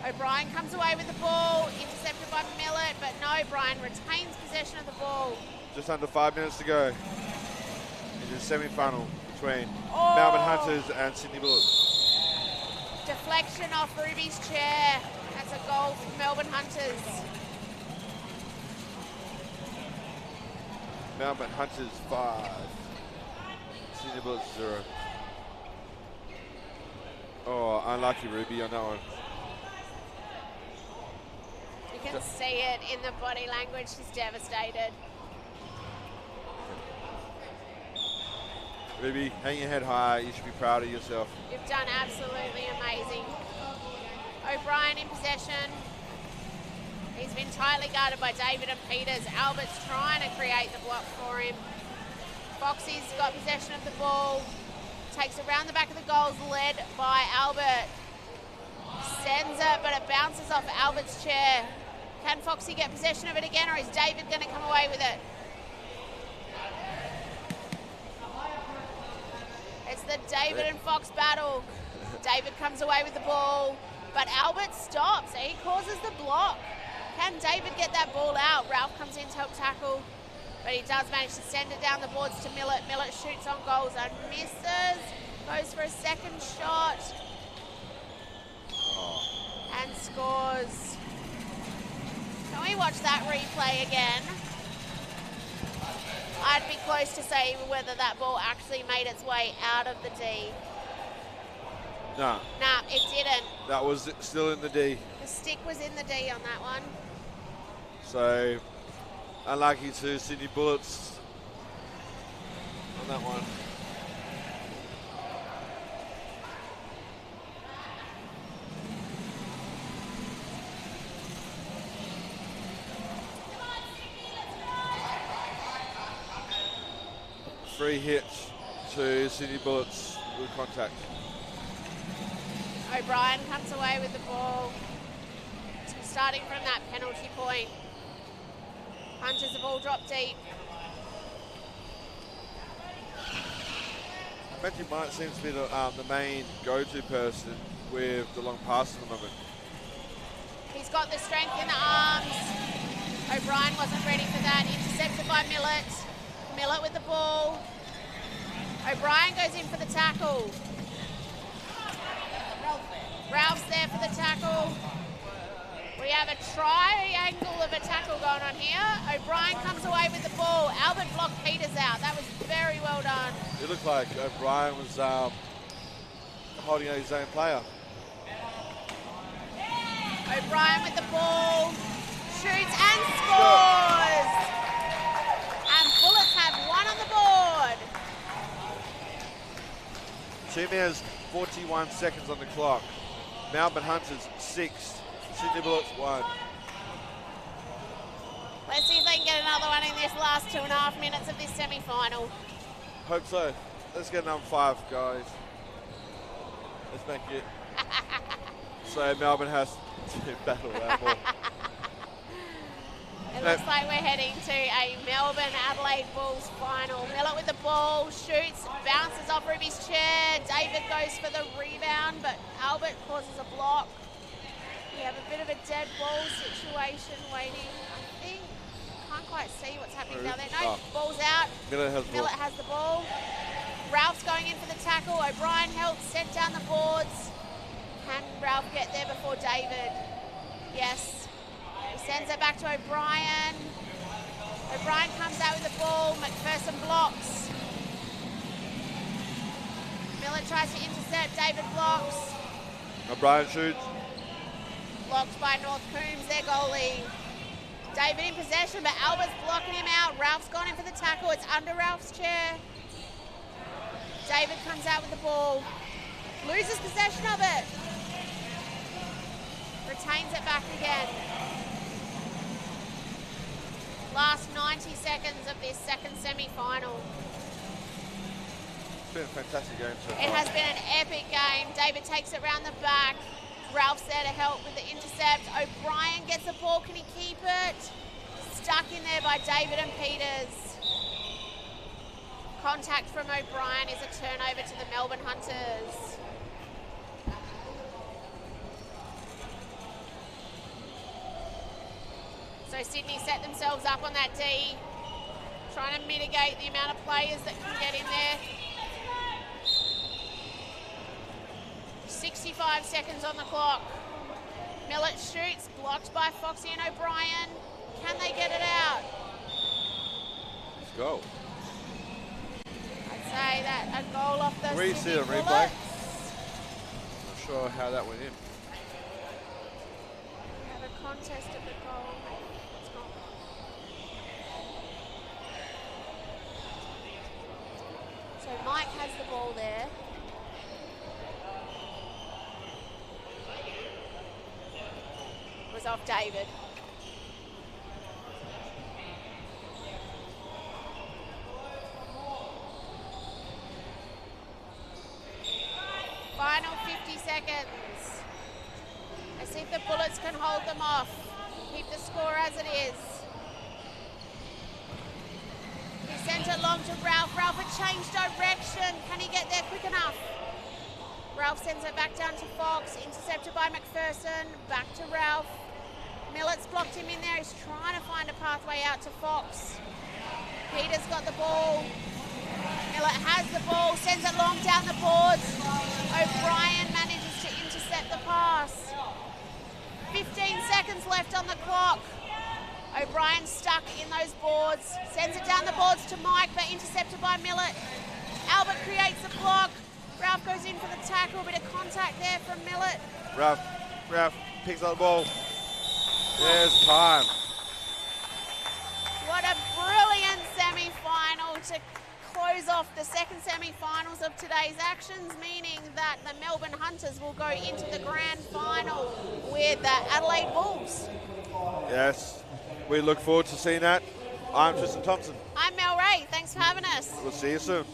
O'Brien comes away with the ball. Intercepted by Millett, but no, O'Brien retains possession of the ball. Just under 5 minutes to go in the semi-final between Melbourne Hunters and Sydney Bullets. Deflection off Ruby's chair. That's a goal for Melbourne Hunters. Melbourne Hunters 5, Sydney Bullets 0. Oh, unlucky Ruby on that one. You can see it in the body language. She's devastated. Ruby, hang your head high. You should be proud of yourself. You've done absolutely amazing. O'Brien in possession. He's been tightly guarded by David and Peters. Albert's trying to create the block for him. Foxy's got possession of the ball. Takes it around the back of the goals, led by Albert. Sends it, but it bounces off Albert's chair. Can Foxy get possession of it again, or is David going to come away with it? It's the David and Fox battle. David comes away with the ball, but Albert stops. He causes the block. Can David get that ball out? Ralph comes in to help tackle, but he does manage to send it down the boards to Millett. Millett shoots on goals and misses. Goes for a second shot. And scores. Can we watch that replay again? I'd be close to saying whether that ball actually made its way out of the D. Nah. Nah, it didn't. That was still in the D. The stick was in the D on that one. So, unlucky to Sydney Bullets on that one. Free hit to Sydney Bullets with contact. O'Brien comes away with the ball. Starting from that penalty point. Punches the ball drop deep. Matthew Martin seems to be the main go-to person with the long pass at the moment. He's got the strength in the arms. O'Brien wasn't ready for that. Intercepted by Millett. Millett with the ball. O'Brien goes in for the tackle. Ralph's there for the tackle. We have a triangle of a tackle going on here. O'Brien comes away with the ball. Albert blocked Peters out. That was very well done. It looked like O'Brien was holding out his own player. O'Brien with the ball. Shoots and scores. And Bullets have one on the board. 2 minutes, 41 seconds on the clock. Melbourne Hunters 6, Sydney Bullets 1. Let's see if they can get another one in this last 2.5 minutes of this semi-final. Hope so. Let's get number 5, guys. Let's make it. So Melbourne has to battle that ball. It looks like we're heading to a Melbourne-Adelaide Bulls final. Millett with the ball, shoots, bounces off Ruby's chair. David goes for the rebound, but Albert causes a block. We have a bit of a dead ball situation waiting. I think, can't quite see what's happening down there. No, ball's out. Millett has the ball. Ralph's going in for the tackle. O'Brien helps, sent down the boards. Can Ralph get there before David? Yes. He sends it back to O'Brien. O'Brien comes out with the ball. McPherson blocks. Millett tries to intercept. David blocks. O'Brien shoots. Blocked by North Coombs, their goalie. David in possession, but Albert's blocking him out. Ralph's gone in for the tackle. It's under Ralph's chair. David comes out with the ball. Loses possession of it. Retains it back again. Last 90 seconds of this second semi-final. It's been a fantastic game so far. It has been an epic game. David takes it round the back. Ralph's there to help with the intercept. O'Brien gets the ball. Can he keep it? Stuck in there by David and Peters. Contact from O'Brien is a turnover to the Melbourne Hunters. So Sydney set themselves up on that D, trying to mitigate the amount of players that can get in there. 65 seconds on the clock. Millett shoots, blocked by Foxy and O'Brien. Can they get it out? Let's go. I'd say that a goal off the We see Sydney the replay. Bullets. Not sure how that went in. We have a contest of the goal. It's not. So Mike has the ball there. It was off David. Final 50 seconds. Let's see if the Bullets can hold them off. Keep the score as it is. He sent it long to Ralph. Ralph had changed direction. Can he get there quick enough? Ralph sends it back down to Fox. Intercepted by McPherson. Back to Ralph. Millet's blocked him in there. He's trying to find a pathway out to Fox. Peter's got the ball. Millett has the ball. Sends it long down the boards. O'Brien manages to intercept the pass. 15 seconds left on the clock. O'Brien stuck in those boards. Sends it down the boards to Mike, but intercepted by Millett. Albert creates the block. Ralph goes in for the tackle. A bit of contact there from Millett. Ralph picks up the ball. There's time. What a brilliant semi-final to close off the second semi-finals of today's actions, meaning that the Melbourne Hunters will go into the grand final with the Adelaide Bulls. Yes, we look forward to seeing that. I'm Tristan Thompson. I'm Mel Ray. Thanks for having us. We'll see you soon.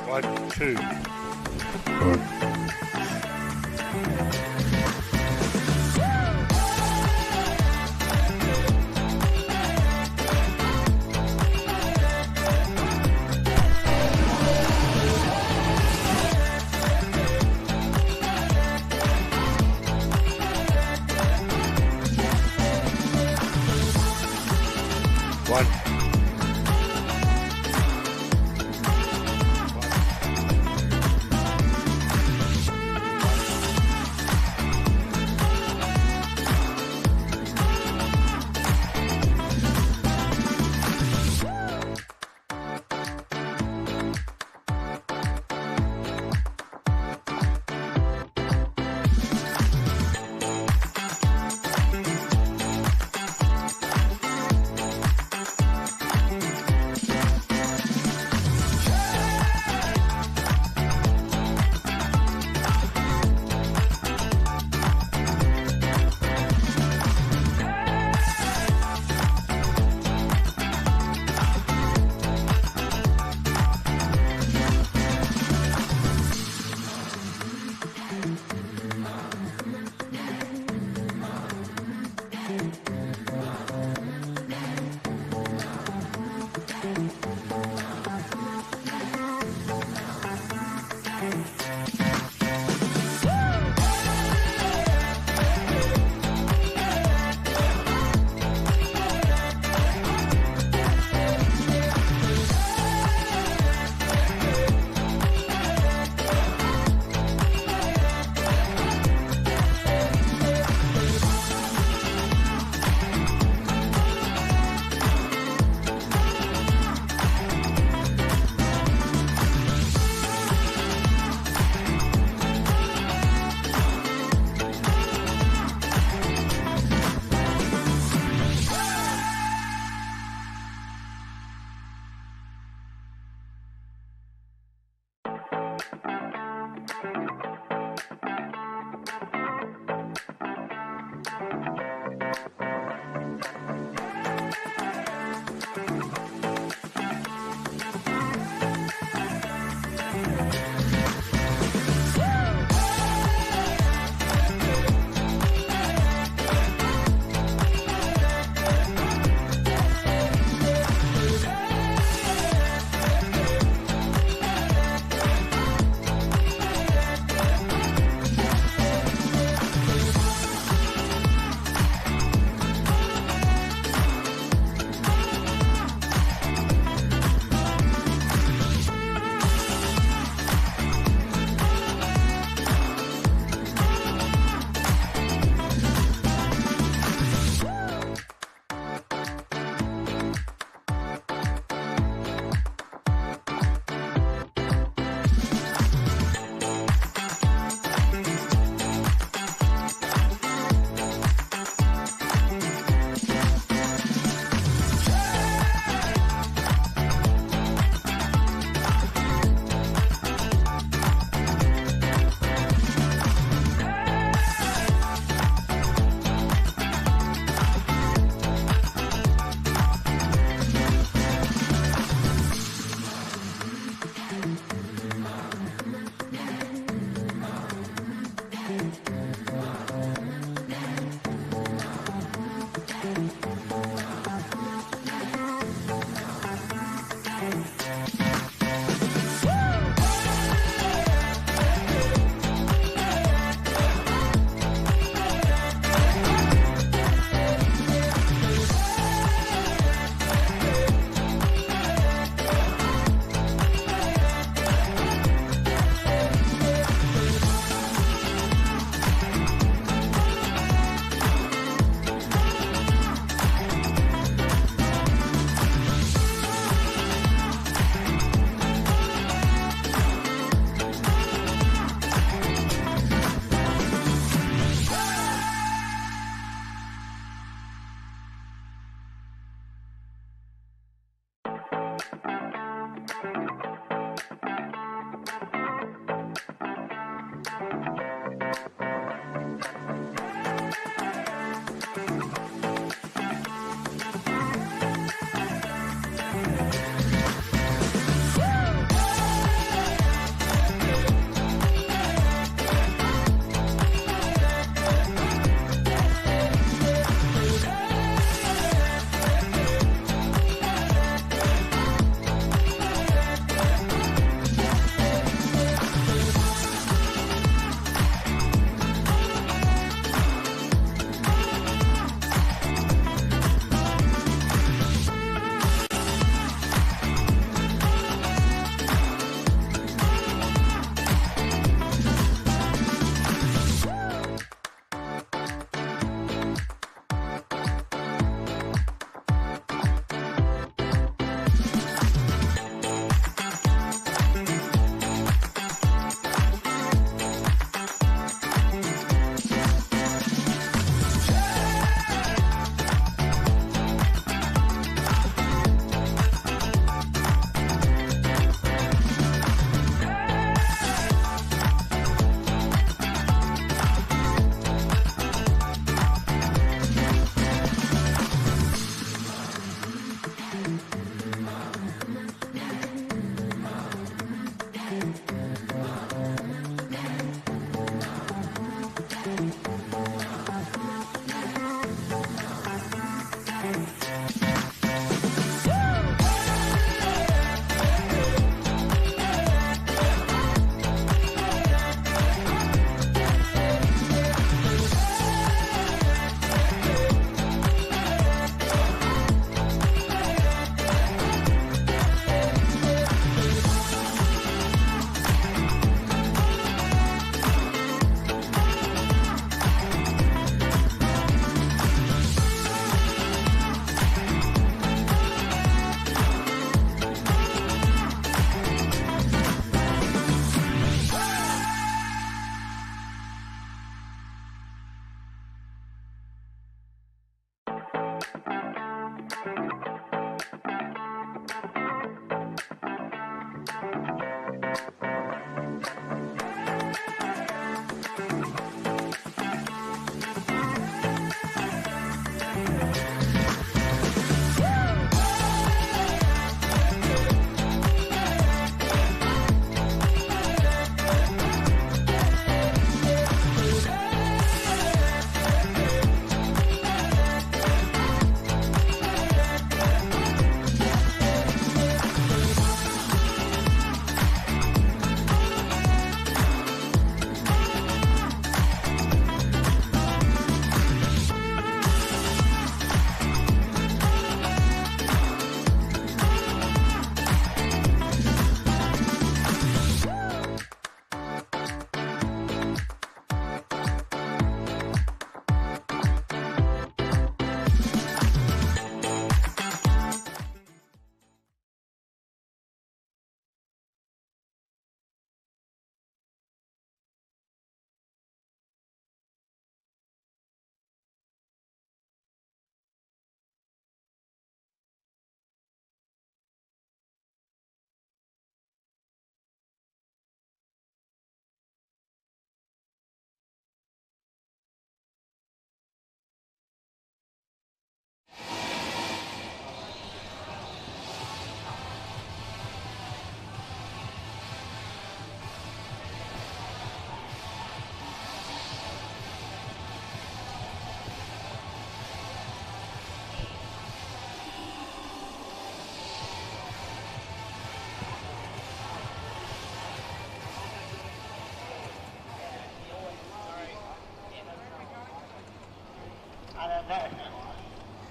1, 2.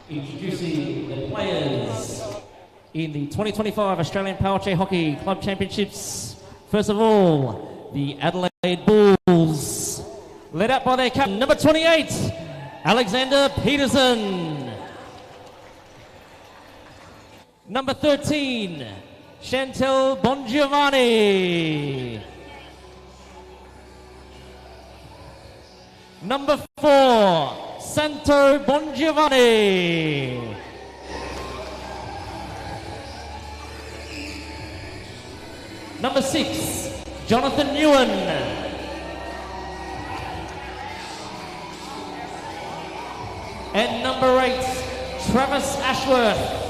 Introducing the players in the 2025 Australian Powerchair Hockey Club Championships. First of all, the Adelaide Bulls, led out by their captain, number 28, Alexander Peterson. Number 13, Chantel Bongiovanni. Number 4, Santo Bongiovanni. Number 6, Jonathan Ewan. And number 8, Travis Ashworth.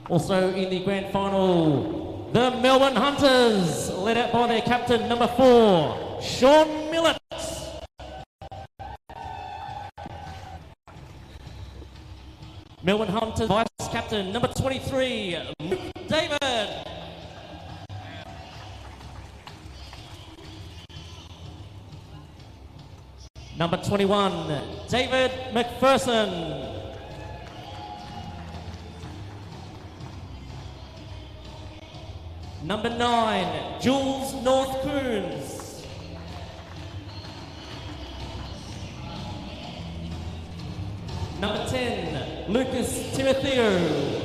Also in the grand final, the Melbourne Hunters, led out by their captain, number 4, Sean Millett. Melbourne Hunters vice captain, number 23, Luke David. Number 21, David McPherson. Number 9, Jules North Coons. Number 10, Lucas Timotheo.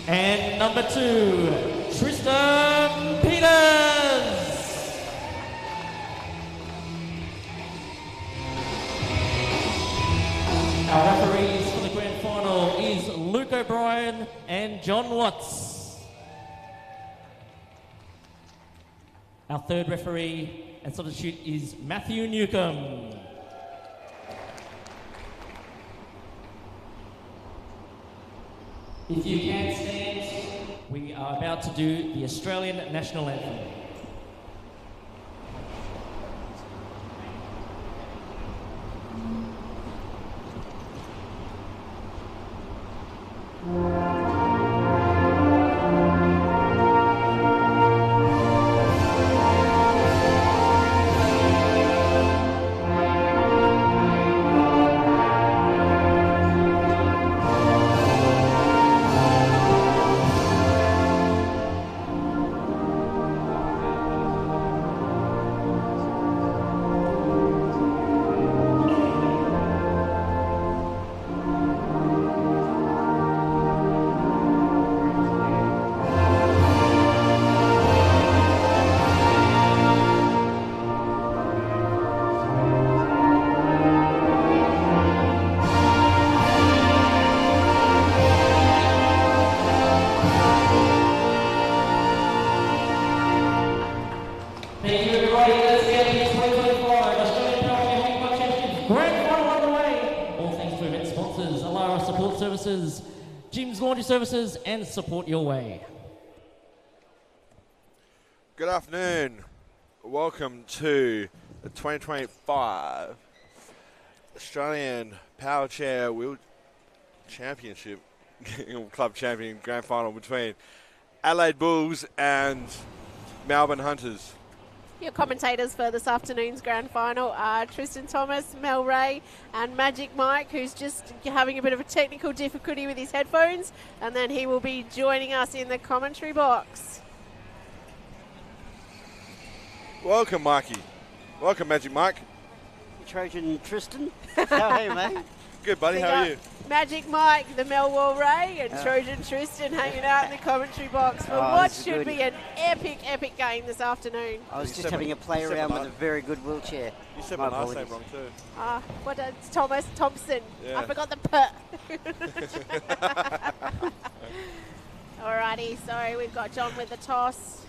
And number 2, Tristan Peters. Our referees for the grand final is Luke O'Brien and John Watts. Our third referee and substitute is Matthew Newcomb. If you can stand, we are about to do the Australian National Anthem. Jim's Laundry Services, and Support Your Way. Good afternoon. Welcome to the 2025 Australian Powerchair Wheel Championship Club Champion Grand Final between Adelaide Bulls and Melbourne Hunters. Your commentators for this afternoon's grand final are Tristan Thomas, Mel Ray, and Magic Mike, who's just having a bit of a technical difficulty with his headphones, and then he will be joining us in the commentary box. Welcome, Mikey. Welcome, Magic Mike. Trojan Tristan. How are you, mate? Good, buddy. How are you? Magic Mike, the Melwall Ray, and Trojan Tristan hanging out in the commentary box for what should be an epic game this afternoon. I was just having a play around with a very good wheelchair. You said my last name wrong too. It's Thomas Thompson. Yeah. I forgot the P. Alrighty, so we've got John with the toss.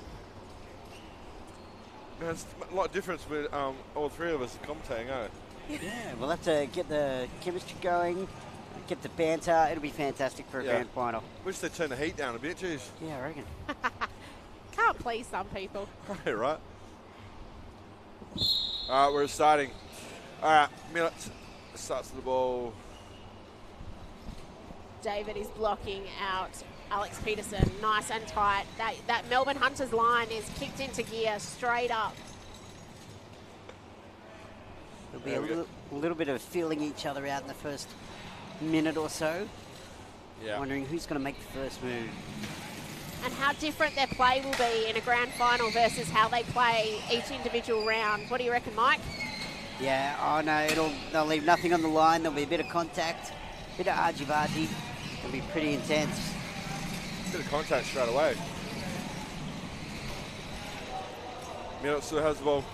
There's a lot of difference with all three of us commentating, aren't it? Yeah, we'll have to get the chemistry going, get the banter. It'll be fantastic for a grand final. Wish they'd turn the heat down a bit, jeez. Yeah, I reckon. Can't please some people. Right. All right, we're starting. All right, Millet starts the ball. David is blocking out Alex Peterson, nice and tight. That Melbourne Hunters line is kicked into gear straight up. There'll be There a we little bit of feeling each other out in the first minute or so. Yeah. Wondering who's going to make the first move. And how different their play will be in a grand final versus how they play each individual round. What do you reckon, Mike? Yeah, oh no, they'll leave nothing on the line. There'll be a bit of contact, bit of argy-bargy. It'll be pretty intense. Bit of contact straight away. Millet still has the ball.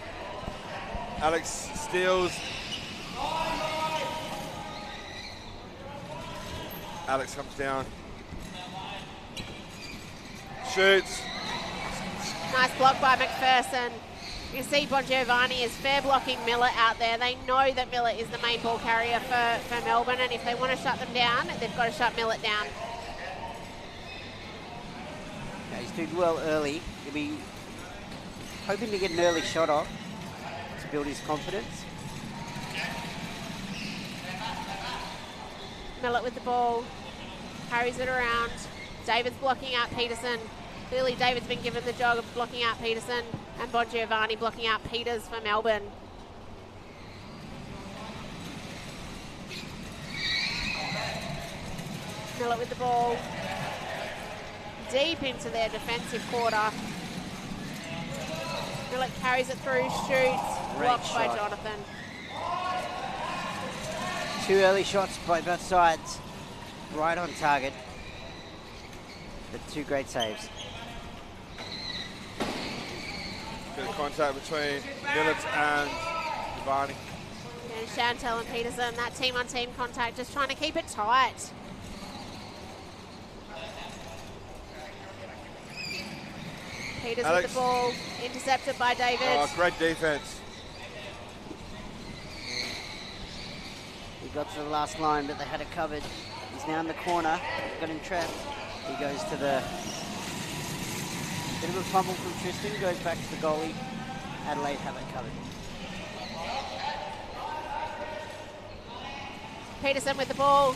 Alex steals. Alex comes down. Shoots. Nice block by McPherson. You can see Bon Giovanni is fair blocking Millet out there. They know that Millet is the main ball carrier for Melbourne, and if they want to shut them down, they've got to shut Millet down. Okay, he's doing well early. He'll be hoping to get an early shot off to build his confidence. Millet with the ball, carries it around. David's blocking out Peterson. Clearly David's been given the job of blocking out Peterson, and Bon Giovanni blocking out Peters for Melbourne. Millet with the ball, deep into their defensive quarter. Millet carries it through, shoots, blocked by shot. Jonathan. 2 early shots by both sides, right on target. But 2 great saves. Bit of contact between Millet and Giovanni. And Chantel and Peterson, that team-on-team contact, just trying to keep it tight. Peters Alex. with the ball, intercepted by David. Oh, great defense. He got to the last line, but they had it covered. He's now in the corner, got him trapped. He goes to the... Bit of a fumble from Tristan, goes back to the goalie. Adelaide have it covered. Peterson with the ball,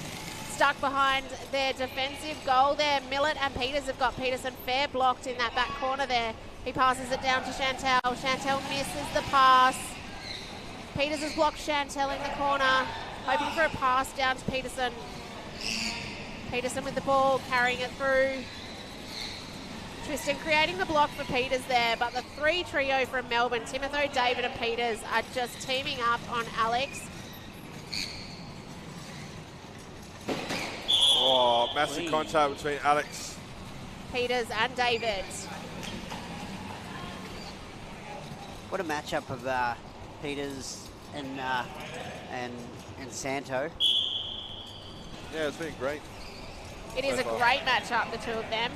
stuck behind their defensive goal there. Millet and Peters have got Peterson fair blocked in that back corner there. He passes it down to Chantel. Chantel misses the pass. Peters has blocked Chantel in the corner, hoping for a pass down to Peterson. Peterson with the ball, carrying it through. Tristan creating the block for Peters there, but the 3 trio from Melbourne, Timothy, David and Peters, are just teaming up on Alex. Oh, massive Clean. contact between Alex. Peters and David. What a matchup of Peters and Santo. Yeah, it's been great. It is a So far. great matchup, the two of them.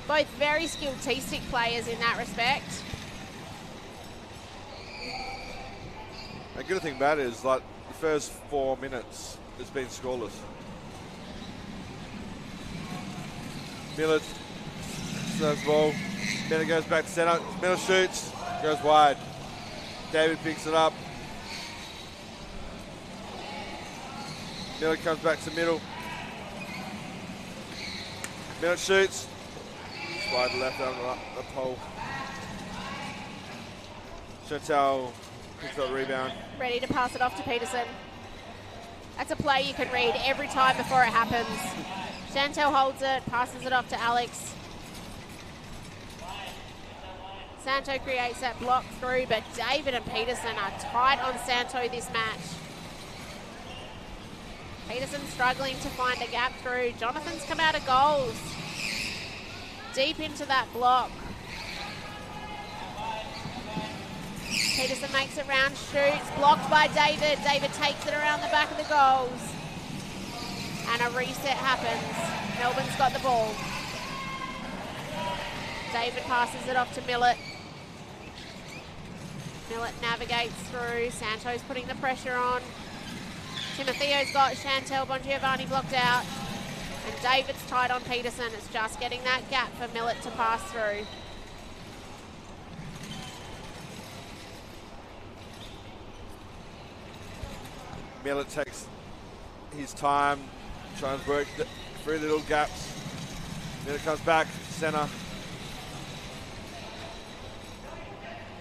Both very skilled T-stick players in that respect. The good thing about it is, like, the first 4 minutes, it's been scoreless. Millet serves ball. Millet goes back to centre. Millet shoots, goes wide. David picks it up. Millet comes back to middle. Millet shoots. Wide left on the pole. Chantal picks up the rebound. Ready to pass it off to Peterson. That's a play you can read every time before it happens. Chantel holds it, passes it off to Alex. Santo creates that block through, but David and Peterson are tight on Santo this match. Peterson struggling to find a gap through. Jonathan's come out of goals. Deep into that block. Peterson makes it round, shoots, blocked by David. David takes it around the back of the goals. And a reset happens. Melbourne's got the ball. David passes it off to Millet. Millet navigates through. Santo's putting the pressure on. Timotheo's got Chantel Bongiovanni blocked out. And David's tight on Peterson. It's just getting that gap for Millet to pass through. Millet takes his time, tries to work through the little gaps. Millet comes back, centre.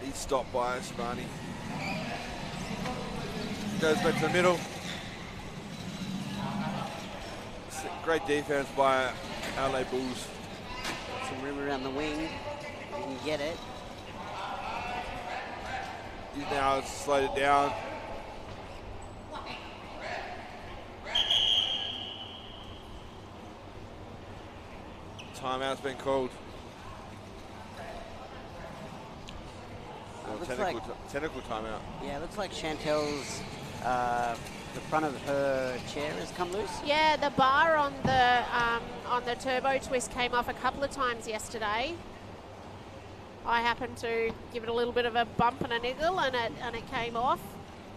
He's stopped by Shabani. Goes back to the middle. Great defense by Adelaide Bulls. Some room around the wing. You can get it. He's now slowed it down. Timeout's been called. Technical timeout. Yeah, it looks like Chantel's, the front of her chair has come loose. Yeah, the bar on the turbo twist came off a couple of times yesterday. I happened to give it a little bit of a bump and a niggle, and it came off.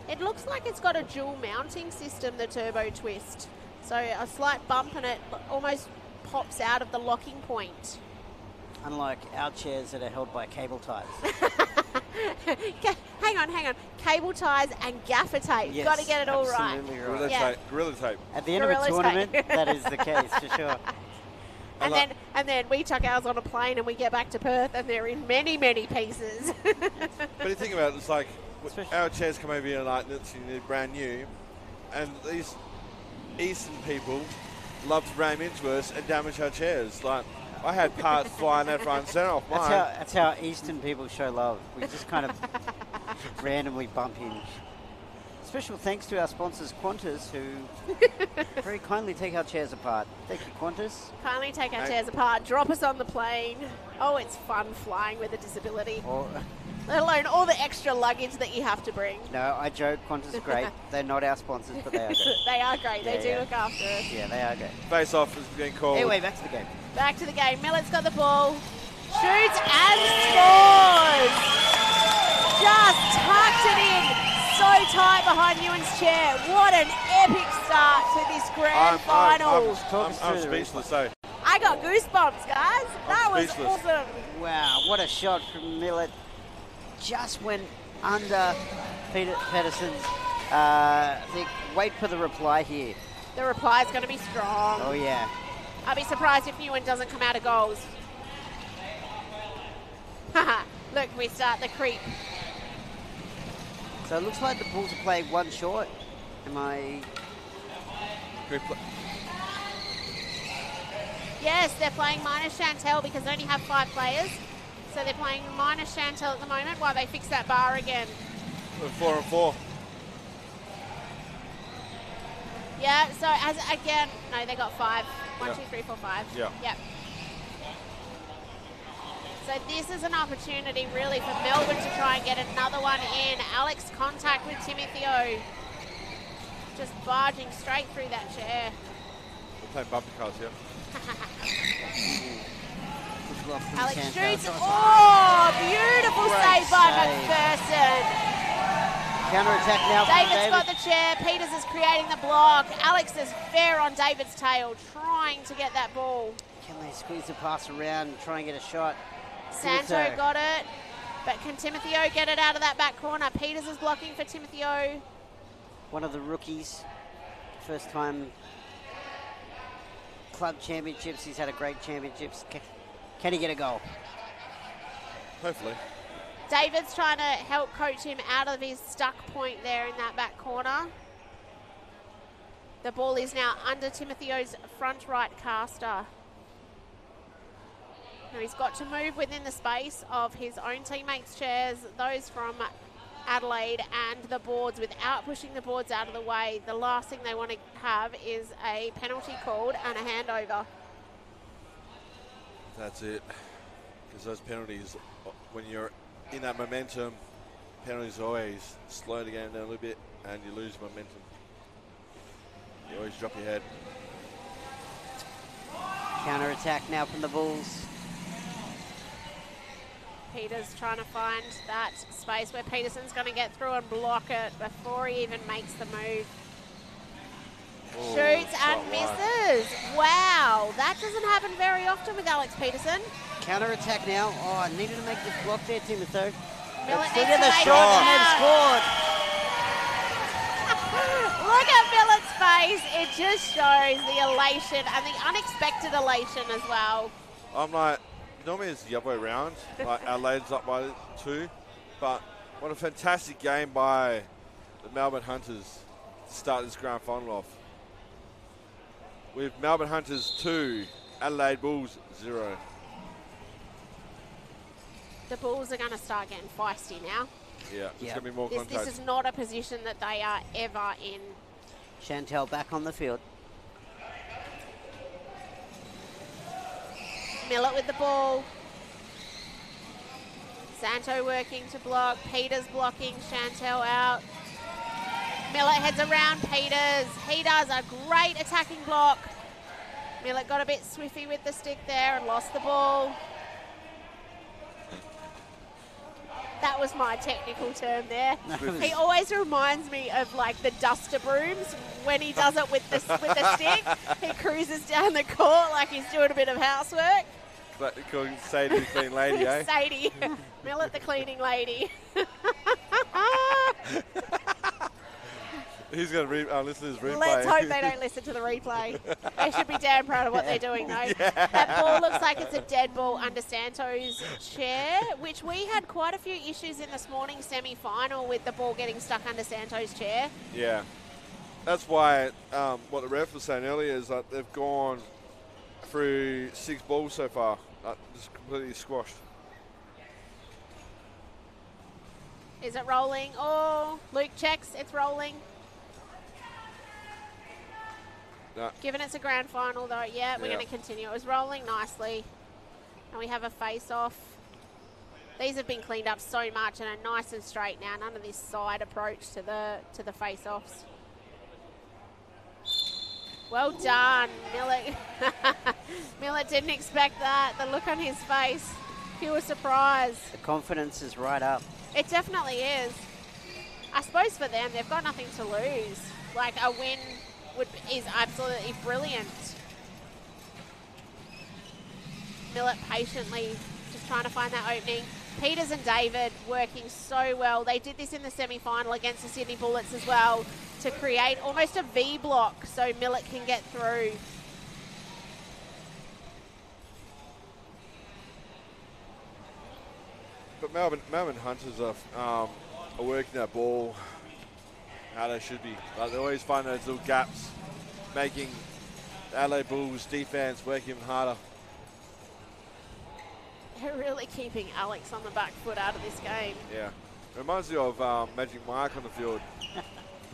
It looks like it's got a dual mounting system, the turbo twist. So a slight bump and it almost pops out of the locking point. Unlike our chairs that are held by cable ties. Hang on. Cable ties and gaffer tape. Yes, Got to get it all right. absolutely right. Yeah. Gorilla tape. At the end Gorilla of a tournament, tape. that is the case for sure. And then we chuck ours on a plane and we get back to Perth and they're in many, many pieces. But you think about it, it's like our chairs come over here like they're brand new, and these Eastern people love to ram into us and damage our chairs. Like, I had parts flying left, right, and centre off mine. That's how Eastern people show love. We just kind of randomly bump hinge. Special thanks to our sponsors, Qantas, who very kindly take our chairs apart. Thank you, Qantas. Kindly take our chairs apart, drop us on the plane. Oh, it's fun flying with a disability. Let alone all the extra luggage that you have to bring. No, I joke, Qantas are great. They're not our sponsors, but they are great. They are great. Yeah, they do look after us. Yeah, they are great. Face off has been called. Anyway, back to the game. Back to the game. Millet's got the ball. Shoots and scores. Just tucked it in. So tight behind Ewan's chair. What an epic start to this grand final. I'm speechless, though. I got goosebumps, guys. That was speechless. awesome. Wow, what a shot from Millet. Just went under Pedersen's. I think, wait for the reply here. The reply is going to be strong. Oh, yeah. I'll be surprised if Ewan doesn't come out of goals. Haha, look, we start the creep. So it looks like the Bulls are playing one short. Am I... Yes, they're playing minus Chantel because they only have 5 players. So they're playing minus Chantel at the moment while they fix that bar again. 4 and 4. Yeah, so as again, no, they got 5. 1, 2, 3, 4, 5. Yeah. Yep. So this is an opportunity really for Melbourne to try and get another one in. Alex contact with Timothy O. Just barging straight through that chair. We're playing bumper cars here. Alex shoots. Oh, beautiful Great save by save. McPherson. Counter-attack now from David's David. got the chair. Peters is creating the block. Alex is fair on David's tail, trying to get that ball. Can they squeeze the pass around and try and get a shot? Santo got it, but can Timothy O get it out of that back corner? Peters is blocking for Timothy O. One of the rookies, first time club championships. He's had a great championships. Can he get a goal? Hopefully. David's trying to help coach him out of his stuck point there in that back corner. The ball is now under Timothy O's front right caster. Now he's got to move within the space of his own teammates' chairs, those from Adelaide, and the boards without pushing the boards out of the way. The last thing they want to have is a penalty called and a handover. That's it. Because those penalties, when you're in that momentum, penalties always slow the game down a little bit and you lose momentum. You always drop your head. Counter-attack now from the Bulls. Peters trying to find that space where Peterson's going to get through and block it before he even makes the move. Oh, Shoots shot and wide. misses. Wow, that doesn't happen very often with Alex Peterson. Counter-attack now. Oh, I needed to make this block there, Millet Still needs get to the make shot it and then count. scored. Look Look at Millet's face. It just shows the elation and the unexpected elation as well. I'm like, normally it's the other way around. Like Adelaide's up by 2. But what a fantastic game by the Melbourne Hunters to start this grand final off. With Melbourne Hunters 2, Adelaide Bulls 0. The Bulls are going to start getting feisty now. Yeah, it's going to be more contact. This is not a position that they are ever in. Chantel back on the field. Millett with the ball. Santo working to block. Peters blocking. Chantel out. Millett heads around Peters. He does a great attacking block. Millett got a bit swiffy with the stick there and lost the ball. That was my technical term there. He always reminds me of like the duster brooms when he does it with the stick. He cruises down the court like he's doing a bit of housework. Calling Sadie the clean lady, eh? Sadie. Millett the cleaning lady. He's going to listen to his replay. Let's hope they don't listen to the replay. They should be damn proud of what they're doing, though. Yeah. That ball looks like it's a dead ball under Santo's chair, which we had quite a few issues in this morning's semi-final with the ball getting stuck under Santo's chair. Yeah. That's why what the ref was saying earlier is that they've gone through 6 balls so far. Just completely squashed. Is it rolling? Oh, Luke checks. It's rolling. No. Given it's a grand final, though, yeah, we're going to continue. It was rolling nicely. And we have a face-off. These have been cleaned up so much and are nice and straight now. None of this side approach to the face-offs. Well done, Millett. Millett didn't expect that. The look on his face, pure surprise. The confidence is right up. It definitely is. I suppose for them, they've got nothing to lose. Like a win is absolutely brilliant. Millett patiently just trying to find that opening. Peters and David working so well. They did this in the semi-final against the Sydney Bullets as well to create almost a V block so Millett can get through. But Melbourne Hunters are working that ball how they should be. Like they always find those little gaps, making the Adelaide Bulls defense work even harder. They're really keeping Alex on the back foot out of this game. Yeah. It reminds me of Magic Mike on the field.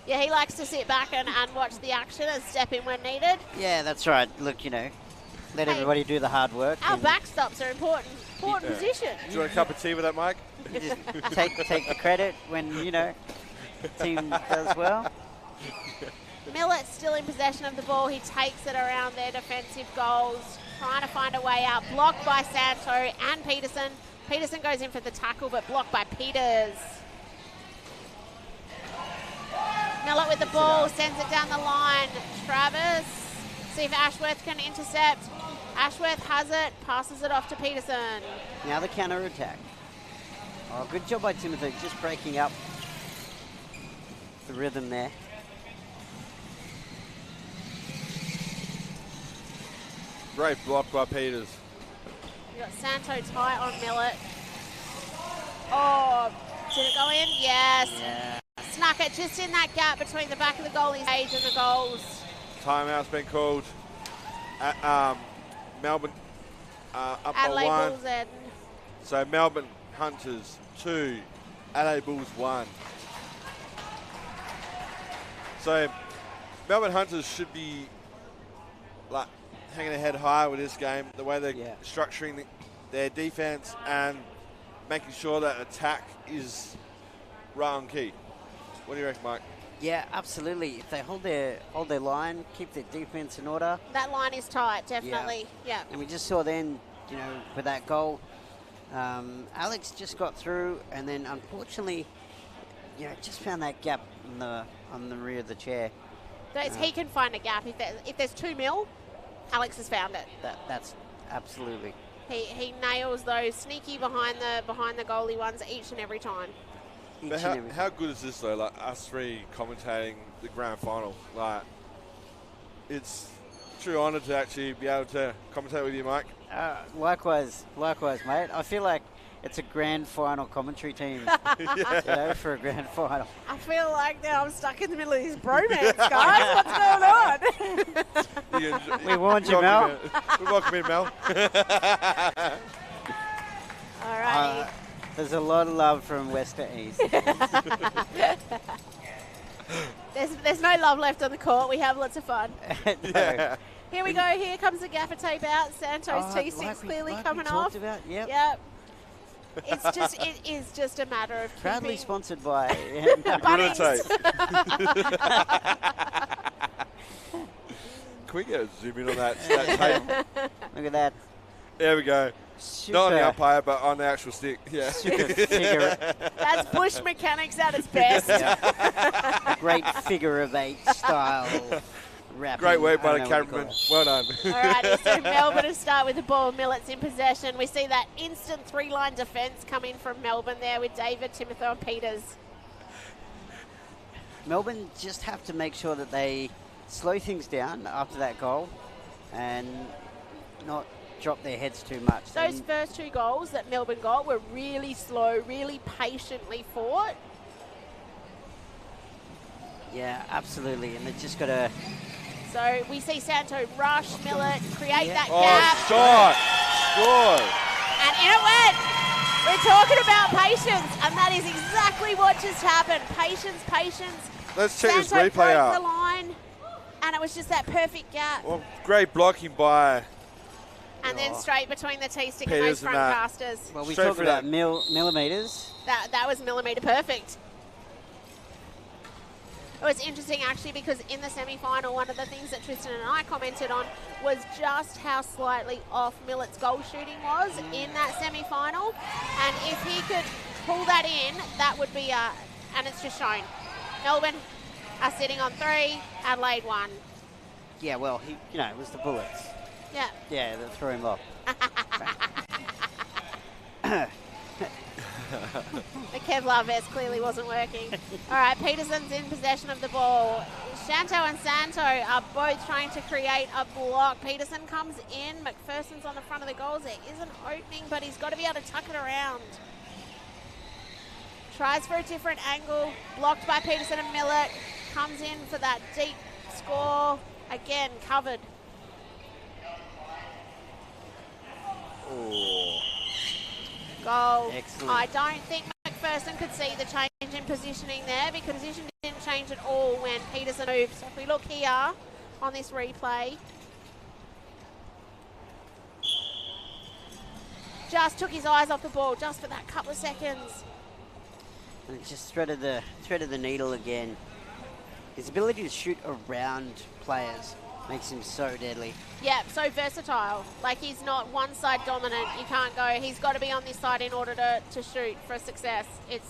Yeah, he likes to sit back and watch the action and step in when needed. Yeah, that's right. Look, let everybody do the hard work. Our backstops are important position. Do you want a cup of tea with that, Mike? You just take the credit when, team does well. Millett's still in possession of the ball. He takes it around their defensive goals, trying to find a way out. Blocked by Santo and Peterson. Peterson goes in for the tackle, but blocked by Peters. Millett with the ball, sends it down the line. Travis, see if Ashworth can intercept. Ashworth has it, passes it off to Peterson. Now the counter attack. Oh, good job by Timothy, just breaking up the rhythm there. Great block by Peters. You got Santo tight on Millett. Oh, did it go in? Yes. Yeah. Snuck it just in that gap between the back of the goalie's cage and the goals. Timeout's been called. Melbourne up Adelaide by 1. Bulls end. So Melbourne Hunters 2, Adelaide Bulls 1. So Melbourne Hunters should be like hanging their head high with this game, the way they're structuring their defense and making sure that attack is right on key. What do you reckon, Mike? Yeah, absolutely. If they hold their line, keep their defense in order. That line is tight, definitely. Yeah. And we just saw then, with that goal, Alex just got through, and then unfortunately, just found that gap on the rear of the chair. He can find a gap. If there's 2 mil, Alex has found it. That's absolutely. He nails those sneaky behind the goalie ones each and every time. each But and every. how good is this though? Like us three commentating the grand final. Like, it's a true honour to actually be able to commentate with you, Mike. Likewise, mate. I feel like it's a grand final commentary team, you know, for a grand final. I feel like now I'm stuck in the middle of this bromance, guys. What's going on? We warned you, Mel. We welcome in, Mel. All righty. There's a lot of love from west to east. There's no love left on the court. We have lots of fun. No. Here we go. Here comes the gaffer tape out. Santos T6 like clearly we coming talked off. about, yep. Yep. It is just a matter of Proudly keeping sponsored by Bunnings. Can we get a zoom in on that tape? Look at that. There we go. Super, Not on the umpire, but on the actual stick. Yeah. super figure, That's bush mechanics at its best. great figure of eight style wrapping. Great work by I the don't know what you cameraman. call Well done. Alrighty, so Melbourne to start with the ball. Millet's in possession. We see that instant three-line defence come in from Melbourne there with David, Timothy and Peters. it. Melbourne just have to make sure that they slow things down after that goal and not drop their heads too much. Those first two goals that Melbourne got were really slow, really patiently fought. Yeah, absolutely. And they've just got to... So we see Santo rush, Millet, create that Oh, gap. shot. Score. And in it went. We're talking about patience, and that is exactly what just happened. Patience. Let's check this Santo replay broke out. the line, and it was just that perfect gap. Well, great blocking by... And then straight between the T-stick and Peters those and front that. casters. Well, we Straight talk for about that. millimetres. That was millimetre perfect. It was interesting actually because in the semi-final, one of the things that Tristan and I commented on was just how slightly off Millet's goal shooting was in that semi-final. And if he could pull that in, that would be and it's just shown. Melbourne are sitting on 3, Adelaide 1. Yeah, well, it was the Bullets. Yeah. Yeah, that threw him off. The Kevlar vest clearly wasn't working. All right, Peterson's in possession of the ball. Shanto and Santo are both trying to create a block. Peterson comes in. McPherson's on the front of the goals. There is an opening, but he's got to be able to tuck it around. Tries for a different angle. Blocked by Peterson and Millet. Comes in for that deep score. Again, covered. Oh. Goal. Excellent. I don't think McPherson could see the change in positioning there because position didn't change at all when Peterson moved. So if we look here on this replay, just took his eyes off the ball just for that couple of seconds. And it just threaded the needle again. His ability to shoot around players makes him so deadly. Yeah, so versatile. Like he's not one side dominant. You can't go, he's got to be on this side in order to shoot for success. It's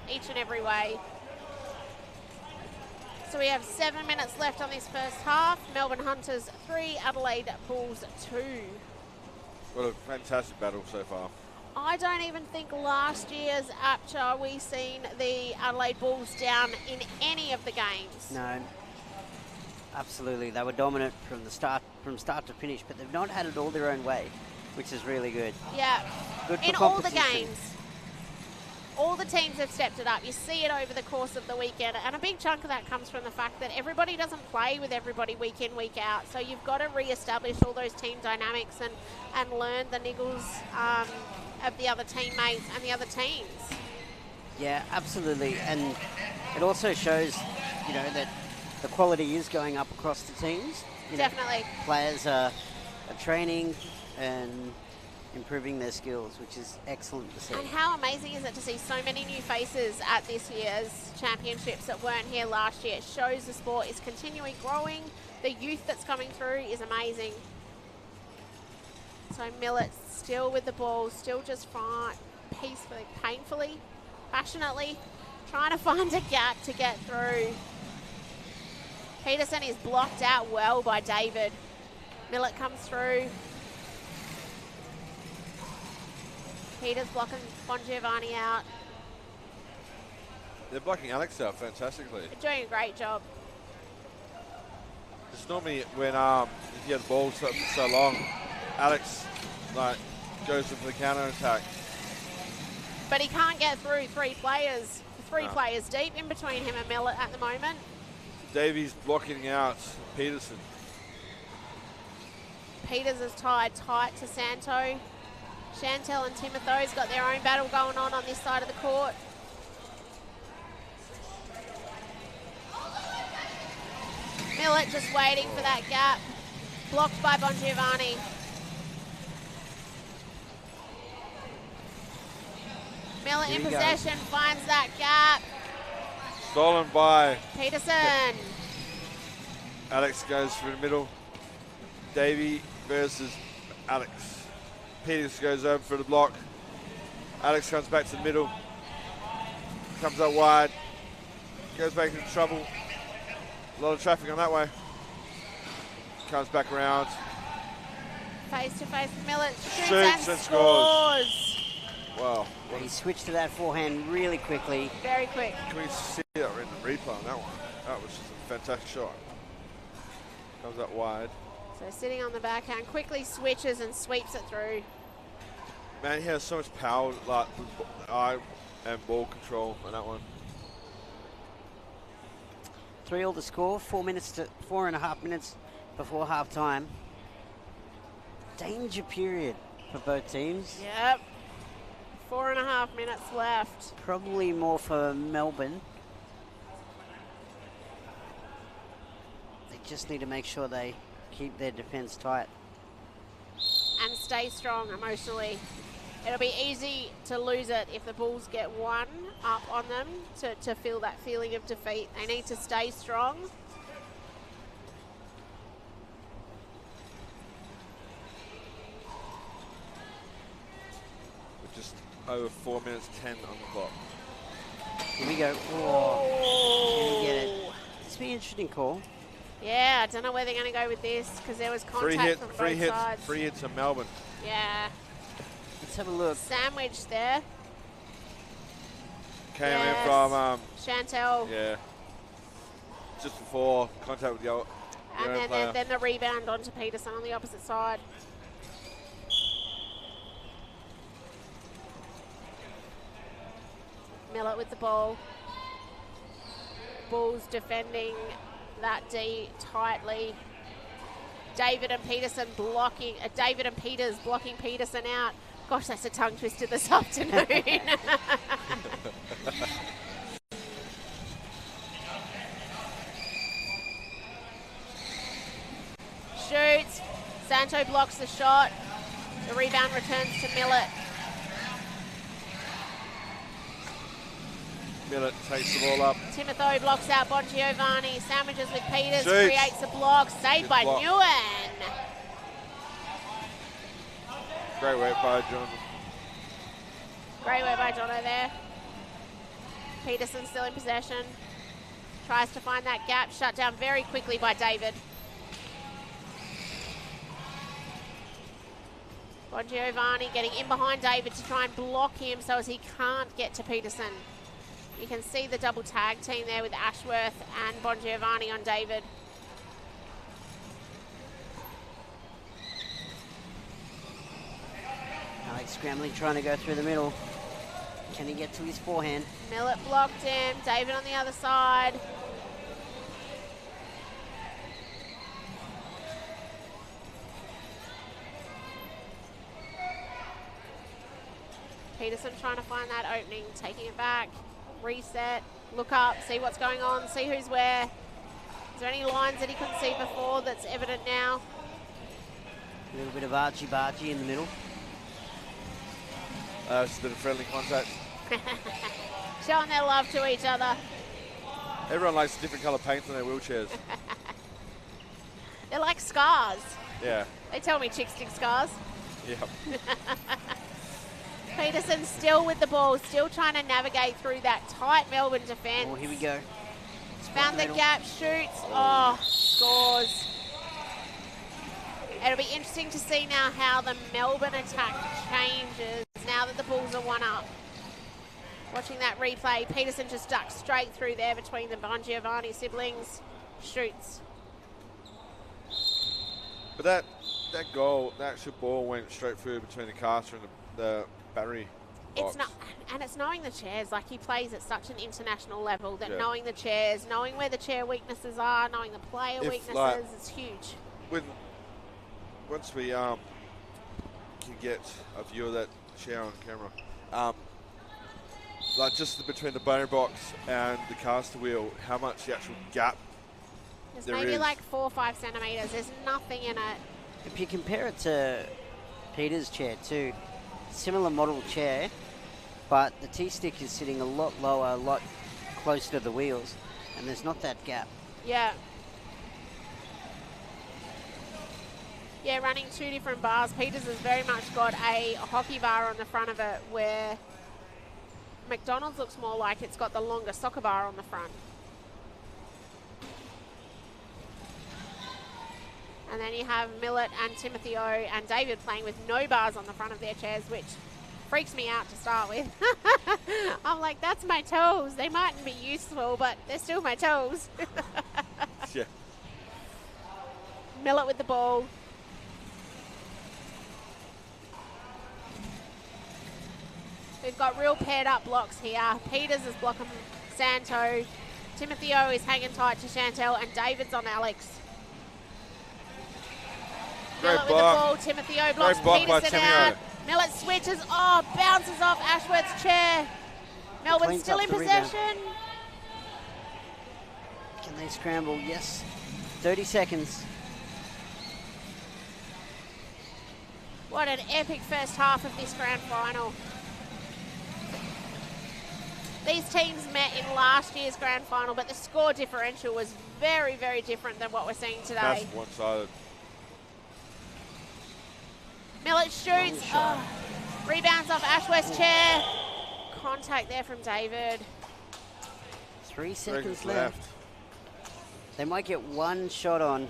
each and every way. So we have 7 minutes left on this first half. Melbourne Hunters 3, Adelaide Bulls 2. What a fantastic battle so far. I don't even think last year's APCHA we seen the Adelaide Bulls down in any of the games. No, absolutely. They were dominant from start to finish, but they've not had it all their own way, which is really good. Yeah, Good for in all the competition. games. All the teams have stepped it up. You see it over the course of the weekend, and a big chunk of that comes from the fact that everybody doesn't play with everybody week in, week out. So you've got to re-establish all those team dynamics and learn the niggles of the other teammates and the other teams. Yeah, absolutely. And it also shows, that the quality is going up across the teams. Definitely. Players are training and improving their skills, which is excellent to see. And how amazing is it to see so many new faces at this year's championships that weren't here last year? It shows the sport is continually growing. The youth that's coming through is amazing. So Millet still with the ball, still just fine, peacefully, painfully, passionately, trying to find a gap to get through. Peterson is blocked out well by David. Millet comes through. Peters blocking Bongiovanni out. They're blocking Alex out fantastically. They're doing a great job. It's normally when if you have the ball so long, Alex like goes in for the counter attack. But he can't get through three players No. players deep in between him and Millet at the moment. Davies blocking out Peterson. Peters is tied tight to Santo. Chantel and Timothy's got their own battle going on this side of the court. Millet just waiting for that gap. Blocked by Bongiovanni. Millet in possession, finds that gap. Stolen by Peterson. Alex goes through the middle. Davey versus Alex. Peters goes over for the block. Alex comes back to the middle. Comes up wide. Goes back into trouble. A lot of traffic on that way. Comes back around. Face to face with Millet. Shoots and scores. Wow. He switched to that forehand really quickly. Very quick. Can we see that in the replay on that one? That was just a fantastic shot. Comes up wide. So sitting on the backhand, quickly switches and sweeps it through. Man, he has so much power, like with eye and ball control on that one. 3-all the score. 4.5 minutes before half time. Danger period for both teams. Yep. 4.5 minutes left. Probably more for Melbourne. They just need to make sure they keep their defence tight. And stay strong emotionally. It'll be easy to lose it if the Bulls get one up on them to feel that feeling of defeat. They need to stay strong. With just over 4 minutes 10 on the clock. Here we go. Oh, can he get it? This will be an interesting call. Yeah, I don't know where they're going to go with this because there was contact from both sides. Free hits from Melbourne. Yeah. Let's have a look. Sandwich there. Came in from Chantel. yeah. Just before contact with the old And then the rebound onto Peterson on the opposite side. Millet with the ball. Bulls defending that D tightly. David and Peters blocking Peterson out. Gosh, that's a tongue twister this afternoon. Shoots. Santo blocks the shot. The rebound returns to Millet. Millet takes the ball up. Timothy blocks out Bongiovanni. Sandwiches with Peters. Shoots. Creates a block. Saved by block. Nguyen. Great work by John. Great work by Jono there. Peterson still in possession. Tries to find that gap. Shut down very quickly by David. Bongiovanni getting in behind David to try and block him so as he can't get to Peterson. You can see the double tag team there with Ashworth and Bongiovanni on David. Alex scrambling, trying to go through the middle. Can he get to his forehand? Millet blocked him. David on the other side. Peterson trying to find that opening, taking it back, reset, look up, see what's going on, see who's where. Is there any lines that he couldn't see before that's evident now? A little bit of archie-barchie in the middle. Just a bit of friendly contact. Showing their love to each other. Everyone likes different colour paint on their wheelchairs. They're like scars. Yeah. They tell me chicks dig scars. Yep. Peterson still with the ball, still trying to navigate through that tight Melbourne defence. Oh, here we go. Found the gap, shoots, scores. It'll be interesting to see now how the Melbourne attack changes now that the Bulls are one up. Watching that replay, Peterson just ducks straight through there between the Bongiovanni siblings. Shoots. But that goal, the actual ball went straight through between the caster and the battery box. It's not, and it's knowing the chairs. Like, he plays at such an international level that knowing the chairs, knowing where the chair weaknesses are, knowing the player weaknesses, it's huge. Once we can get a view of that chair on camera, like just between the battery box and the caster wheel, how much the actual gap There's there maybe is. like 4 or 5 centimetres. There's nothing in it. If you compare it to Peter's chair too, similar model chair, but the T-stick is sitting a lot lower, a lot closer to the wheels, and there's not that gap. Yeah. Yeah, running 2 different bars. Peters has very much got a hockey bar on the front of it, where McDonald's looks more like it's got the longer soccer bar on the front. And then you have Millett and Timothy O and David playing with no bars on the front of their chairs, which freaks me out to start with. I'm like, that's my toes. They mightn't be useful, but they're still my toes. Yeah. Millett with the ball. We've got real paired up blocks here. Peters is blocking Santo. Timothy O is hanging tight to Chantel, and David's on Alex. Great Millett with the block. ball. Timothy O blocks block by Peterson Timmy O. out. Millett switches. Oh, bounces off Ashworth's chair. Melbourne Cleans still up in the rebound. possession. Can they scramble? Yes. 30 seconds. What an epic first half of this grand final. These teams met in last year's grand final, but the score differential was very, very different than what we're seeing today. That's one-sided. Millett shoots. Oh, rebounds off Ashworth's chair. Contact there from David. 3 seconds left. They might get one shot on.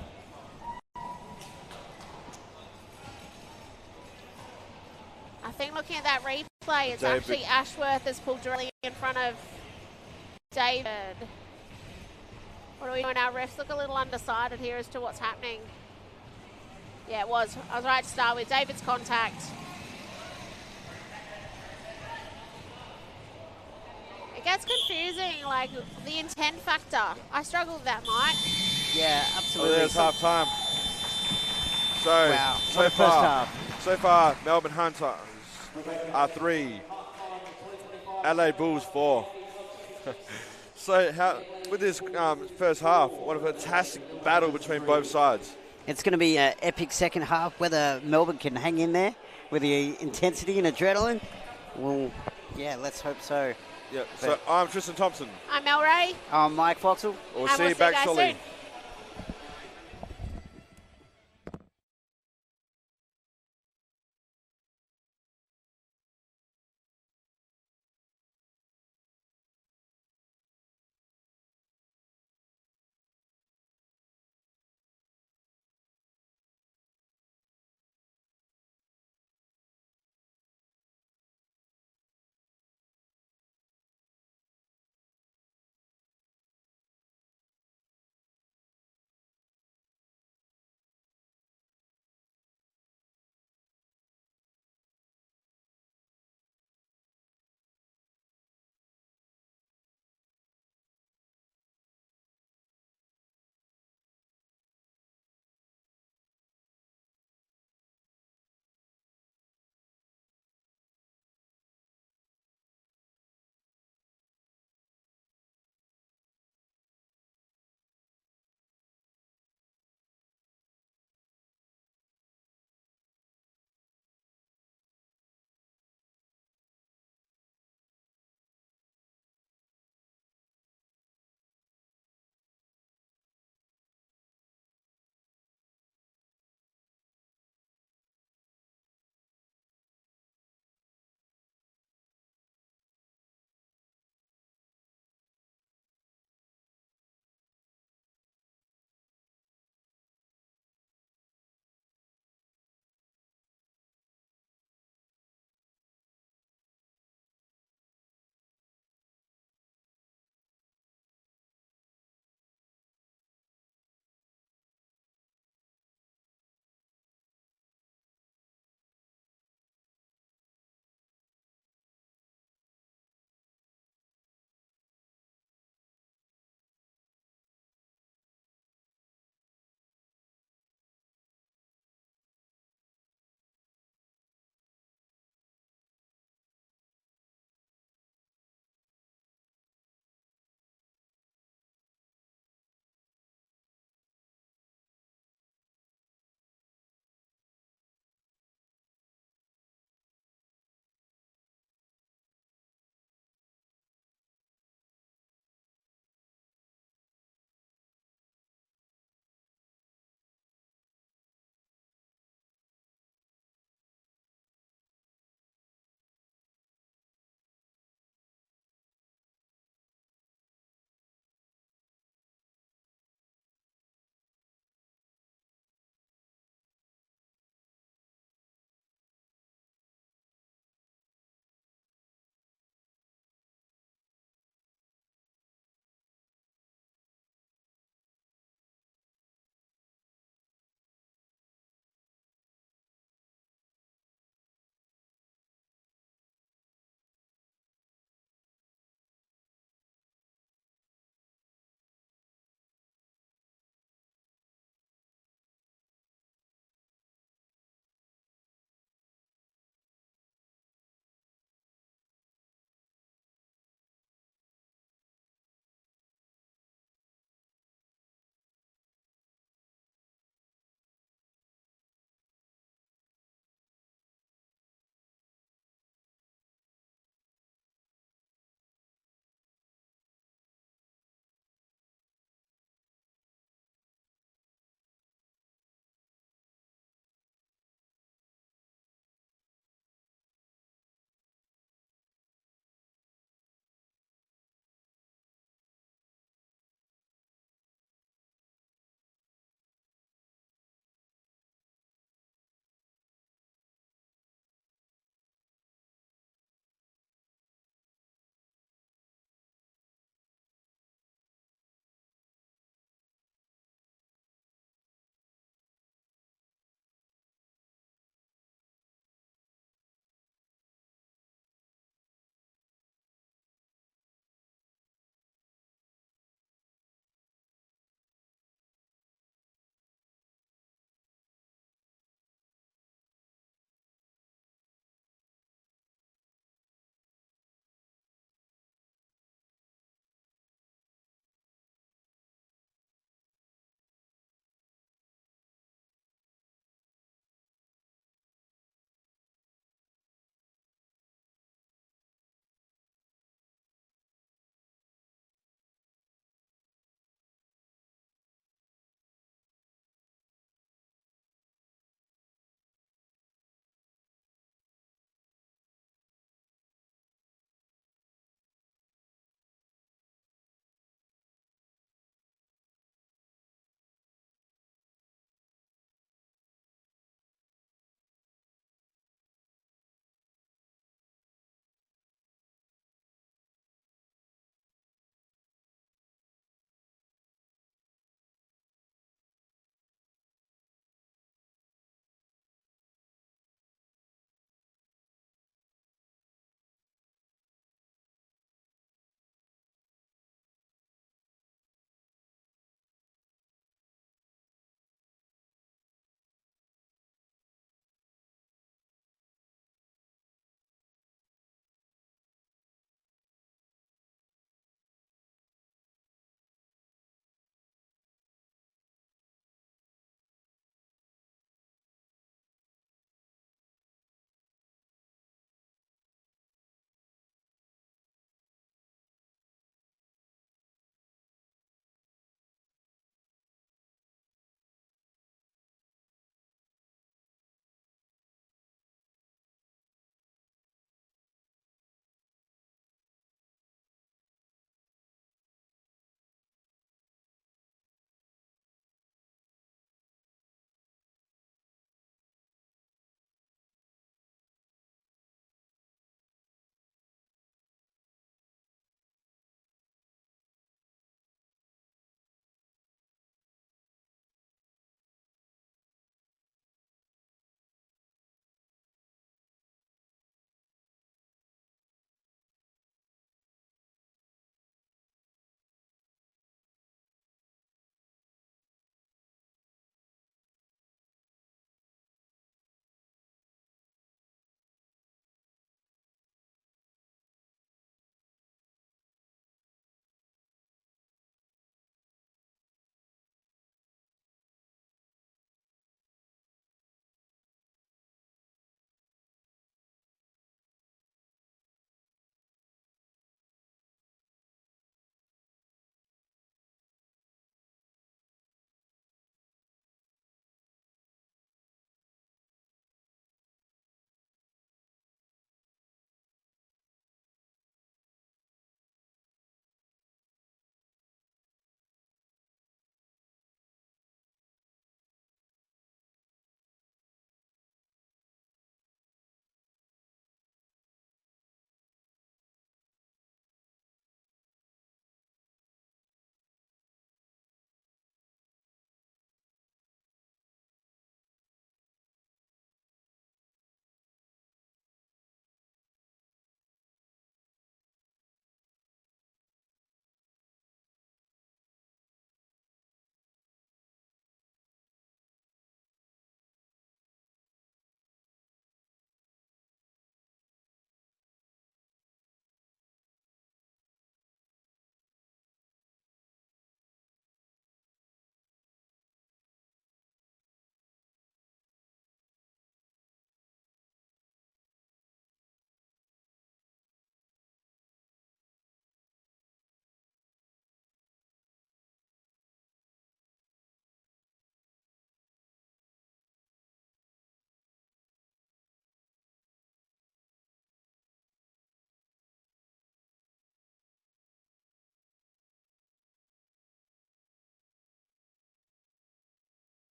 I think looking at that replay, it's David. actually Ashworth has pulled directly in front of David. What are we doing? Our refs look a little undecided here as to what's happening. Yeah, it was. I was right to start with. David's contact. It gets confusing, like the intent factor. I struggle with that, Mike. Yeah, Oh, absolutely. there's half time. So, Wow, so what a first far, half. so far, Melbourne Hunters are 3, LA Bulls 4. So, with this first half, what a fantastic battle between both sides. It's going to be an epic second half. Whether Melbourne can hang in there with the intensity and adrenaline, well, yeah, let's hope so. Yeah. So I'm Tristan Thompson. I'm Mel Ray. I'm Mike Foxall. We'll And see we'll you see you back guys shortly. soon.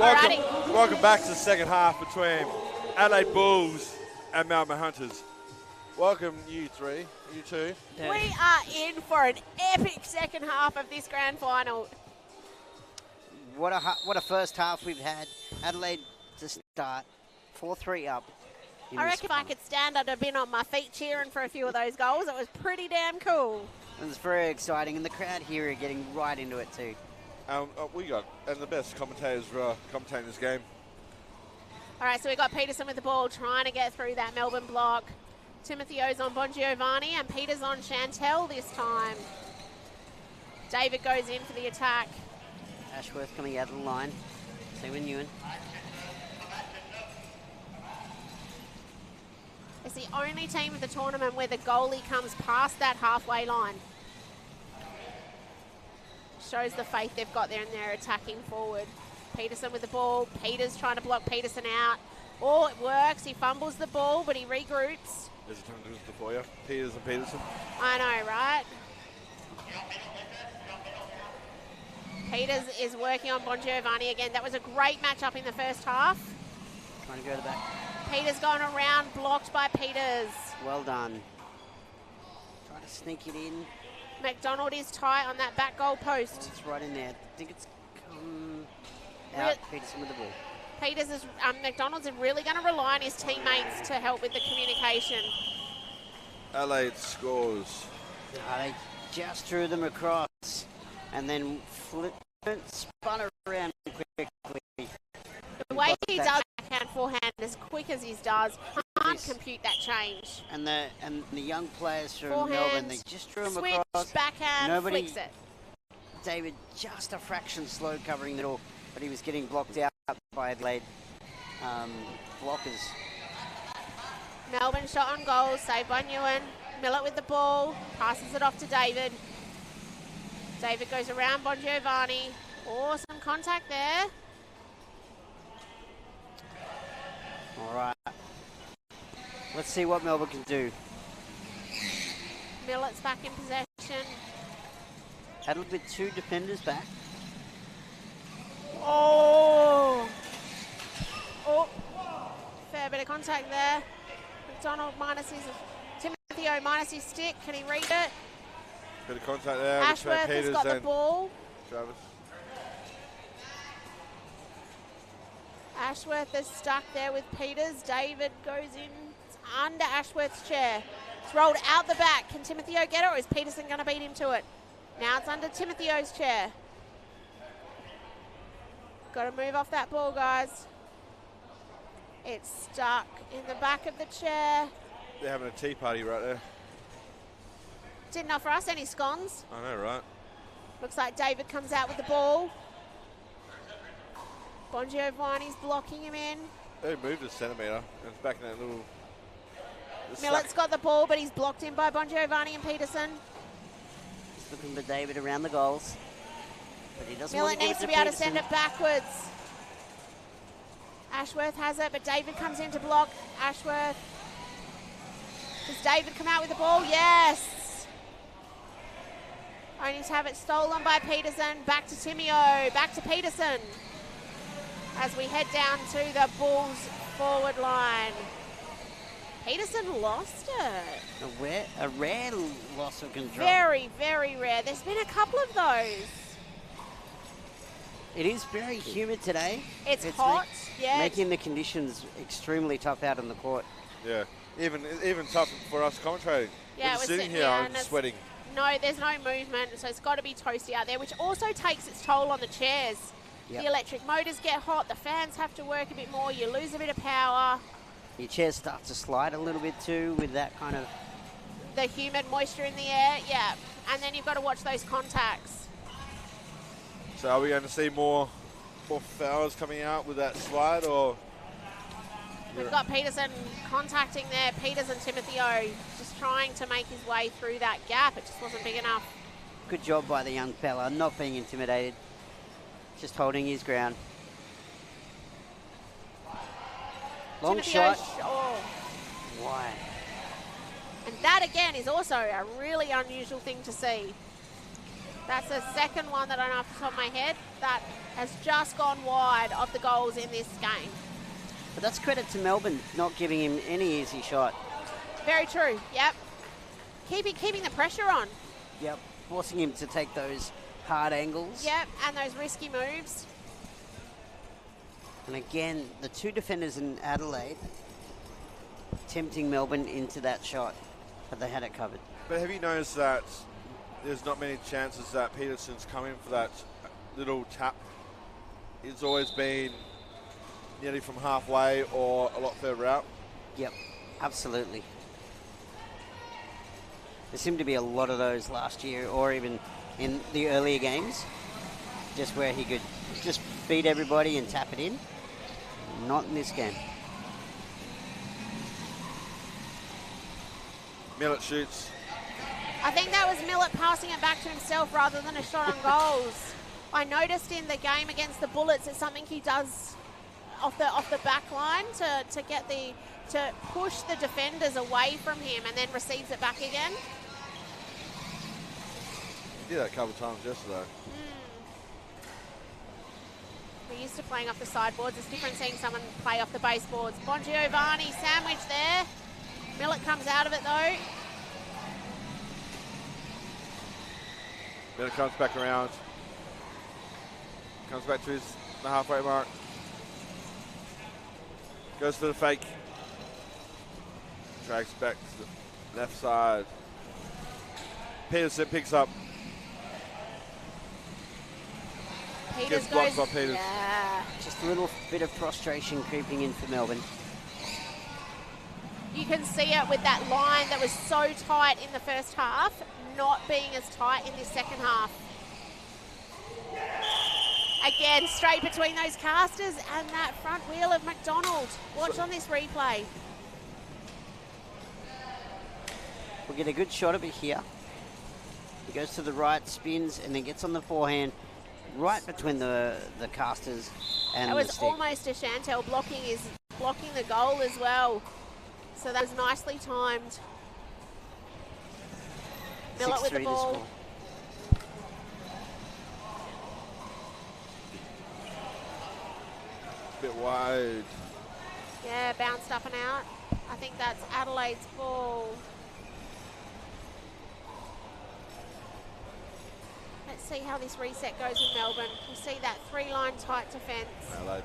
Welcome back to the second half between Adelaide Bulls and Melbourne Hunters. Welcome, you three, you two. We are in for an epic second half of this grand final. What a first half we've had. Adelaide to start, 4-3 up. I reckon if I could stand, I'd have been on my feet cheering for a few of those goals. It was pretty damn cool. It was very exciting, and the crowd here are getting right into it too. We got the best commentators commentating this game. All right, so we got Peterson with the ball, trying to get through that Melbourne block. Timothy O's on Bongiovanni, and Peters on Chantel this time. David goes in for the attack. Ashworth coming out of the line. Same with Newen. It's the only team of the tournament where the goalie comes past that halfway line. Shows the faith they've got there, and they're attacking forward. Peterson with the ball. Peters trying to block Peterson out. Oh, it works. He fumbles the ball, but he regroups. There's a tongue twister for you. Peters and Peterson. I know, right? Peters is working on Bongiovanni again. That was a great matchup in the first half. Trying to go to the back. Peters going around, blocked by Peters. Well done. Trying to sneak it in. McDonald is tight on that back goal post. It's right in there. I think it's come out. Peterson with the ball. Peters is, McDonald's is really going to rely on his teammates to help with the communication. Adelaide scores. They just threw them across and then spun around quickly. The way he does backhand forehand as quick as he does, can't compute that change. And the young players from Forehand, Melbourne, they just threw them switch, across. Backhand, flicks it. David just a fraction slow covering the door, but he was getting blocked out by Adelaide blockers. Melbourne shot on goal, saved by Newen. Millett with the ball, passes it off to David. David goes around Bongiovanni. Awesome contact there. All right. Let's see what Melbourne can do. Millett's back in possession. Adelaide with two defenders back. Oh, fair bit of contact there. McDonald minus his, Timothy O minus his stick. Can he read it? Bit of contact there. Ashworth has got the ball. Travis. Ashworth is stuck there with Peters. David goes in under Ashworth's chair. It's rolled out the back. Can Timothy O get it, or is Peterson going to beat him to it? Now it's under Timothy O's chair. Got to move off that ball, guys. It's stuck in the back of the chair. They're having a tea party right there. Didn't offer us any scones. I know, right? Looks like David comes out with the ball. Bongiovanni's blocking him in. They moved a centimetre, and it's back in that little... Millett's got the ball, but he's blocked in by Bongiovanni and Peterson. He's looking for David around the goals. But he doesn't Millett want to needs give to it be to able to send it backwards. Ashworth has it, but David comes in to block Ashworth. Does David come out with the ball? Yes. Only to have it stolen by Peterson. Back to Timio, back to Peterson. As we head down to the Bulls forward line. Peterson lost it. A rare loss of control. Very, very rare. There's been a couple of those. It is very humid today. It's hot, yeah. Making the conditions extremely tough out on the court. Yeah, even tough for us commentating. Yeah, we're sitting here, I'm sweating. No, there's no movement, so it's got to be toasty out there, which also takes its toll on the chairs. Yep. The electric motors get hot, the fans have to work a bit more, you lose a bit of power. Your chairs start to slide a little bit too with that kind of... The humid moisture in the air, yeah. And then you've got to watch those contacts. So are we going to see more fouls coming out with that slide, or...? We've got Peterson contacting there. Peters and Timothy O just trying to make his way through that gap. It just wasn't big enough. Good job by the young fella, not being intimidated. Just holding his ground. Long Timothy shot. Why? And that again is also a really unusual thing to see. That's the second one that I know off the top of my head that has just gone wide of the goals in this game. But that's credit to Melbourne not giving him any easy shot. Very true, yep. Keeping the pressure on. Yep, forcing him to take those hard angles. Yep, and those risky moves. And again, the two defenders in Adelaide tempting Melbourne into that shot, but they had it covered. But have you noticed that there's not many chances that Peterson's coming for that little tap? It's always been nearly from halfway or a lot further out. Yep, absolutely. There seemed to be a lot of those last year, or even in the earlier games, just where he could just beat everybody and tap it in. Not in this game. Millett shoots. I think that was Millett passing it back to himself rather than a shot on goals. I noticed in the game against the Bullets, it's something he does off the back line to push the defenders away from him and then receives it back again. He did that a couple of times yesterday. We're used to playing off the sideboards. It's different seeing someone play off the baseboards. Bongiovanni sandwich there. Millett comes out of it though. Millett comes back around. Comes back to the halfway mark. Goes for the fake. Drags back to the left side. Peterson picks up. Peters Gets blocked goes, by Peters. yeah. Just a little bit of frustration creeping in for Melbourne. You can see it with that line that was so tight in the first half, not being as tight in this second half. Again, straight between those casters and that front wheel of McDonald. Watch on this replay. We'll get a good shot of it here. He goes to the right, spins, and then gets on the forehand right between the casters and That the was stick. almost a Chantel blocking the goal as well. So that was nicely timed. Millett with the 6-3 ball. score. Bit wide. Yeah, bounced up and out. I think that's Adelaide's ball. Let's see how this reset goes with Melbourne. You see that three-line tight defence. Adelaide.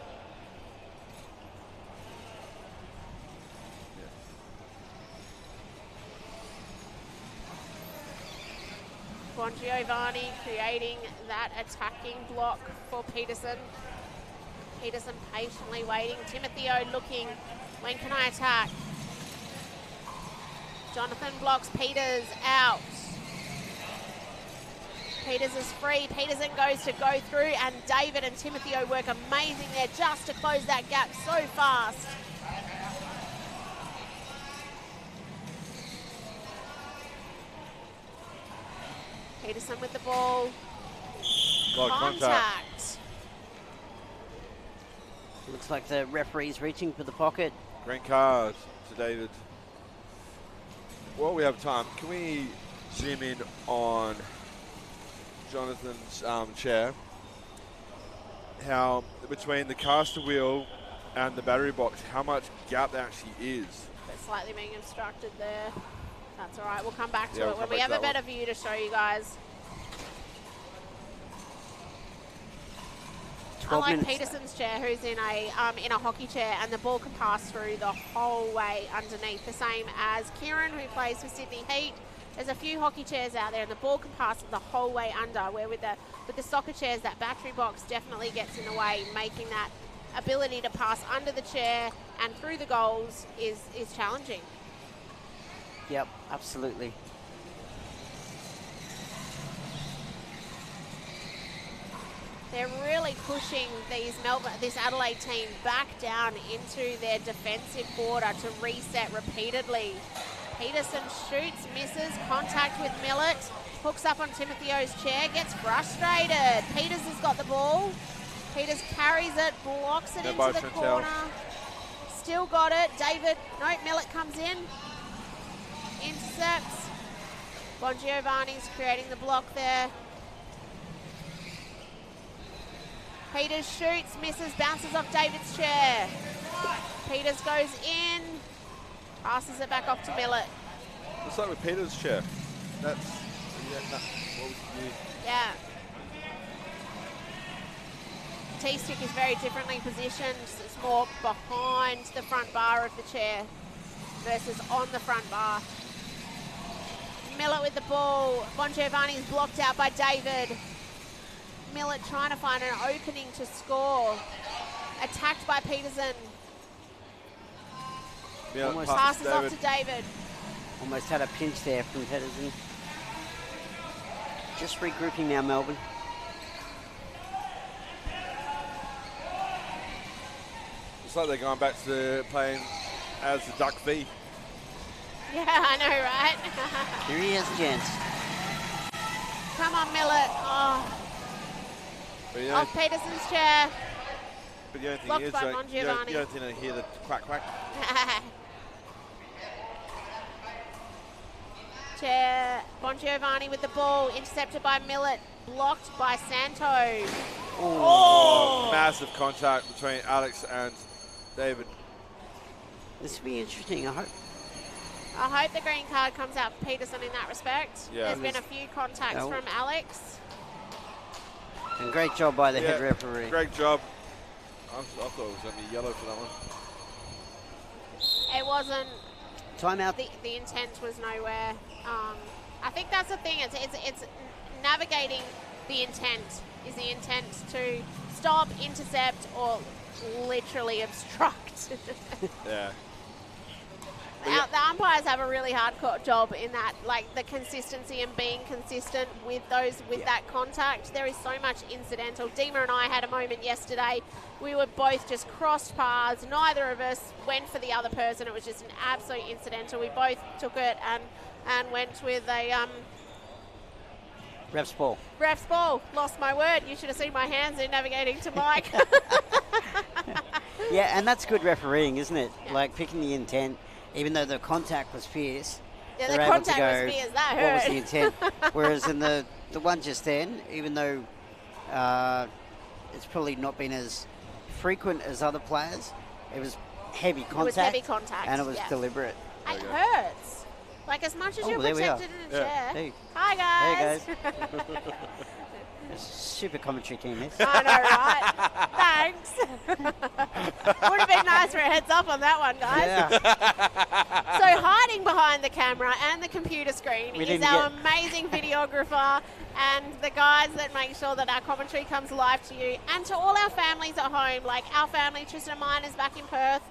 Bongiovanni creating that attacking block for Peterson. Peterson patiently waiting. Timothy O looking, when can I attack? Jonathan blocks Peters out. Peters is free. Peterson goes to go through, and David and Timothy O work amazing there just to close that gap so fast. Peterson with the ball. Got contact. Looks like the referee's reaching for the pocket. Green card to David. While we have time, can we zoom in on Jonathan's chair? How between the caster wheel and the battery box, how much gap there actually is. But slightly being obstructed there. That's all right. We'll come back to Yeah, it we'll when come we back have to a that better view to show you guys. 12 Unlike minutes. Peterson's chair, who's in a hockey chair, and the ball can pass through the whole way underneath. The same as Kieran, who plays for Sydney Heat. There's a few hockey chairs out there, and the ball can pass the whole way under. Where with the soccer chairs, that battery box definitely gets in the way, making that ability to pass under the chair and through the goals is challenging. Yep, absolutely. They're really pushing this Adelaide team back down into their defensive border to reset repeatedly. Peterson shoots, misses, contact with Millett, hooks up on Timothy O's chair, gets frustrated. Peters has got the ball. Peters carries it, blocks it No into by the Chantel. corner. Still got it. David, no, Millett comes in. Intercepts. Bongiovanni's creating the block there. Peters shoots, misses, bounces off David's chair. Peters goes in, passes it back off to Millett. Looks like with Peter's chair. That's what was new? Yeah. T-stick is very differently positioned. It's more behind the front bar of the chair versus on the front bar. Millett with the ball. Bongiovanni's blocked out by David. Millett trying to find an opening to score. Attacked by Peterson. Yeah, Passes off to David. Almost had a pinch there from Pedersen. Just regrouping now, Melbourne. Looks like they're going back to playing as the Duck V. Yeah, I know, right? Here he is, gents. Come on, Millett. Oh, But you know, off Peterson's chair. but the only thing blocked is, by you don't Bongiovanni. think they hear the quack quack. Chair, Bongiovanni with the ball, intercepted by Millett, blocked by Santo. Oh! Massive contact between Alex and David. This will be interesting, I hope. I hope the green card comes out for Peterson in that respect. Yeah. There's been a few contacts No. from Alex. And great job by the Yeah, head referee. Great job. I thought it was going to be yellow for that one. It wasn't, Timeout. the intent was nowhere. I think that's the thing, it's navigating the intent. Is the intent to stop, intercept, or literally obstruct? Yeah. The umpires have a really hard job in that, like the consistency and being consistent with that contact. There is so much incidental. Dima and I had a moment yesterday. We were both just crossed paths. Neither of us went for the other person. It was just an absolute incidental. We both took it and went with a Ref's ball. ref's ball. Lost my word. You should have seen my hands in navigating to Mike. Yeah, and that's good refereeing, isn't it? Yeah. Like picking the intent, even though the contact was fierce. Yeah, they're the able to contact go, was fierce. That what was hurt. the intent? Whereas in the one just then, even though it's probably not been as frequent as other players, it was heavy contact. It was heavy contact, And it was yeah. deliberate. It hurts. Like as much as Oh, you're there we are. protected in a Yeah. chair. Hey. Hi guys. Hey, Super commentary team, this. I know, right? Thanks. Would have been nice for a heads up on that one, guys. Yeah. So hiding behind the camera and the computer screen We is didn't our get- amazing videographer and the guys that make sure that our commentary comes live to you. And to all our families at home, like our family, Tristan and mine is back in Perth.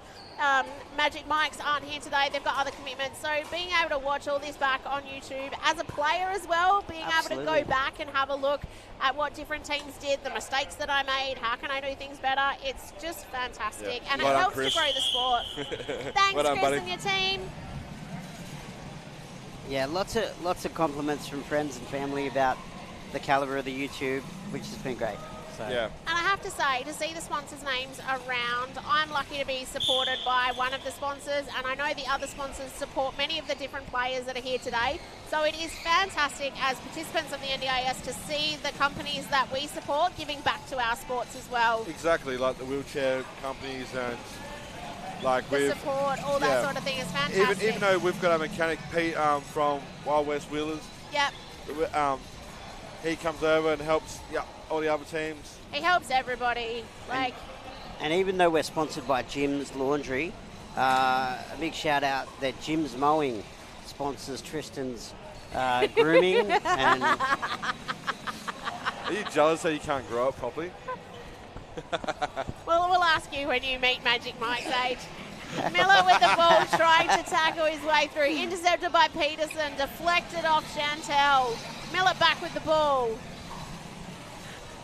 Magic Mikes aren't here today. They've got other commitments. So being able to watch all this back on YouTube as a player as well, being able Absolutely. to go back and have a look at what different teams did, the mistakes that I made, how can I do things better, it's just fantastic. Yeah. And Well it done, helps Chris. to grow the sport. Thanks, Well done, Chris, buddy. and your team. Yeah, lots of compliments from friends and family about the caliber of the YouTube, which has been great. So. Yeah. And I have to say, to see the sponsors' names around, I'm lucky to be supported by one of the sponsors, and I know the other sponsors support many of the different players that are here today. So it is fantastic as participants of the NDIS to see the companies that we support giving back to our sports as well. Exactly, like the wheelchair companies and like The we've support, all that yeah. sort of thing is fantastic. even though we've got a mechanic Pete from Wild West Wheelers, Yep. he comes over and helps all the other teams. He helps everybody. Like, And even though we're sponsored by Jim's Laundry, a big shout out that Jim's Mowing sponsors Tristan's grooming. And Are you jealous that you can't grow up properly? well, we'll ask you when you meet Magic Mike's age. Miller with the ball, trying to tackle his way through. Intercepted by Peterson, deflected off Chantel. Miller back with the ball.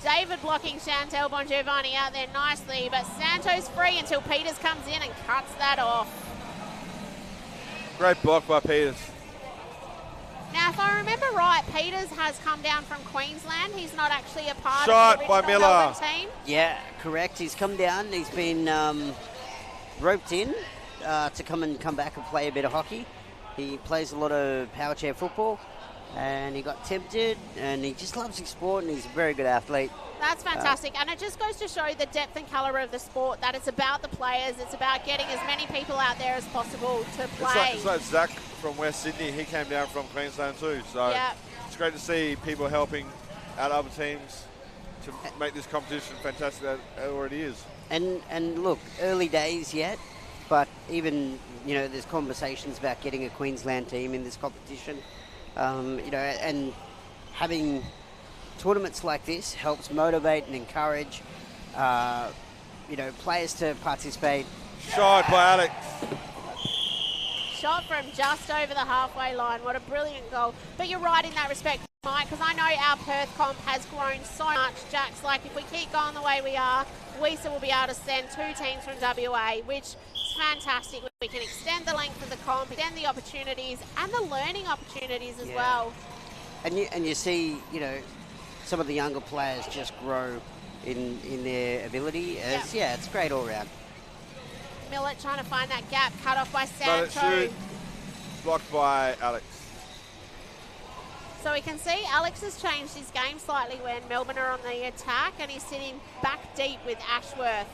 David blocking Chantel Bongiovanni out there nicely, but Santo's free until Peters comes in and cuts that off. Great block by Peters. Now, if I remember right, Peters has come down from Queensland. He's not actually a part Shot of the by original Miller. Melbourne team. yeah, correct. He's come down. He's been roped in to come back and play a bit of hockey. He plays a lot of power chair football. and he got tempted, and he just loves his sport, and he's a very good athlete. That's fantastic, and it just goes to show the depth and calibre of the sport, that it's about the players, it's about getting as many people out there as possible to play. It's like Zach from West Sydney. He came down from Queensland too, so it's great to see people helping out other teams to make this competition fantastic that it already is. And look, early days yet, but even, you know, there's conversations about getting a Queensland team in this competition. You know, and having tournaments like this helps motivate and encourage, you know, players to participate. Shot by Alex. Shot from just over the halfway line. What a brilliant goal. But you're right in that respect, Mike, because I know our Perth comp has grown so much. Jack's like, if we keep going the way we are, WESA will be able to send 2 teams from WA, which is fantastic. We can extend the length of the comp, extend the opportunities and the learning opportunities as well. And you see, you know, some of the younger players just grow in their ability. It's great all round. Millett trying to find that gap, cut off by Santo. Blocked by Alex. So we can see Alex has changed his game slightly when Melbourne are on the attack, and he's sitting back deep with Ashworth.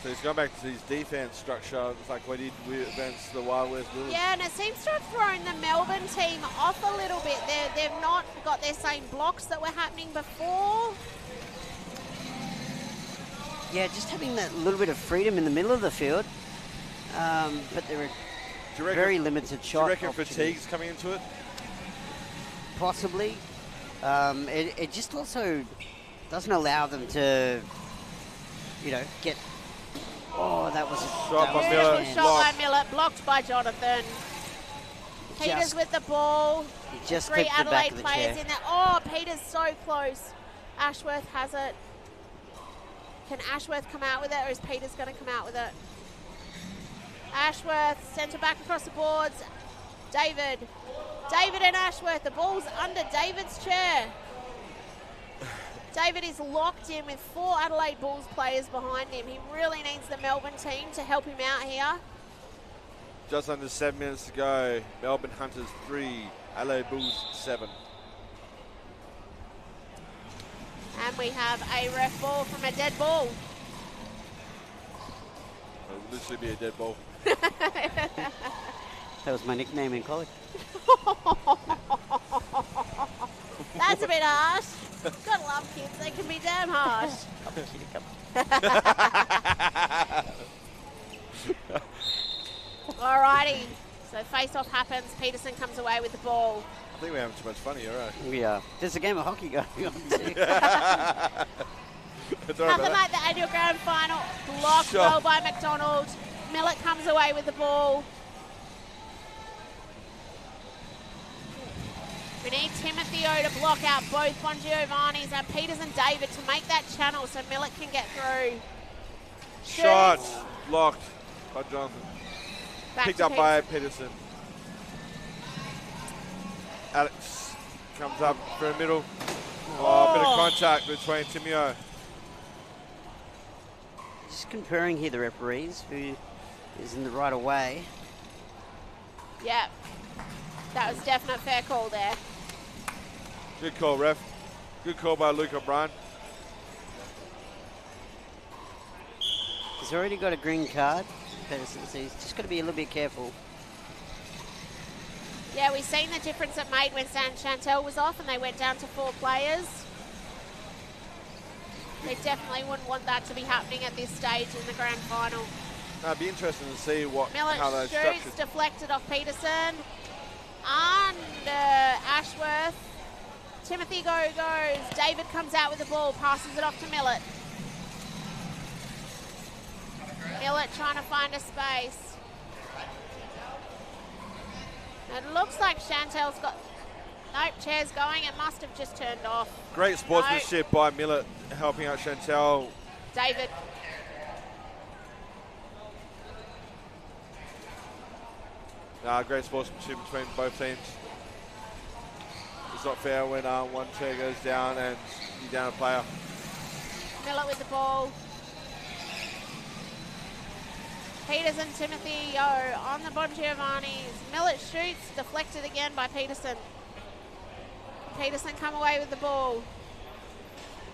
So he's gone back to his defense structure. It's like what he did against the Wild West Blues. Yeah, and it seems to have thrown the Melbourne team off a little bit. They've not got their same blocks that were happening before. Yeah, just having that little bit of freedom in the middle of the field, but there are very limited shot. Do you reckon fatigue's coming into it? Possibly. It just also doesn't allow them to, you know, get. Oh, that was a shot by beautiful Millett. Shot by Millett, blocked by Jonathan. Peters with the ball. Just 3 clipped the back Adelaide of the players chair. in there. Oh, Peters so close. Ashworth has it. Can Ashworth come out with it, or is Peters going to come out with it? Ashworth, centre back across the boards. David and Ashworth. The ball's under David's chair. David is locked in with 4 Adelaide Bulls players behind him. He really needs the Melbourne team to help him out here. Just under 7 minutes to go. Melbourne Hunters 3, Adelaide Bulls 7. And we have a ref ball from a dead ball. It'll literally be a dead ball. That was my nickname in college. That's a bit harsh. Gotta love kids, they can be damn harsh. Alrighty, so face-off happens. Peterson comes away with the ball. I think we're having too much fun here, right? We are. There's a game of hockey going on too. Nothing like the annual grand final. Blocked well by McDonald. Millett comes away with the ball. We need Timothy O to block out both Bongiovanni's and Peters and David to make that channel so Millett can get through. Shot blocked by Jonathan. Picked up by Peterson. Alex comes up for a middle. Oh, a bit of contact between Timio. Just comparing here the referees, who is in the right of way. Yeah, that was definite fair call there. Good call, ref. Good call by Luke O'Brien. He's already got a green card, Peterson, so he's just got to be a little bit careful. Yeah, we've seen the difference it made when San Chantel was off and they went down to 4 players. They definitely wouldn't want that to be happening at this stage in the grand final. It'd be interesting to see Millett how they shoots, structured. deflected off Peterson. Under Ashworth. Timothy goes. David comes out with the ball, passes it off to Millett. Millett trying to find a space. It looks like Chantel's got... Nope, chair's going. It must have just turned off. Great sportsmanship by Millett, helping out Chantel. David. Great sportsmanship between both teams. It's not fair when one chair goes down and you're down a player. Millett with the ball. Peterson, Timothy on the Bongiovanni's. Millet shoots, deflected again by Peterson. Peterson come away with the ball.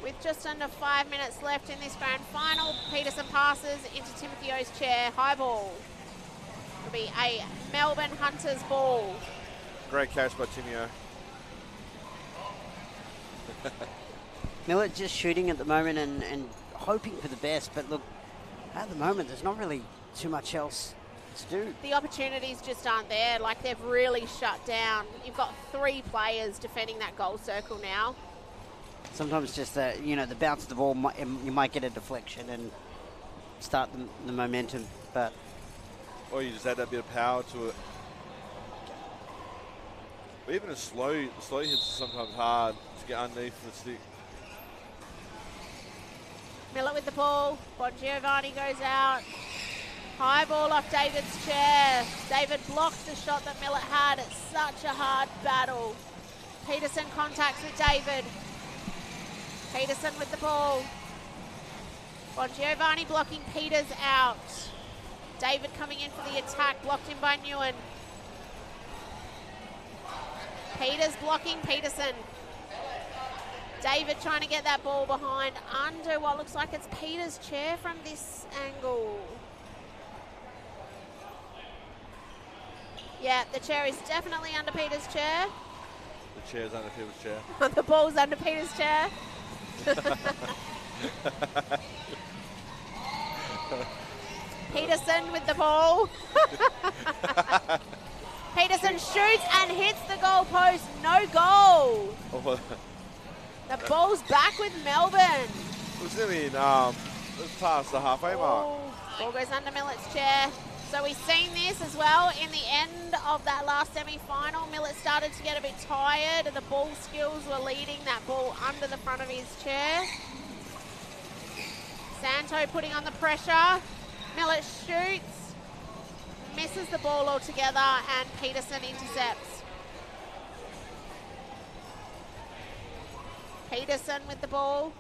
With just under 5 minutes left in this grand final, Peterson passes into Timothy O's chair. High ball. It'll be a Melbourne Hunters ball. Great catch by Timio. Millet just shooting at the moment and hoping for the best, but look, at the moment there's not really too much else to do. The opportunities just aren't there. Like, they've really shut down. You've got 3 players defending that goal circle now. Sometimes just the bounce of the ball, you might get a deflection and start the momentum, but Or you just add that bit of power to it. But even a slow hits are sometimes hard to get underneath the stick. Millet with the ball. Bongiovanni goes out. High ball off David's chair. David blocks the shot that Millet had. It's such a hard battle. Peterson contacts with David. Peterson with the ball. Bongiovanni blocking Peters out. David coming in for the attack, blocked in by Nguyen. Peters blocking Peterson. David trying to get that ball behind under what looks like it's Peters' chair from this angle. Yeah, the chair is definitely under Peters' chair. The chair's under Peter's chair. The ball's under Peters' chair. Peterson with the ball. Peterson shoots and hits the goal post. No goal. The ball's back with Melbourne. It was nearly it was past the halfway mark. Ball goes under Millet's chair. So we've seen this as well in the end of that last semi-final. Millet started to get a bit tired and the ball skills were leading that ball under the front of his chair. Santo putting on the pressure. Millet shoots, misses the ball altogether, and Peterson intercepts. Peterson with the ball.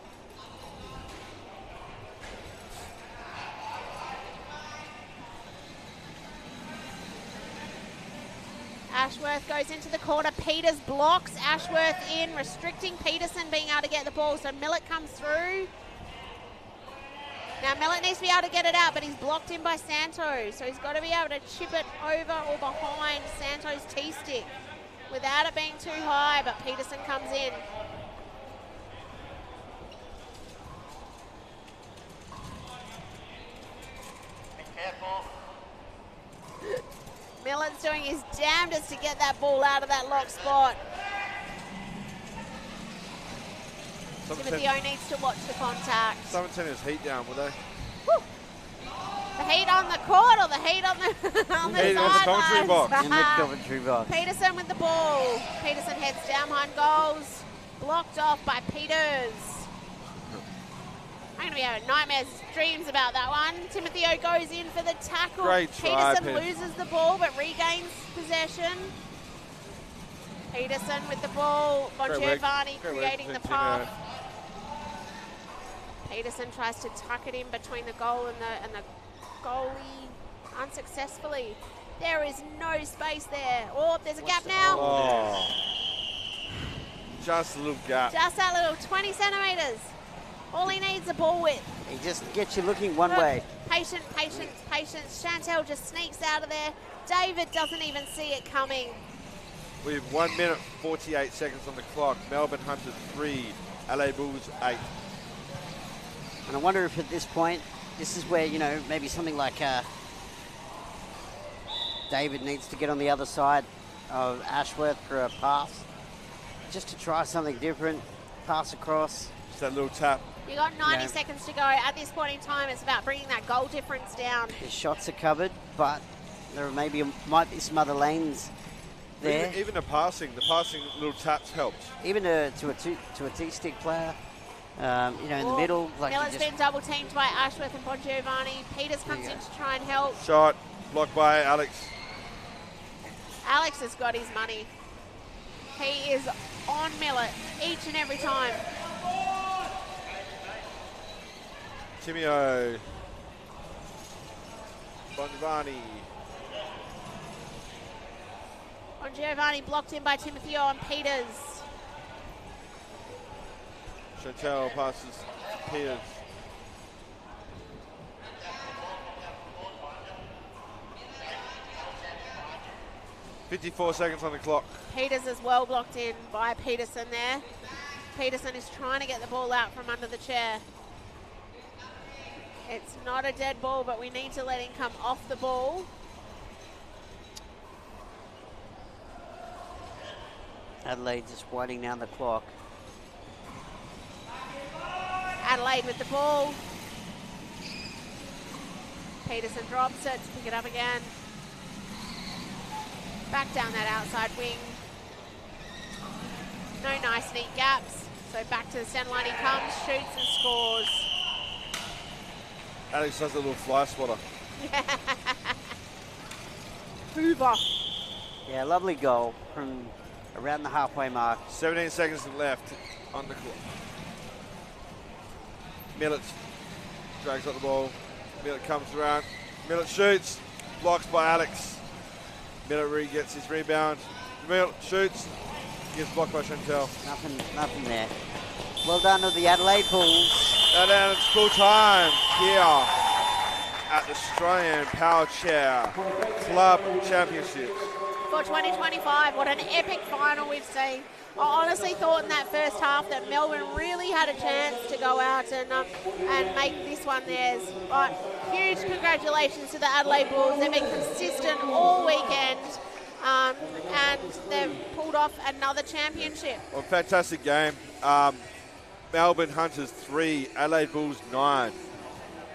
Ashworth goes into the corner. Peters blocks Ashworth in, restricting Peterson being able to get the ball. So Millet comes through. Now Millet needs to be able to get it out, but he's blocked in by Santo. So he's got to be able to chip it over or behind Santo's T-stick without it being too high, but Peterson comes in. Be careful. Millet's doing his damnedest to get that ball out of that lock spot. Timothy O needs to watch the contact. Someone turn his heat down, will they? Woo. The heat on the court or the heat on the on the Heat on the commentary box. in the commentary box. Peterson with the ball. Peterson heads down behind goals. Blocked off by Peters. I'm going to be having nightmares, dreams about that one. Timothy O goes in for the tackle. Great try, Peterson loses the ball but regains possession. Peterson with the ball. Bongiovanni creating the path. Peterson tries to tuck it in between the goal and the goalie unsuccessfully. There is no space there. Oh, there's a gap now. Oh. Just a little gap. Just that little 20 centimetres. All he needs is a ball width. He just gets you looking one Look, way. Patience. Chantel just sneaks out of there. David doesn't even see it coming. We have 1 minute 48 seconds on the clock. Melbourne Hunters 3, LA Bulls 8. And I wonder if at this point, this is where, maybe something like David needs to get on the other side of Ashworth for a pass, just to try something different, pass across. Just that little tap. You got 90 seconds to go. At this point in time, it's about bringing that goal difference down. His shots are covered, but there might be some other lanes there. Even the passing little taps helped. Even to a T-stick player. In the middle. Miller's been double teamed by Ashworth and Bongiovanni. Peters comes in to try and help. Shot, blocked by Alex. Alex has got his money. He is on Millet each and every time. Timio. Bongiovanni. Bongiovanni blocked in by Timothy Owen Peters. Chantel passes to Peters. .54 seconds on the clock. Peters is well blocked in by Peterson there. Peterson is trying to get the ball out from under the chair. It's not a dead ball, but we need to let him come off the ball. Adelaide just winding down the clock. Adelaide with the ball. Peterson drops it to pick it up again. Back down that outside wing. No nice neat gaps. So back to the centre line he comes, shoots and scores. Alex does a little fly swatter. Hoover. Yeah, lovely goal from around the halfway mark. 17 seconds left on the clock. Millett drags up the ball. Millett comes around. Millett shoots. Blocks by Alex. Millett gets his rebound. Millett shoots. Gets blocked by Chantel. Nothing there. Well done to the Adelaide Bulls. And then it's full time here at the Australian Powerchair Club Championships. For 2025, what an epic final we've seen. I honestly thought in that first half that Melbourne really had a chance to go out and make this one theirs. But huge congratulations to the Adelaide Bulls. They've been consistent all weekend, and they've pulled off another championship. Well, fantastic game. Melbourne Hunters 3, Adelaide Bulls 9.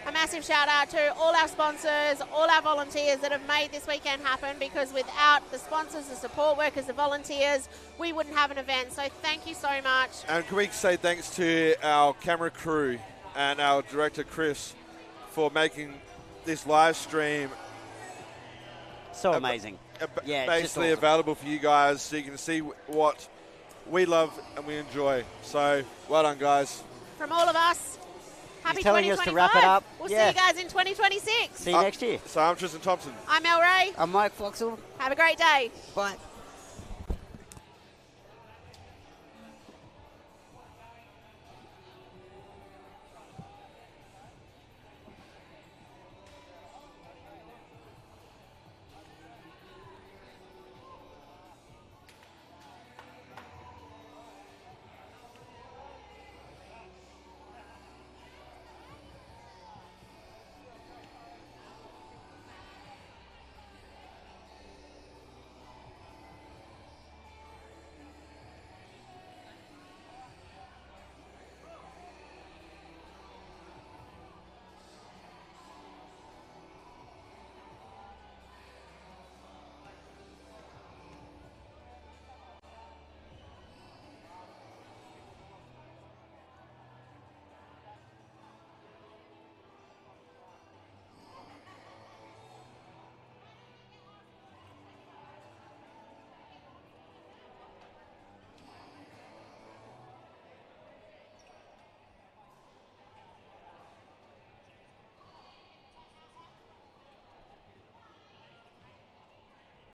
A massive shout out to all our sponsors, all our volunteers that have made this weekend happen, because without the sponsors, the support workers, the volunteers, we wouldn't have an event. So thank you so much. And can we say thanks to our camera crew and our director Chris for making this live stream So amazing. Yeah, basically just awesome. available for you guys so you can see what we love and we enjoy. So well done, guys. From all of us, happy He's telling 2025. us to wrap it up. We'll Yeah. see you guys in 2026. See you next year. So I'm Tristan Thompson. I'm El Ray. I'm Mike Foxall. Have a great day. Bye.